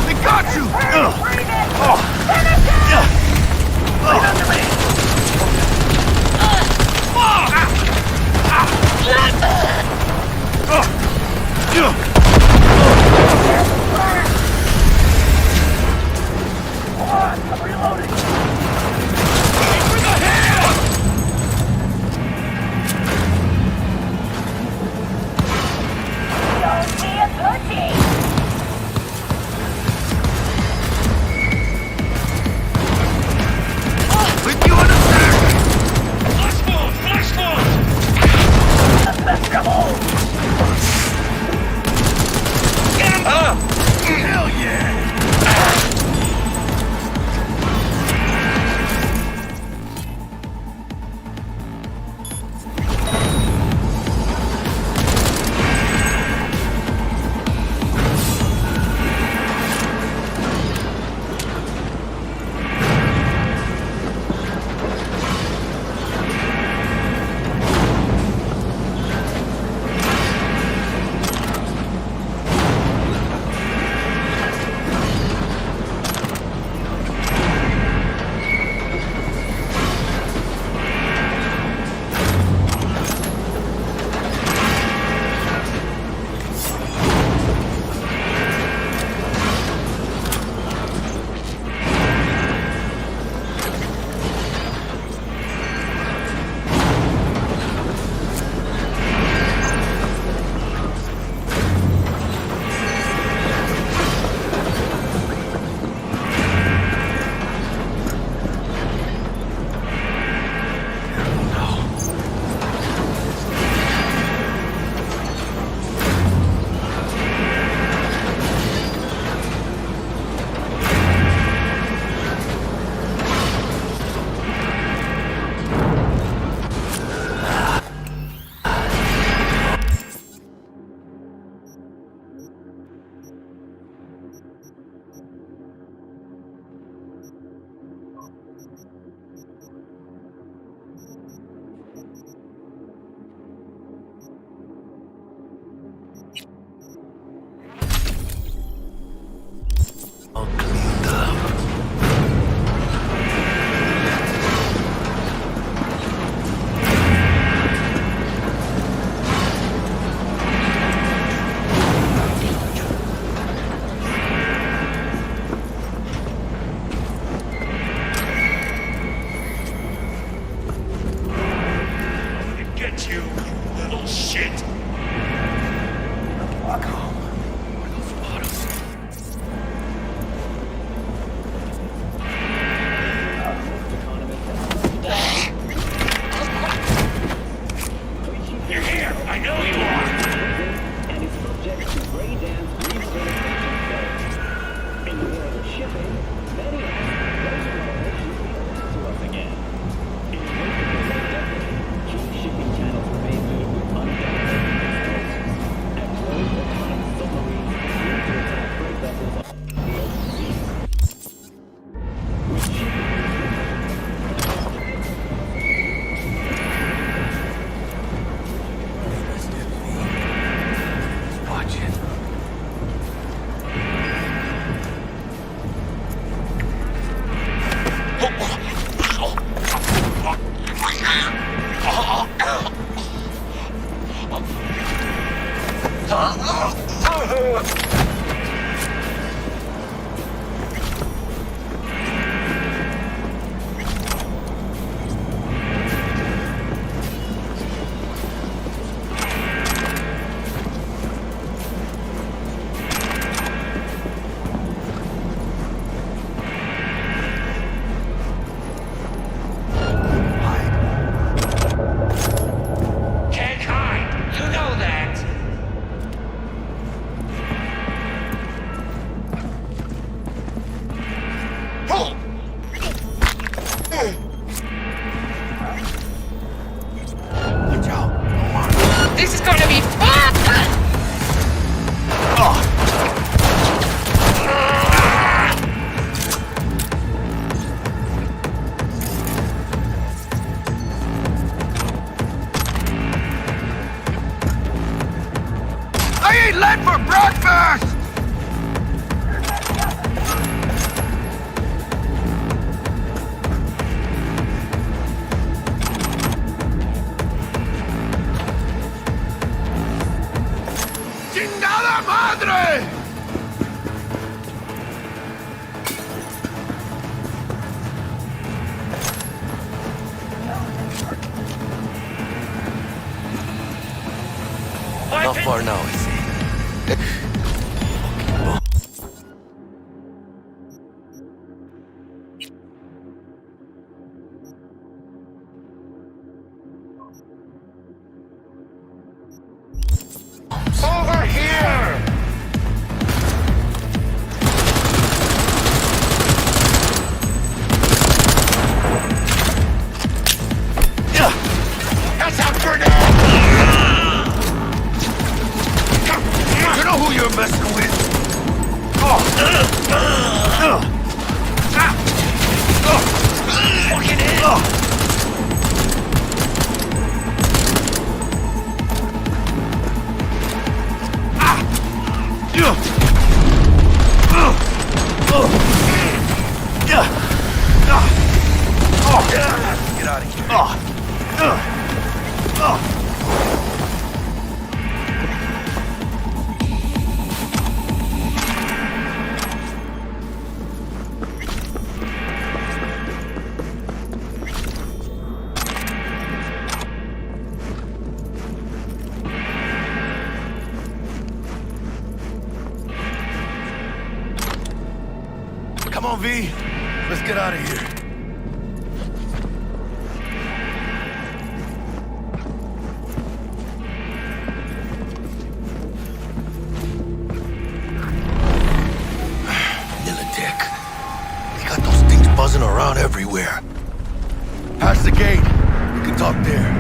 They got you! All cleaned up. Get you, you little shit! You're here! I know you are! And is subject to brain dance rehabilitation. In the world of shipping, many ask those relations to us again. In the wake of the Great Depression, key shipping channels remain good with undocumented resources. And those autonomous submarines continue to attack freight vessels on the open seas. With shipping Can't hide! You know that! This is gonna be fun! I ate lead for breakfast! ¡Chingada madre! Not far now, I see. Over here! That's a grenade! You know who you're messing with? Fucking hell! Get out of here. Come on, V. Let's get out of here. Militech. They got those things buzzing around everywhere. Past the gate. We can talk there.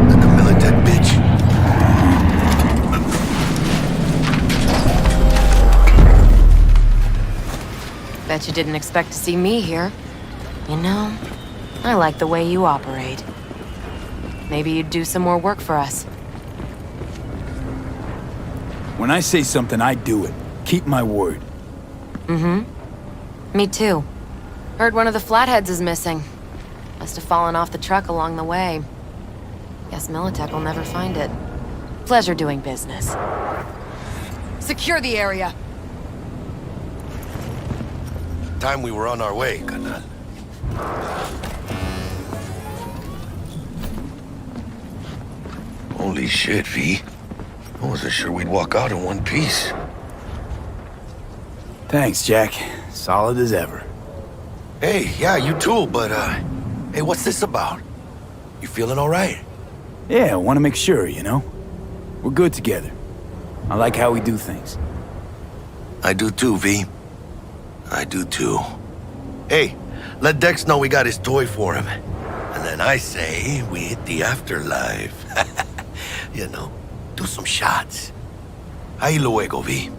Like a Militech bitch. Bet you didn't expect to see me here. You know, I like the way you operate. Maybe you'd do some more work for us. When I say something, I do it. keep my word. Me too. Heard one of the flatheads is missing. Must have fallen off the truck along the way. Guess Militech will never find it. Pleasure doing business. Secure the area. Time we were on our way, carnal. Holy shit, V. I wasn't sure we'd walk out in one piece. Thanks, Jack. Solid as ever. Hey, yeah, you too, but, hey, what's this about? You feeling all right? Yeah, I want to make sure, you know? We're good together. I like how we do things. I do too, V. I do too. Hey, let Dex know we got his toy for him. And then I say we hit the afterlife. You know, do some shots. Ahí luego, V.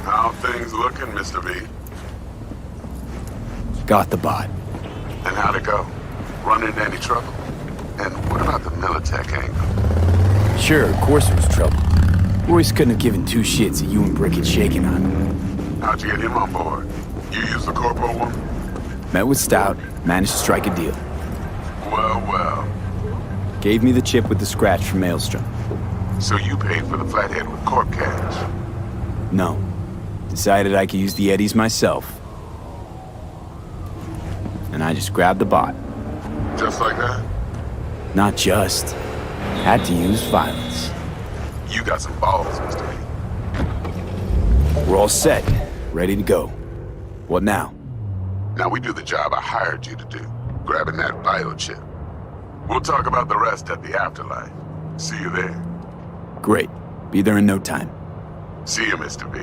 How things looking, Mr. V? Got the bot. And how'd it go? Run into any trouble? And what about the Militech angle? Sure, of course it was trouble. Royce couldn't have given two shits that you and Brick had shaken on. How'd you get him on board? You used the corporal one? Met with Stout, managed to strike a deal. Well, well. Gave me the chip with the scratch from Maelstrom. So you paid for the flathead with corp cash? No. Decided I could use the Eddies myself. And I just grabbed the bot. Just like that? Not just. Had to use violence. You got some balls, Mr. V. We're all set. Ready to go. What now? Now we do the job I hired you to do. Grabbing that biochip. We'll talk about the rest at the afterlife. See you there. Great. Be there in no time. See you, Mr. V.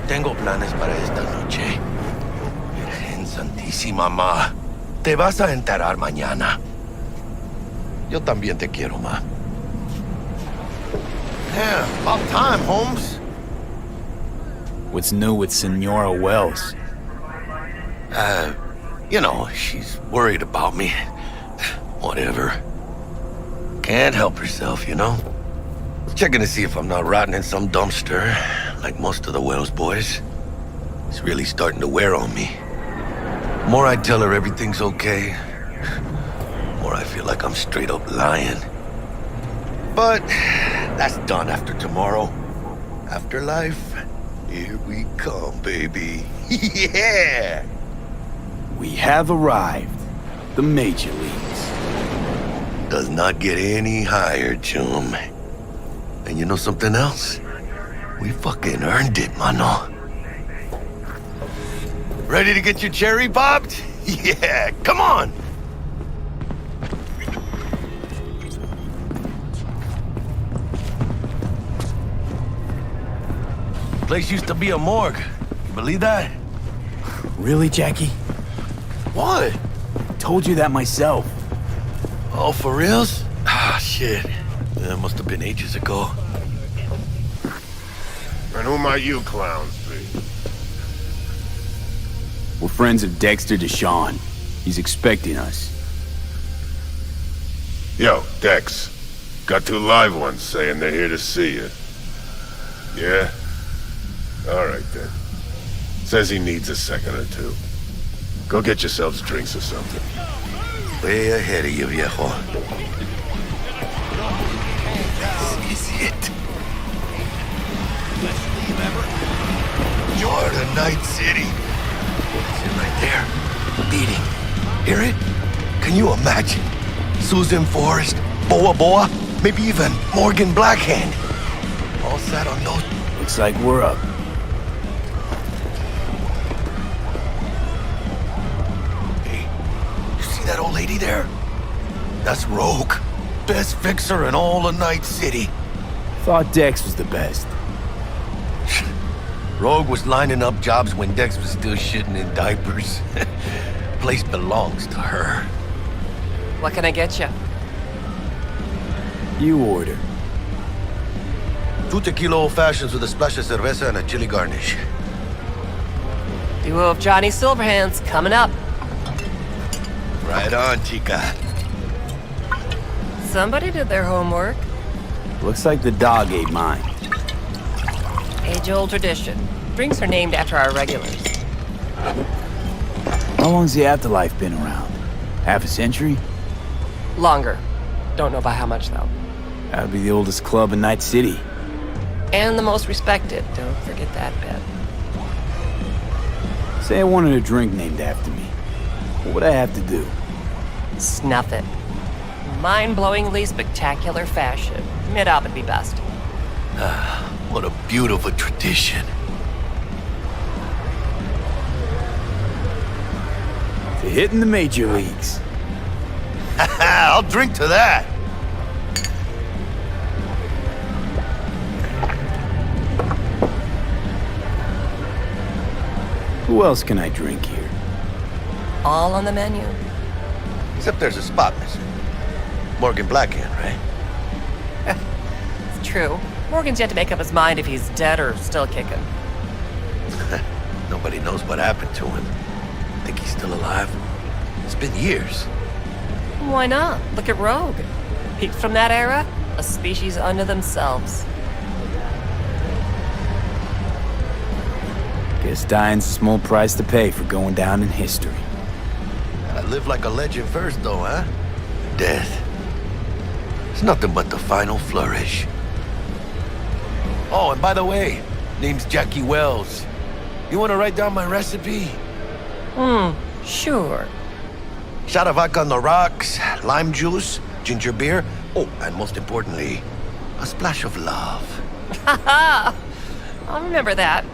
tengo planes para esta noche. Virgen Santísima, ma. Te vas a enterar mañana. Yo también te quiero, ma. Yeah, about time, Holmes. What's new with Senora Wells? You know, she's worried about me. Whatever. Can't help herself, you know? Checking to see if I'm not rotting in some dumpster, like most of the Wells boys. It's really starting to wear on me. The more I tell her everything's okay, the more I feel like I'm straight up lying. But that's done after tomorrow. Afterlife, here we come, baby. Yeah! We have arrived. The Major Leagues. Does not get any higher, chum. And you know something else? We fucking earned it, mano. Ready to get your cherry popped? Yeah, come on! Place used to be a morgue. You believe that? Really, Jackie? What? Told you that myself. Oh, for reals? Ah, shit. That must have been ages ago. And who might you clowns be? We're friends of Dexter Deshawn. He's expecting us. Yo, Dex. Got two live ones saying they're here to see you. Yeah? Alright then. Says he needs a second or two. Go get yourselves drinks or something. Way ahead of you, viejo. This is it. You're the Night City. It's it right there. Beating. Hear it? Can you imagine? Susan Forrest, Boa Boa, maybe even Morgan Blackhand. All sat on those. Looks like we're up. That old lady there? That's Rogue. Best fixer in all of Night City. Thought Dex was the best. Rogue was lining up jobs when Dex was still shitting in diapers. Place belongs to her. What can I get you? You order. 2 tequila old fashions with a splash of cerveza and a chili garnish. Duo of Johnny Silverhands coming up. Right on, chica. Somebody did their homework. Looks like the dog ate mine. Age-old tradition. Drinks are named after our regulars. How long's the Afterlife been around? Half a century? Longer. Don't know by how much, though. That'd be the oldest club in Night City. And the most respected. Don't forget that bit. Say I wanted a drink named after me. What would I have to do? Snuff it. Mind-blowingly spectacular fashion. Mid-op would be best. What a beautiful tradition. To hitting the Major Leagues. I'll drink to that. Who else can I drink here? All on the menu. Except there's a spot missing. Morgan Blackhand, right? It's true. Morgan's yet to make up his mind if he's dead or still kicking. Nobody knows what happened to him. Think he's still alive? It's been years. Why not? Look at Rogue. Peaked from that era, a species unto themselves. Guess dying's a small price to pay for going down in history. Gotta live like a legend first, though, huh? Death. It's nothing but the final flourish. Oh, and by the way, name's Jackie Wells. You wanna write down my recipe? Sure. Shot of vodka on the rocks, lime juice, ginger beer, oh, and most importantly, a splash of love. Haha! I'll remember that.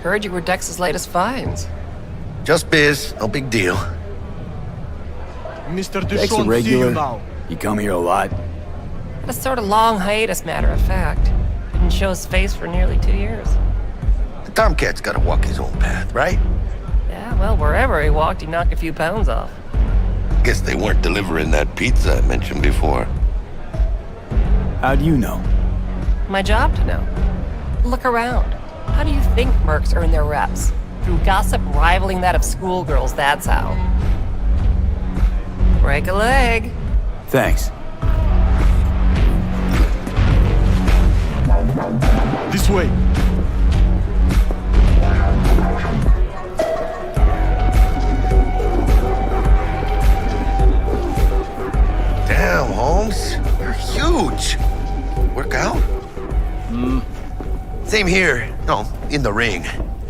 Heard you were Dex's latest finds. Just biz, no big deal. Mr. Dex a Deshawn, see you now. regular? You come here a lot? Had a sort of long hiatus, matter of fact. Didn't show his face for nearly 2 years. Tomcat's gotta walk his own path, right? Yeah, well, wherever he walked, he knocked a few pounds off. Guess they weren't delivering that pizza I mentioned before. How do you know? My job to know. Look around. How do you think mercs earn their reps? Through gossip rivaling that of schoolgirls, that's how. Break a leg. Thanks. This way. Damn, Holmes. You're huge. Work out? Same here. No, in the ring.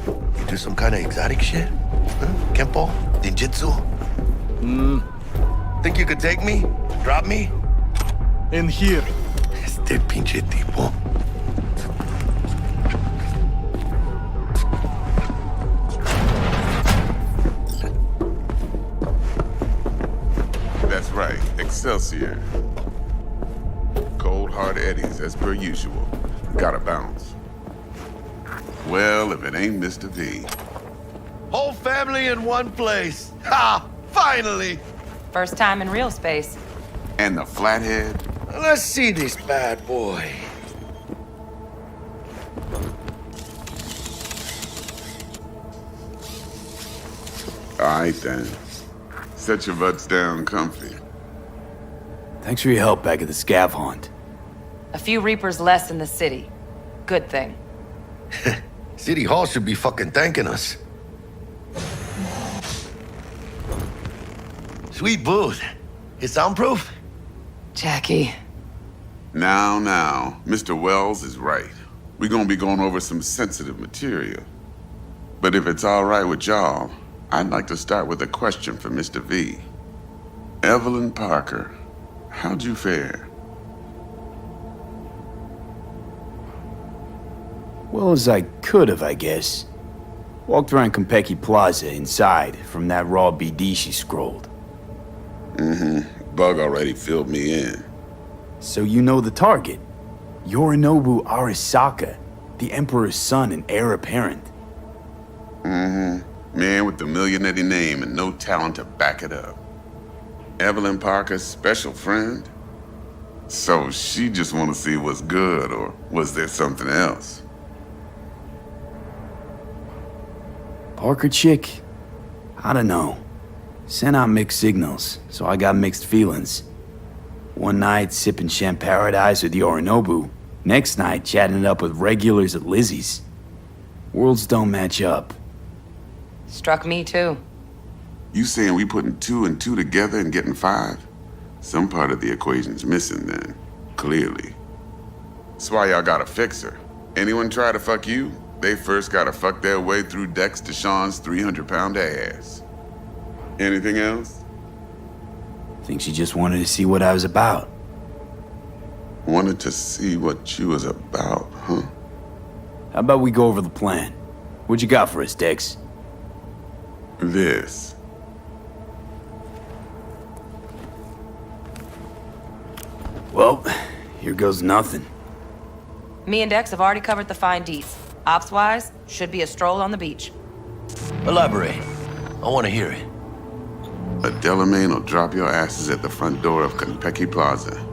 You do some kind of exotic shit? Huh? Kempo? Ninjutsu? Think you could take me? Drop me? In here. Este pinche tipo. That's right, Excelsior. Cold hard eddies as per usual. Gotta bounce. Well, if it ain't Mr. V. Whole family in one place. Ha! Finally! First time in real space. And the flathead? Let's see this bad boy. All right then. Set your butts down comfy. Thanks for your help back at the scav hunt. A few Reapers less in the city. Good thing. City Hall should be fucking thanking us. Sweet booth. It's soundproof? Jackie. Now, Mr. Wells is right. We're gonna be going over some sensitive material. But if it's all right with y'all, I'd like to start with a question for Mr. V. Evelyn Parker, how'd you fare? Well as I could have, I guess. Walked around Konpeki Plaza inside from that raw BD she scrolled. Bug already filled me in. So you know the target. Yorinobu Arasaka, the Emperor's son and heir apparent. Man with the millionaire name and no talent to back it up. Evelyn Parker's special friend? So she just want to see what's good, or was there something else? Parker chick? I don't know. Sent out mixed signals, so I got mixed feelings. One night, sipping Champaradise with Yorinobu. Next night, chatting it up with regulars at Lizzie's. Worlds don't match up. Struck me too. You saying we putting 2 and 2 together and getting 5? Some part of the equation's missing then, clearly. That's why y'all gotta fix her. Anyone try to fuck you, they first gotta fuck their way through Dex Deshawn's 300-pound ass. Anything else? Think she just wanted to see what I was about. Wanted to see what you was about, huh? How about we go over the plan? What you got for us, Dex? This. Well, here goes nothing. Me and Dex have already covered the fine deets. Ops-wise, should be a stroll on the beach. Elaborate. I want to hear it. A Delamain will drop your asses at the front door of Konpeki Plaza.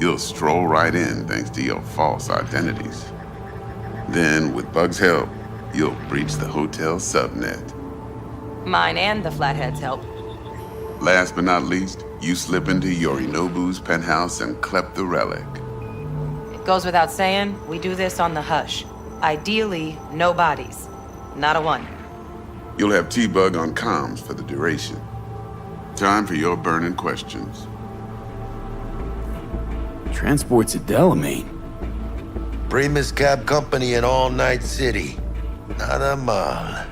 You'll stroll right in thanks to your false identities. Then, with Bug's help, you'll breach the hotel subnet. Mine and the Flathead's help. Last but not least, you slip into Yorinobu's penthouse and clep the relic. It goes without saying, we do this on the hush. Ideally, no bodies. Not a one. You'll have T-Bug on comms for the duration. Time for your burning questions. Transport's a Delamain. Primus Cab Company in All Night City. Nada mal.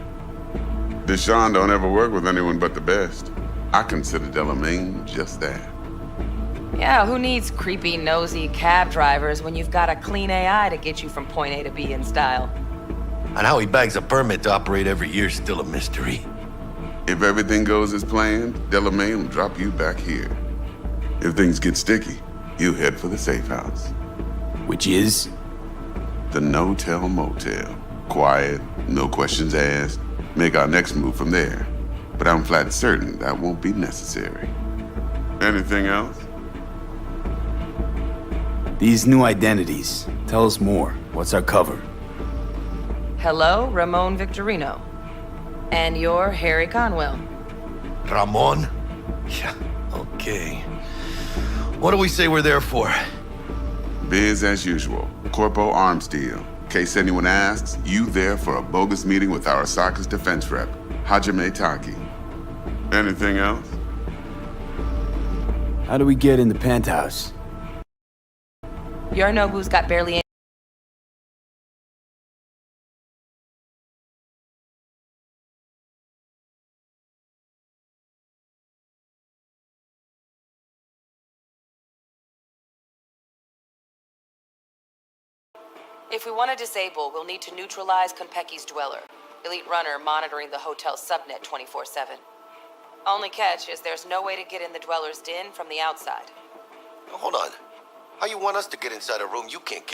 Deshawn don't ever work with anyone but the best. I consider Delamain just that. Yeah, who needs creepy, nosy cab drivers when you've got a clean AI to get you from point A to B in style? And how he bags a permit to operate every year is still a mystery. If everything goes as planned, Delamain will drop you back here. If things get sticky, you head for the safe house. Which is? The No-Tell Motel. Quiet, No questions asked. Make our next move from there. But I'm flat certain that won't be necessary. Anything else? These new identities. Tell us more. What's our cover? Hello, Ramon Victorino. And you're Harry Conwell. Ramon? Yeah, okay. What do we say we're there for? Biz as usual. Corpo arms deal. In case anyone asks, you there for a bogus meeting with Arasaka's defense rep, Hajime Taki. Anything else? How do we get in the penthouse? Yorinobu's got barely any. If we want to disable, we'll need to neutralize Konpeki's dweller. Elite runner monitoring the hotel's subnet 24/7. Only catch is there's no way to get in the dweller's den from the outside. Hold on. How you want us to get inside a room you can't get?